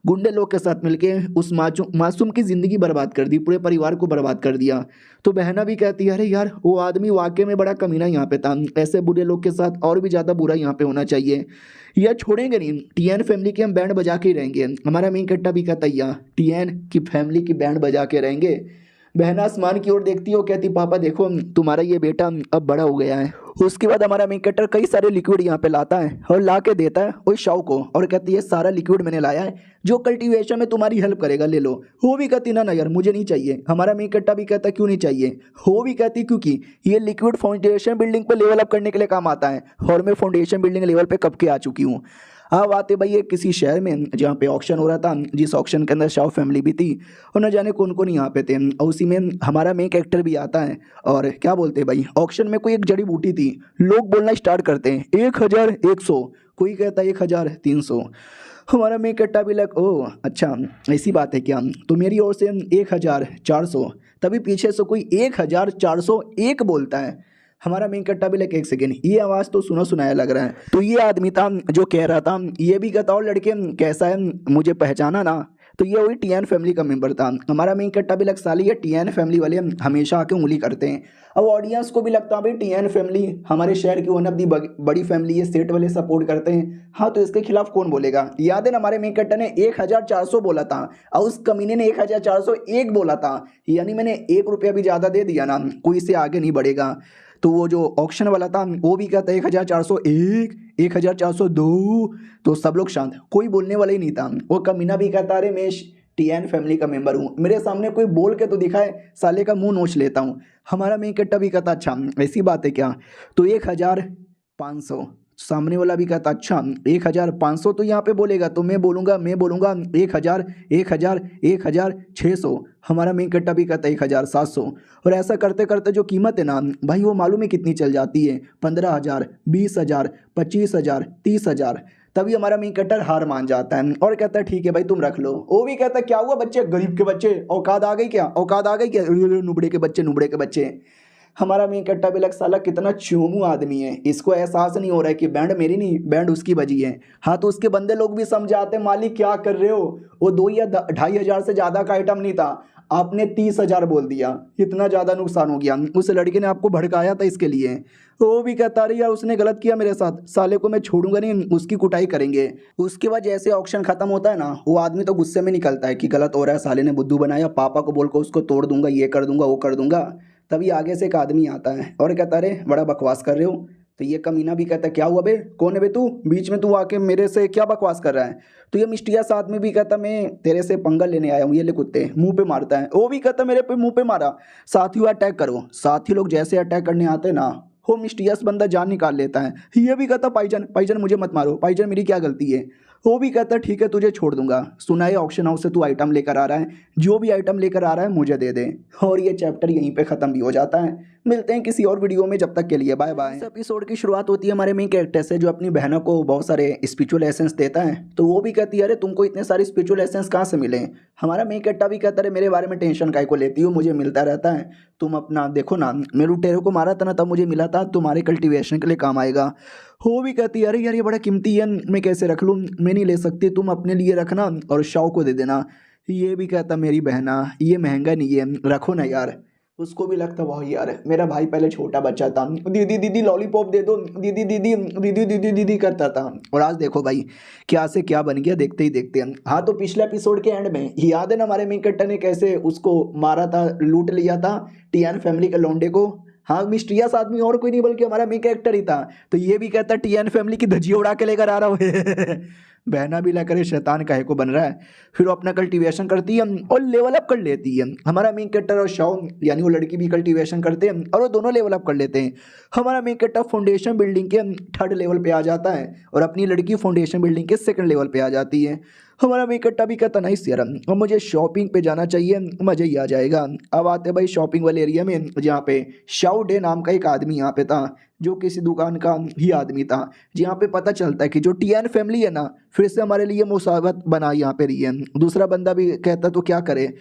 गुंडे लोग के साथ मिलके उस मासूम की ज़िंदगी बर्बाद कर दी, पूरे परिवार को बर्बाद कर दिया। तो बहना भी कहती है अरे यार वो आदमी वाकई में बड़ा कमीना यहाँ पे था, ऐसे बुरे लोग के साथ और भी ज़्यादा बुरा यहाँ पे होना चाहिए, यह छोड़ेंगे नहीं, टीएन फैमिली की हम बैंड बजा के ही रहेंगे। हमारा मेन कट्टा भी कहता है टीएन की फैमिली की बैंड बजा के रहेंगे। बहना आसमान की ओर देखती हो, कहती पापा देखो तुम्हारा ये बेटा अब बड़ा हो गया है। उसके बाद हमारा मेन कट्टर कई सारे लिक्विड यहाँ पे लाता है और ला के देता है उस शाव को और कहती है सारा लिक्विड मैंने लाया है जो कल्टीवेशन में तुम्हारी हेल्प करेगा, ले लो। वो भी कहती ना यार मुझे नहीं चाहिए। हमारा मेन कट्टा भी कहता क्यों नहीं चाहिए। वो भी कहती क्योंकि ये लिक्विड फाउंडेशन बिल्डिंग पे लेवल अप करने के लिए काम आता है और मैं फाउंडेशन बिल्डिंग लेवल पे कब के आ चुकी हूँ। अब आते भाई ये किसी शहर में जहाँ पे ऑक्शन हो रहा था, जिस ऑक्शन के अंदर शाव फैमिली भी थी और न जाने कौन कौन यहाँ पे थे, और उसी में हमारा मेन कैरेक्टर भी आता है। और क्या बोलते हैं भाई, ऑक्शन में कोई एक जड़ी बूटी थी, लोग बोलना स्टार्ट करते हैं 1100, कोई कहता है 1300। हमारा मेन कट्टा भी लग ओ अच्छा ऐसी बात है क्या, तो मेरी ओर से 1400। तभी पीछे से कोई 1401 बोलता है। हमारा मेन कट्टा भी लगे एक सेकेंड, ये आवाज़ तो सुना सुनाया लग रहा है। तो ये आदमी था जो कह रहा था, ये भी कहता और लड़के कैसा है, मुझे पहचाना ना। तो ये वही टीएन फैमिली का मेंबर था। हमारा मेन कट्टा भी लग साली ये टीएन फैमिली वाले हमेशा आके उंगली करते हैं। अब ऑडियंस को भी लगता है भाई टीएन फैमिली हमारे शहर की वन ऑफ दी बड़ी फैमिली है, सेट वाले सपोर्ट करते हैं, हाँ तो इसके खिलाफ कौन बोलेगा। याद है ना हमारे मेन कट्टा ने 1400 बोला था और उस कमीने ने 1401 बोला था, यानी मैंने 1 रुपया भी ज़्यादा दे दिया ना, कोई इससे आगे नहीं बढ़ेगा। तो वो जो ऑक्शन वाला था वो भी कहता है 1401, 1402, तो सब लोग शांत, कोई बोलने वाला ही नहीं था। वो कमीना भी कहता अरे मैं टीएन फैमिली का मेंबर हूँ, मेरे सामने कोई बोल के तो दिखाए, साले का मुंह नोच लेता हूँ। हमारा मेन कट्टा भी कहता अच्छा ऐसी बात है क्या, तो 1500। सामने वाला भी कहता अच्छा 1500 तो यहाँ पे बोलेगा, तो मैं बोलूँगा 1000, 1600। हमारा मेन कट्टा भी कहता है 1700। और ऐसा करते करते जो कीमत है ना भाई वो मालूम है कितनी चल जाती है, 15,000, 20,000, 25,000, 30,000। तभी हमारा मेन कट्टर हार मान जाता है और कहता है ठीक है भाई तुम रख लो। वो भी कहता है क्या हुआ बच्चे, गरीब के बच्चे, औकात आ गई क्या, औकात आ गई क्या, नुबड़े के बच्चे, नुबड़े के बच्चे। हमारा मेन कट्टा भी लग साला कितना चोमू आदमी है, इसको एहसास नहीं हो रहा है कि बैंड मेरी नहीं बैंड उसकी बजी है। हाँ तो उसके बंदे लोग भी समझाते मालिक क्या कर रहे हो, वो 2 या 2,500 से ज़्यादा का आइटम नहीं था, आपने 30,000 बोल दिया, इतना ज़्यादा नुकसान हो गया। उस लड़के ने आपको भड़काया था इसके लिए। वो भी कहता रही यार उसने गलत किया मेरे साथ, साले को मैं छोड़ूंगा नहीं, उसकी कुटाई करेंगे। उसके बाद जैसे ऑक्शन खत्म होता है ना वो आदमी तो गुस्से में निकलता है कि गलत हो रहा है, साले ने बुद्धू बनाया, पापा को बोलकर उसको तोड़ दूंगा, ये कर दूंगा वो कर दूंगा। तभी आगे से एक आदमी आता है और कहता अरे बड़ा बकवास कर रहे हो। तो ये कमीना भी कहता क्या हुआ बे, कौन है बे तू, बीच में तू आके मेरे से क्या बकवास कर रहा है। तो ये मिस्टियास आदमी भी कहता मैं तेरे से पंगा लेने आया हूँ, ये ले कुत्ते, मुंह पे मारता है। वो भी कहता मेरे पे मुंह पे मारा, साथियों अटैक करो। साथी लोग जैसे अटैक करने आते हैं ना वो मिस्टियस बंदा जान निकाल लेता है। ये भी कहता भाईजान मुझे मत मारो, भाईजान मेरी क्या गलती है। वो भी कहता ठीक है तुझे छोड़ दूंगा, सुना है ऑक्शन हाउस से तू आइटम लेकर आ रहा है, जो भी आइटम लेकर आ रहा है मुझे दे दे। और ये चैप्टर यहीं पे ख़त्म भी हो जाता है। मिलते हैं किसी और वीडियो में, जब तक के लिए बाय बाय। इस एपिसोड की शुरुआत होती है हमारे मेन कैरेक्टर से जो अपनी बहनों को बहुत सारे स्पिरिचुअल एसेंस देता है। तो वो भी कहती है अरे तुमको इतने सारे स्पिरिचुअल एसेंस कहाँ से मिले। हमारा मेन कैरेक्टर भी कहता है मेरे बारे में टेंशन काहे को लेती हो, मुझे मिलता रहता है, तुम अपना देखो ना, मैं लुटेरों को मारा था ना तब मुझे मिला था, तुम्हारे कल्टीवेशन के लिए काम आएगा। वो भी कहती है अरे यार ये बड़ा कीमती है, मैं कैसे रख लूँ, मैं नहीं ले सकती, तुम अपने लिए रखना और शाव को दे देना। ये भी कहता मेरी बहना ये महंगा नहीं है, रखो ना यार। उसको भी लगता वाह यार मेरा भाई पहले छोटा बच्चा था, दीदी दीदी लॉलीपॉप दे दो, दीदी दीदी दीदी दीदी दीदी करता था, और आज देखो भाई क्या से क्या बन गया देखते ही देखते हैं। हाँ तो पिछले एपिसोड के एंड में याद है ना हमारे मेन कैरेक्टर ने कैसे उसको मारा था, लूट लिया था टीएन फैमिली के लौंडे को। हाँ मिस्टीरियस आदमी और कोई नहीं बल्कि हमारा मेन कैरेक्टर ही था। तो ये भी कहता टीएन फैमिली की धजिया उड़ा के लेकर आ रहा हूँ बहना भी लेकर शैतान काहे को बन रहा है। फिर वो अपना कल्टीवेशन करती है और लेवल अप कर लेती है। हमारा मेन कैरेक्टर और शाओ यानी वो लड़की भी कल्टीवेशन करते हैं और वो दोनों लेवल अप कर लेते हैं। हमारा मेन कैरेक्टर फाउंडेशन बिल्डिंग के 3rd लेवल पे आ जाता है और अपनी लड़की फाउंडेशन बिल्डिंग के 2nd लेवल पे आ जाती है। हमारा मेन कैरेक्टर भी कहता नहीं यार अब मुझे शॉपिंग पे जाना चाहिए, मज़ा ही आ जाएगा। अब आते भाई शॉपिंग वाले एरिया में जहाँ पे शाओ डे नाम का एक आदमी यहाँ पे था जो किसी दुकान का ही आदमी था। जहाँ पे पता चलता है कि जो टीएन फैमिली है ना फिर से हमारे लिए मुसावत बना यहाँ पे रही है। दूसरा बंदा भी कहता तो क्या करे,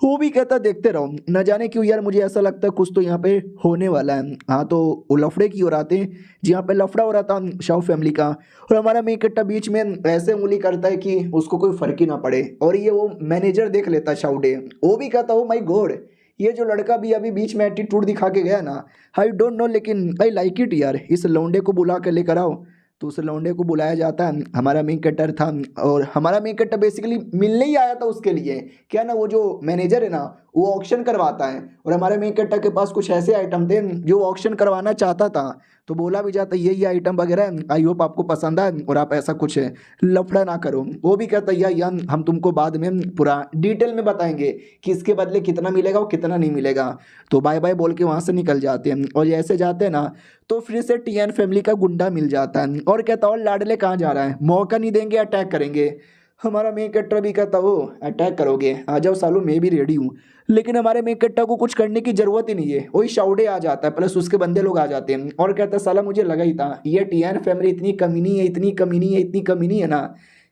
वो भी कहता देखते रहो, न जाने क्यों यार मुझे ऐसा लगता है कुछ तो यहाँ पे होने वाला है। हाँ तो वो लफड़े की ओर आते हैं जहाँ पे लफड़ा हो रहा था शाओ फैमिली का, और हमारा मेन कैरेक्टर बीच में ऐसे उंगली करता है कि उसको कोई फर्क ही ना पड़े। और ये वो मैनेजर देख लेता है शाओ डे, वो भी कहता ओ माय गॉड ये जो लड़का भी अभी बीच में एटीट्यूड दिखा के गया ना, आई डोंट नो लेकिन आई लाइक इट यार, इस लौंडे को बुला कर लेकर आओ। तो उस लौंडे को बुलाया जाता है, हमारा मेन कैरेक्टर था और हमारा मेन कैरेक्टर बेसिकली मिलने ही आया था उसके लिए। क्या ना वो जो मैनेजर है ना वो ऑक्शन करवाता है और हमारे मेन कैरेक्टर के पास कुछ ऐसे आइटम थे जो ऑक्शन करवाना चाहता था। तो बोला भी जाता ये आइटम वगैरह है, आई होप आपको पसंद आए और आप ऐसा कुछ लफड़ा ना करो। वो भी कहता है या हम तुमको बाद में पूरा डिटेल में बताएंगे कि इसके बदले कितना मिलेगा और कितना नहीं मिलेगा। तो बाय बाय बोल के वहाँ से निकल जाते हैं और जैसे जाते हैं ना तो फिर से टीएन फैमिली का गुंडा मिल जाता है और कहता और लाडले कहाँ जा रहा है, मौका नहीं देंगे अटैक करेंगे। हमारा मेन कैरेक्टर भी कहता वो अटैक करोगे आ जाओ सालों मैं भी रेडी हूँ। लेकिन हमारे मेन कैरेक्टर को कुछ करने की जरूरत ही नहीं है, वही शाउडे आ जाता है प्लस उसके बंदे लोग आ जाते हैं और कहता है साला मुझे लगा ही था ये टीएन फैमिली इतनी कमीनी है, इतनी कमीनी है, इतनी कमीनी है ना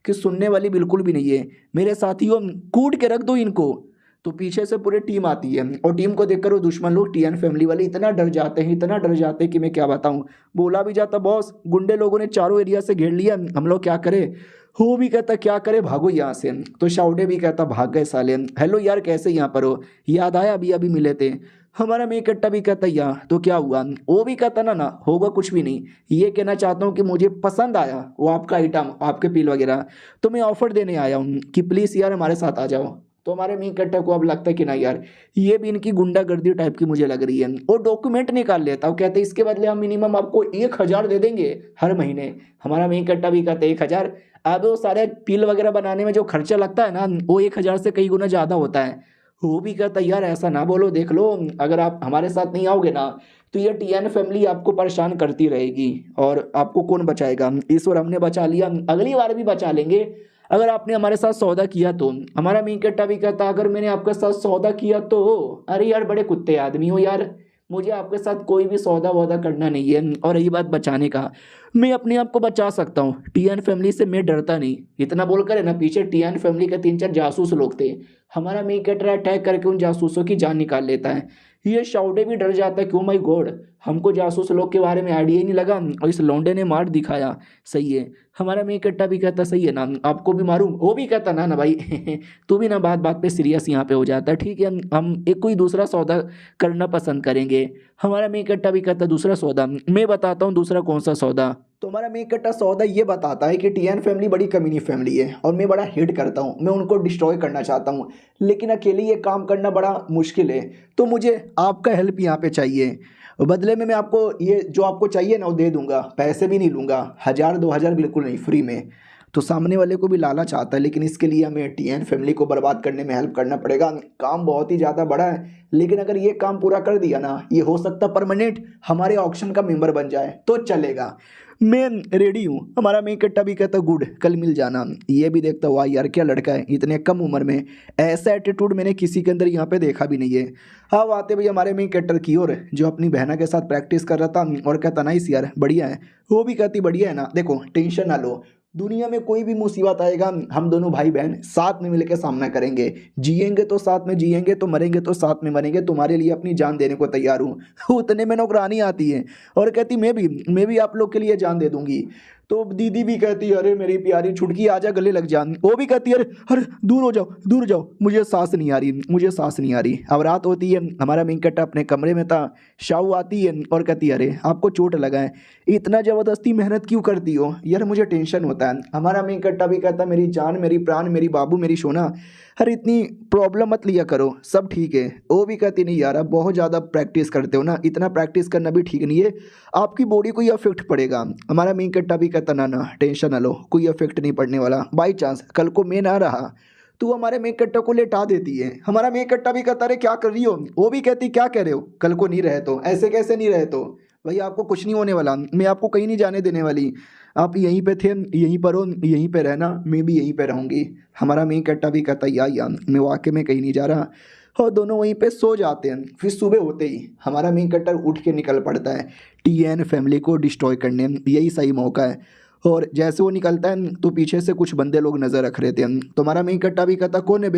कि सुनने वाली बिल्कुल भी नहीं है। मेरे साथियों कूट के रख दो इनको। तो पीछे से पूरी टीम आती है और टीम को देखकर वो दुश्मन लोग टीएन फैमिली वाले इतना डर जाते हैं, इतना डर जाते हैं कि मैं क्या बताऊं। बोला भी जाता बॉस गुंडे लोगों ने चारों एरिया से घेर लिया, हम लोग क्या करें। वो भी कहता क्या करे भागो यहाँ से। तो शाउडे भी कहता भाग गए साले। हेलो यार कैसे यहाँ पर हो, याद आया अभी अभी मिले थे। हमारा मेन कट्टा भी कहता यहाँ तो क्या हुआ। वो भी कहता ना ना होगा कुछ भी नहीं, ये कहना चाहता हूँ कि मुझे पसंद आया वो आपका आइटम, आपके पील वगैरह, तो मैं ऑफर देने आया हूँ कि प्लीज़ यार हमारे साथ आ जाओ। तो हमारे मेन कट्टा को अब लगता है कि ना यार ये भी इनकी गुंडागर्दी टाइप की मुझे लग रही है। वो डॉक्यूमेंट निकाल लेता, वो कहते इसके बदले हम मिनिमम आपको 1,000 दे देंगे हर महीने। हमारा मेन कट्टा भी कहते 1,000। अब वो सारे पील वगैरह बनाने में जो खर्चा लगता है ना वो 1,000 से कई गुना ज़्यादा होता है। वो भी कहता यार ऐसा ना बोलो, देख लो अगर आप हमारे साथ नहीं आओगे ना तो ये टीएन फैमिली आपको परेशान करती रहेगी और आपको कौन बचाएगा। इस बार हमने बचा लिया, अगली बार भी बचा लेंगे अगर आपने हमारे साथ सौदा किया तो। हमारा मीन कट्टा भी कहता अगर मैंने आपके साथ सौदा किया तो। अरे यार बड़े कुत्ते आदमी हो यार, मुझे आपके साथ कोई भी सौदा वौदा करना नहीं है। और रही बात बचाने का, मैं अपने आप को बचा सकता हूँ, टीएन फैमिली से मैं डरता नहीं। इतना बोलकर है ना पीछे टीएन फैमिली के 3-4 जासूस लोग थे। हमारा मेन कट्टा अटैक करके उन जासूसों की जान निकाल लेता है। ये शाउडे भी डर जाता है कि ओ माय गॉड हमको जासूस लोग के बारे में आइडिया ही नहीं लगा और इस लौंडे ने मार दिखाया। सही है। हमारा मेन कट्टा भी कहता सही है ना आपको भी मारूं। वो भी कहता ना ना भाई तू भी ना बात बात पे सीरियस यहाँ पे हो जाता है। ठीक है हम एक कोई दूसरा सौदा करना पसंद करेंगे। हमारा मेन कट्टा भी कहता दूसरा सौदा, मैं बताता हूँ दूसरा कौन सा सौदा। तो हमारा मेन कट्टा सौदा ये बताता है कि टीएन फैमिली बड़ी कमीनी फैमिली है और मैं बड़ा हेट करता हूँ, मैं उनको डिस्ट्रॉय करना चाहता हूँ, लेकिन अकेले ये काम करना बड़ा मुश्किल है। तो मुझे आपका हेल्प यहाँ पे चाहिए। बदले में मैं आपको ये जो आपको चाहिए ना वो दे दूंगा, पैसे भी नहीं लूंगा, 1,000-2,000 बिल्कुल नहीं, फ्री में। तो सामने वाले को भी लालच आता है, लेकिन इसके लिए हमें टीएन फैमिली को बर्बाद करने में हेल्प करना पड़ेगा। काम बहुत ही ज़्यादा बड़ा है, लेकिन अगर ये काम पूरा कर दिया ना ये हो सकता परमानेंट हमारे ऑक्शन का मेंबर बन जाए तो चलेगा। मैं रेडी हूँ। हमारा मेन कट्टा भी कहता गुड कल मिल जाना। ये भी देखता हुआ यार क्या लड़का है इतने कम उम्र में, ऐसा एटीट्यूड मैंने किसी के अंदर यहाँ पे देखा भी नहीं है। हाँ आते भाई हमारे मेन कट्टर की ओर जो अपनी बहना के साथ प्रैक्टिस कर रहा था और कहता नाइस यार बढ़िया है। वो भी कहती बढ़िया है ना, देखो टेंशन ना लो, दुनिया में कोई भी मुसीबत आएगा हम दोनों भाई बहन साथ में मिलकर सामना करेंगे, जिएंगे तो साथ में जिएंगे, तो मरेंगे तो साथ में मरेंगे, तुम्हारे लिए अपनी जान देने को तैयार हूँ। उतने में नौकरानी आती है और कहती मैं भी आप लोग के लिए जान दे दूंगी। तो दीदी भी कहती है अरे मेरी प्यारी छुटकी आजा गले लग जा। वो भी कहती है अरे अरे दूर हो जाओ दूर जाओ, मुझे सांस नहीं आ रही, मुझे सांस नहीं आ रही। अब रात होती है, हमारा मिंकट अपने कमरे में था, शाहू आती है और कहती है अरे आपको चोट लगा है, इतना ज़बरदस्ती मेहनत क्यों करती हो यार, मुझे टेंशन होता है। हमारा मिंकट्टा भी कहता मेरी जान मेरी प्राण मेरी बाबू मेरी सोना, अरे इतनी प्रॉब्लम मत लिया करो, सब ठीक है। वो भी कहती नहीं यार आप बहुत ज़्यादा प्रैक्टिस करते हो ना, इतना प्रैक्टिस करना भी ठीक नहीं है, आपकी बॉडी को ये अफेक्ट पड़ेगा। हमारा मिंकट्टा भी कहता ना ना टेंशन ना लो, कोई अफेक्ट नहीं पड़ने वाला, बाई चांस कल को मैं ना रहा तो हमारे मेकट्टा को लेटा देती है। हमारा मेकट्टा भी कहता अरे क्या कर रही हो, वो भी कहती क्या कह रहे हो, कल को नहीं रहे तो, ऐसे कैसे नहीं रहे तो, भाई आपको कुछ नहीं होने वाला, मैं आपको कहीं नहीं जाने देने वाली, आप यहीं पे थे यहीं पर हो, यहीं पे रहना, मैं भी यहीं पे रहूँगी। हमारा मेकट्टा भी कहता यार मैं वाकई में कहीं नहीं जा रहा, और दोनों वहीं पे सो जाते हैं। फिर सुबह होते ही हमारा मेन कट्टर उठ के निकल पड़ता है टीएन फैमिली को डिस्ट्रॉय करने, यही सही मौका है। और जैसे वो निकलता है तो पीछे से कुछ बंदे लोग नजर रख रहे थे। तो हमारा मेन कट्टा भी कहता कौन है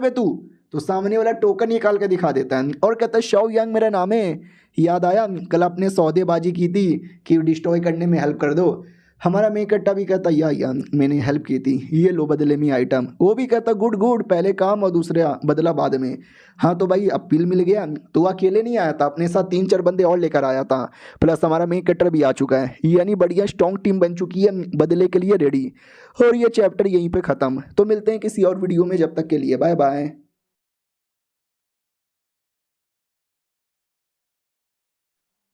बे तू, तो सामने वाला टोकन निकाल के दिखा देता है और कहता है शाओ यांग मेरा नाम है, याद आया कल आपने सौदेबाजी की थी कि डिस्ट्रॉय करने में हेल्प कर दो। हमारा मेन कट्टा भी कहता यार मैंने हेल्प की थी, ये लो बदले में आइटम। वो भी कहता गुड गुड, पहले काम और दूसरा बदला बाद में। हाँ तो भाई अपील मिल गया, तो अकेले नहीं आया था, अपने साथ 3-4 बंदे और लेकर आया था, प्लस हमारा मेन कट्टर भी आ चुका है, यानी बढ़िया स्ट्रॉन्ग टीम बन चुकी है बदले के लिए रेडी। और ये चैप्टर यहीं पे ख़त्म। तो मिलते हैं किसी और वीडियो में, जब तक के लिए बाय बाय।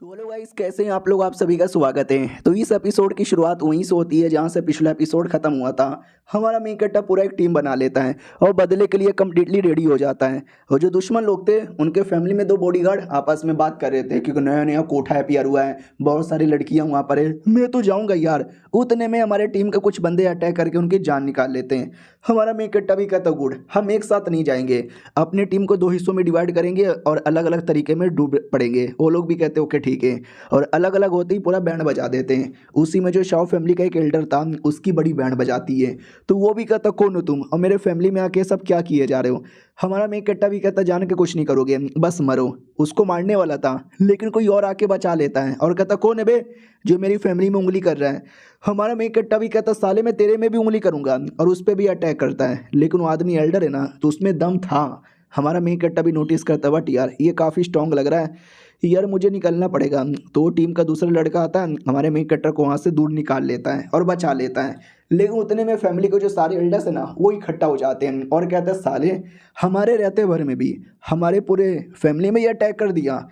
तो हेलो गाइस कैसे हैं आप लोग, आप सभी का स्वागत है। तो इस एपिसोड की शुरुआत वहीं से होती है जहां से पिछला एपिसोड खत्म हुआ था। हमारा मेन कट्टा पूरा एक टीम बना लेता है और बदले के लिए कम्प्लीटली रेडी हो जाता है। और जो दुश्मन लोग थे उनके फैमिली में 2 बॉडीगार्ड आपस में बात कर रहे थे क्योंकि नया नया कोठा है पियर हुआ है, बहुत सारी लड़कियां वहाँ पर है, मैं तो जाऊँगा यार। उतने में हमारे टीम के कुछ बंदे अटैक करके उनकी जान निकाल लेते हैं। हमारा मेन कट्टा भी कहता गुड, हम एक साथ नहीं जाएंगे, अपनी टीम को 2 हिस्सों में डिवाइड करेंगे और अलग अलग तरीके में डूब पड़ेंगे। वो लोग भी कहते ओके ठीक है, और अलग अलग होते ही पूरा बैंड बजा देते हैं। उसी में जो शाओ फैमिली का एक एल्डर था उसकी बड़ी बैंड बजाती है। तो वो भी कहता कौन हो तुम और मेरे फैमिली में आके सब क्या किए जा रहे हो। हमारा मेन कट्टा भी कहता जान के कुछ नहीं करोगे, बस मरो। उसको मारने वाला था लेकिन कोई और आके बचा लेता है और कहता कौन है बे जो मेरी फैमिली में उंगली कर रहा है। हमारा मेन कट्टा भी कहता साले मैं तेरे में भी उंगली करूंगा और उस पर भी अटैक करता है। लेकिन वो आदमी एल्डर है ना तो उसमें दम था। हमारा मेन कट्टा भी नोटिस करता बट यार ये काफ़ी स्ट्रांग लग रहा है, यार मुझे निकलना पड़ेगा। तो टीम का दूसरा लड़का आता है, हमारे मेन कट्टर को वहाँ से दूर निकाल लेता है और बचा लेता है। लेकिन उतने में फैमिली के जो सारे एल्डर्स है ना वो इकट्ठा हो जाते हैं और कहते हैं साले हमारे रहते भर में भी हमारे पूरे फैमिली में ये अटैक कर दिया।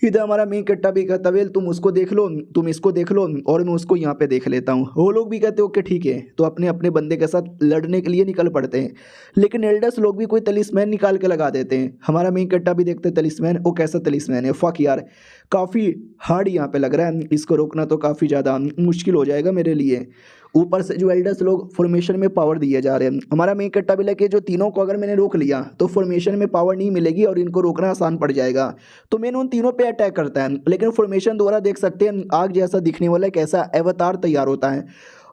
इधर हमारा मेन कट्टा भी कहता वेल तुम उसको देख लो, तुम इसको देख लो और मैं उसको यहाँ पे देख लेता हूँ। वो लोग भी कहते ओके ठीक है, तो अपने अपने बंदे के साथ लड़ने के लिए निकल पड़ते हैं। लेकिन एल्डर्स लोग भी कोई तलिस्मैन निकाल के लगा देते हैं। हमारा मेन कट्टा भी देखते हैं तलिस्मैन, वो कैसा तलिस्मैन है, फक यार काफ़ी हार्ड यहाँ पे लग रहा है, इसको रोकना तो काफ़ी ज़्यादा मुश्किल हो जाएगा मेरे लिए। ऊपर से जो एल्डर्स लोग फॉर्मेशन में पावर दिए जा रहे हैं। हमारा मेन कट्टा भी लगे जो तीनों को अगर मैंने रोक लिया तो फॉर्मेशन में पावर नहीं मिलेगी और इनको रोकना आसान पड़ जाएगा। तो मैंने उन तीनों पे अटैक करता है। लेकिन फॉर्मेशन द्वारा देख सकते हैं आग जैसा दिखने वाला एक ऐसा अवतार तैयार होता है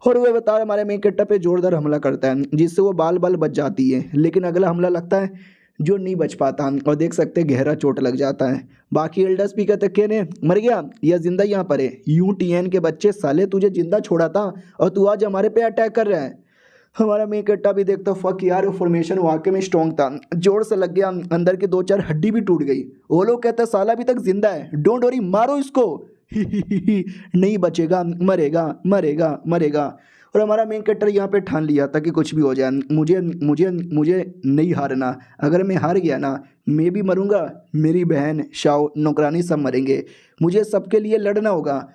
और वो अवतार हमारे मेन कट्टा पे जोरदार हमला करता है जिससे वो बाल बाल बच जाती है। लेकिन अगला हमला लगता है जो नहीं बच पाता और देख सकते हैं गहरा चोट लग जाता है। बाकी एल्डर्स भी कहते केने मर गया या जिंदा यहाँ पर है, यूं टीएन के बच्चे साले तुझे जिंदा छोड़ा था और तू आज हमारे पे अटैक कर रहा है। हमारा मेन कट्टा भी देखता फक यार फॉर्मेशन वाकई में स्ट्रॉन्ग था, जोर से लग गया, अंदर की 2-4 हड्डी भी टूट गई। वो लोग कहते साला अभी तक जिंदा है, डोंट वरी मारो इसको नहीं बचेगा, मरेगा मरेगा मरेगा। और हमारा मेन कैरेक्टर यहाँ पे ठान लिया था कि कुछ भी हो जाए मुझे मुझे मुझे नहीं हारना। अगर मैं हार गया ना मैं भी मरूंगा, मेरी बहन शाओ नौकरानी सब मरेंगे, मुझे सबके लिए लड़ना होगा।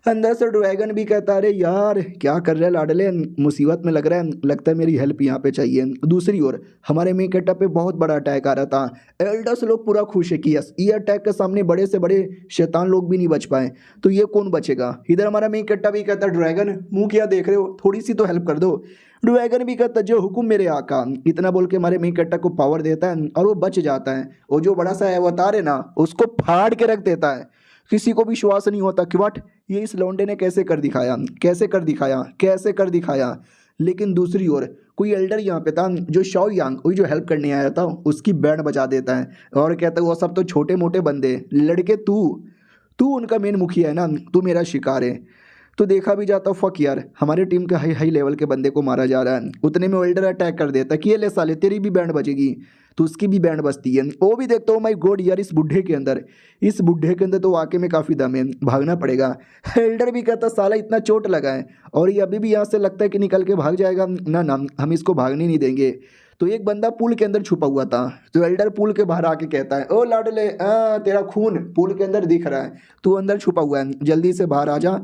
अंदर से ड्रैगन भी कहता अरे यार क्या कर रहे हैं लाडले, मुसीबत में लग रहा है, लगता है मेरी हेल्प यहाँ पे चाहिए। दूसरी ओर हमारे मेन कैरेक्टर पे बहुत बड़ा अटैक आ रहा था। एल्डर्स लोग पूरा खुश है कि यस ये अटैक के सामने बड़े से बड़े शैतान लोग भी नहीं बच पाए, तो ये कौन बचेगा। इधर हमारा मेन कैरेक्टर भी कहता ड्रैगन मुंह क्या देख रहे हो, थोड़ी सी तो हेल्प कर दो। ड्रैगन भी कहता जो हुक्म मेरे आका, इतना बोल के हमारे मेन कैरेक्टर को पावर देता है और वो बच जाता है। और जो बड़ा सा अवतार है ना उसको फाड़ के रख देता है। किसी को विश्वास नहीं होता कि व्हाट ये इस लौंडे ने कैसे कर दिखाया, कैसे कर दिखाया, कैसे कर दिखाया। लेकिन दूसरी ओर कोई एल्डर यहाँ पे था जो शाओ यांग वही जो हेल्प करने आया था उसकी बैंड बजा देता है और कहता है वो सब तो छोटे मोटे बंदे, लड़के तू तू उनका मेन मुखिया है ना, तू मेरा शिकार है। तो देखा भी जाता फक यार हमारे टीम के हाई हाई लेवल के बंदे को मारा जा रहा है। उतने में एल्डर अटैक कर देता कि ये ले साले तेरी भी बैंड बजेगी, तो उसकी भी बैंड बजती है। वो भी देखता हूँ माई गॉड यार इस बुढ़े के अंदर, इस बुढ़े के अंदर तो वाकई में काफ़ी दम है, भागना पड़ेगा। एल्डर भी कहता साला इतना चोट लगा है और ये अभी भी यहाँ से लगता है कि निकल के भाग जाएगा, ना ना हम इसको भागने नहीं देंगे। तो एक बंदा पुल के अंदर छुपा हुआ था, तो एल्डर पुल के बाहर आके कहता है ओ लाडले तेरा खून पुल के अंदर दिख रहा है, तू अंदर छुपा हुआ है, जल्दी से बाहर आ जा।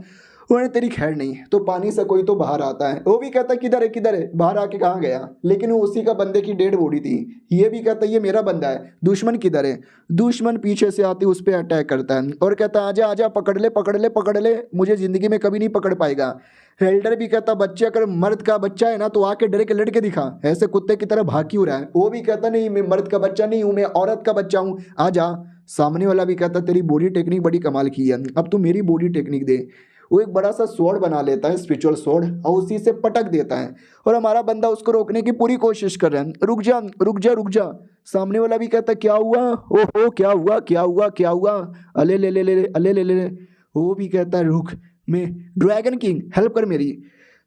उन्हें तेरी खैर नहीं, तो पानी से कोई तो बाहर आता है। वो भी कहता किधर है बाहर आके कहाँ गया, लेकिन वो उसी का बंदे की डेड बॉडी थी। ये भी कहता ये मेरा बंदा है, दुश्मन किधर है। दुश्मन पीछे से आते उस पर अटैक करता है और कहता आजा आजा पकड़ ले पकड़ ले पकड़ ले, मुझे जिंदगी में कभी नहीं पकड़ पाएगा। एल्डर भी कहता बच्चे अगर मर्द का बच्चा है ना तो आके डर के लड़के दिखा, ऐसे कुत्ते की तरह भाग क्यों रहा है। वो भी कहता नहीं मैं मर्द का बच्चा नहीं हूँ, मैं औरत का बच्चा हूँ, आजा। सामने वाला भी कहता तेरी बॉडी टेक्निक बड़ी कमाल की है, अब तू मेरी बॉडी टेक्निक दे। वो एक बड़ा सा स्वॉर्ड बना लेता है, स्पिरिचुअल स्वॉर्ड, और उसी से पटक देता है। और हमारा बंदा उसको रोकने की पूरी कोशिश कर रहा है, रुक जा रुक जा रुक जा। सामने वाला भी कहता क्या हुआ, ओहो क्या हुआ क्या हुआ क्या हुआ, अले ले ले ले अले ले ले। वो भी कहता है रुक मैं ड्रैगन किंग हेल्प कर मेरी।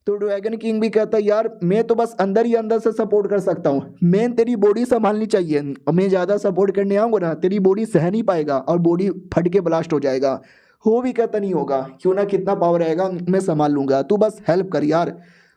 तो ड्रैगन किंग भी कहता है यार मैं तो बस अंदर ही अंदर से सपोर्ट कर सकता हूँ, मैं तेरी बॉडी संभालनी चाहिए, मैं ज़्यादा सपोर्ट करने आऊँगा ना तेरी बॉडी सह नहीं पाएगा और बॉडी फट के ब्लास्ट हो जाएगा। वो भी कहता नहीं होगा, क्यों ना कितना पावर रहेगा मैं संभाल लूँगा, तू बस हेल्प कर यार।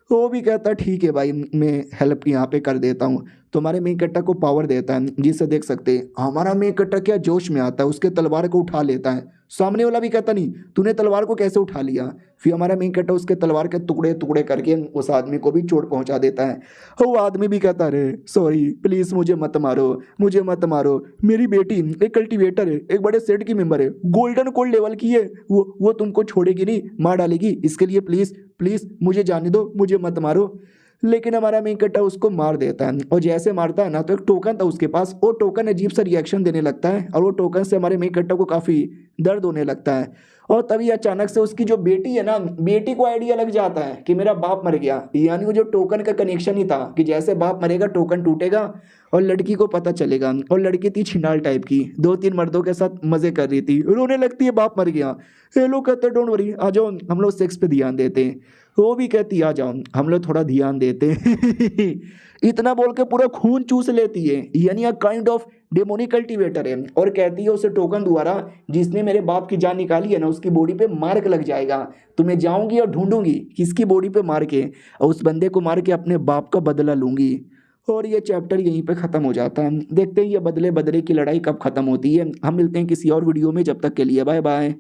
वो भी कहता ठीक है भाई मैं हेल्प यहाँ पे कर देता हूँ। तो हमारे मेन कट्टा को पावर देता है जिससे देख सकते हैं हमारा मेन कट्टा क्या जोश में आता है, उसके तलवार को उठा लेता है। सामने वाला भी कहता नहीं तूने तलवार को कैसे उठा लिया। फिर हमारा मेन कट्टा उसके तलवार के टुकड़े टुकड़े करके उस आदमी को भी चोट पहुंचा देता है। और वो आदमी भी कहता अरे सॉरी प्लीज़ मुझे मत मारो मुझे मत मारो, मेरी बेटी एक कल्टीवेटर है, एक बड़े सेट की मेंबर है, गोल्डन कोल्ड लेवल की है, वो तुमको छोड़ेगी नहीं, मार डालेगी, इसके लिए प्लीज़ प्लीज़ मुझे जाने दो, मुझे मत मारो। लेकिन हमारा मेन कट्टा उसको मार देता है, और जैसे मारता है ना तो एक टोकन था उसके पास, वो टोकन अजीब सा रिएक्शन देने लगता है और वो टोकन से हमारे मेन कट्टा को काफ़ी दर्द होने लगता है। और तभी अचानक से उसकी जो बेटी है ना, बेटी को आइडिया लग जाता है कि मेरा बाप मर गया, यानी वो जो टोकन का कनेक्शन ही था कि जैसे बाप मरेगा टोकन टूटेगा और लड़की को पता चलेगा। और लड़की थी छिनाल टाइप की, 2-3 मर्दों के साथ मजे कर रही थी, रोने लगती है बाप मर गया। ये लोग कहते डोंट वरी, आ जाओ हम लोग सेक्स पे ध्यान देते हैं। वो भी कहती आ जाओ हम लोग थोड़ा ध्यान देते हैं। इतना बोल के पूरा खून चूस लेती है, यानी a kind of demonic cultivator है। और कहती है उसे टोकन द्वारा जिसने मेरे बाप की जान निकाली है ना उसकी बॉडी पे मार्क लग जाएगा, तो मैं जाऊंगी और ढूंढूंगी किसकी बॉडी पे मार के, और उस बंदे को मार के अपने बाप का बदला लूंगी। और ये चैप्टर यहीं पे खत्म हो जाता है। देखते हैं ये बदले बदले की लड़ाई कब खत्म होती है। हम मिलते हैं किसी और वीडियो में, जब तक के लिए बाय बाय।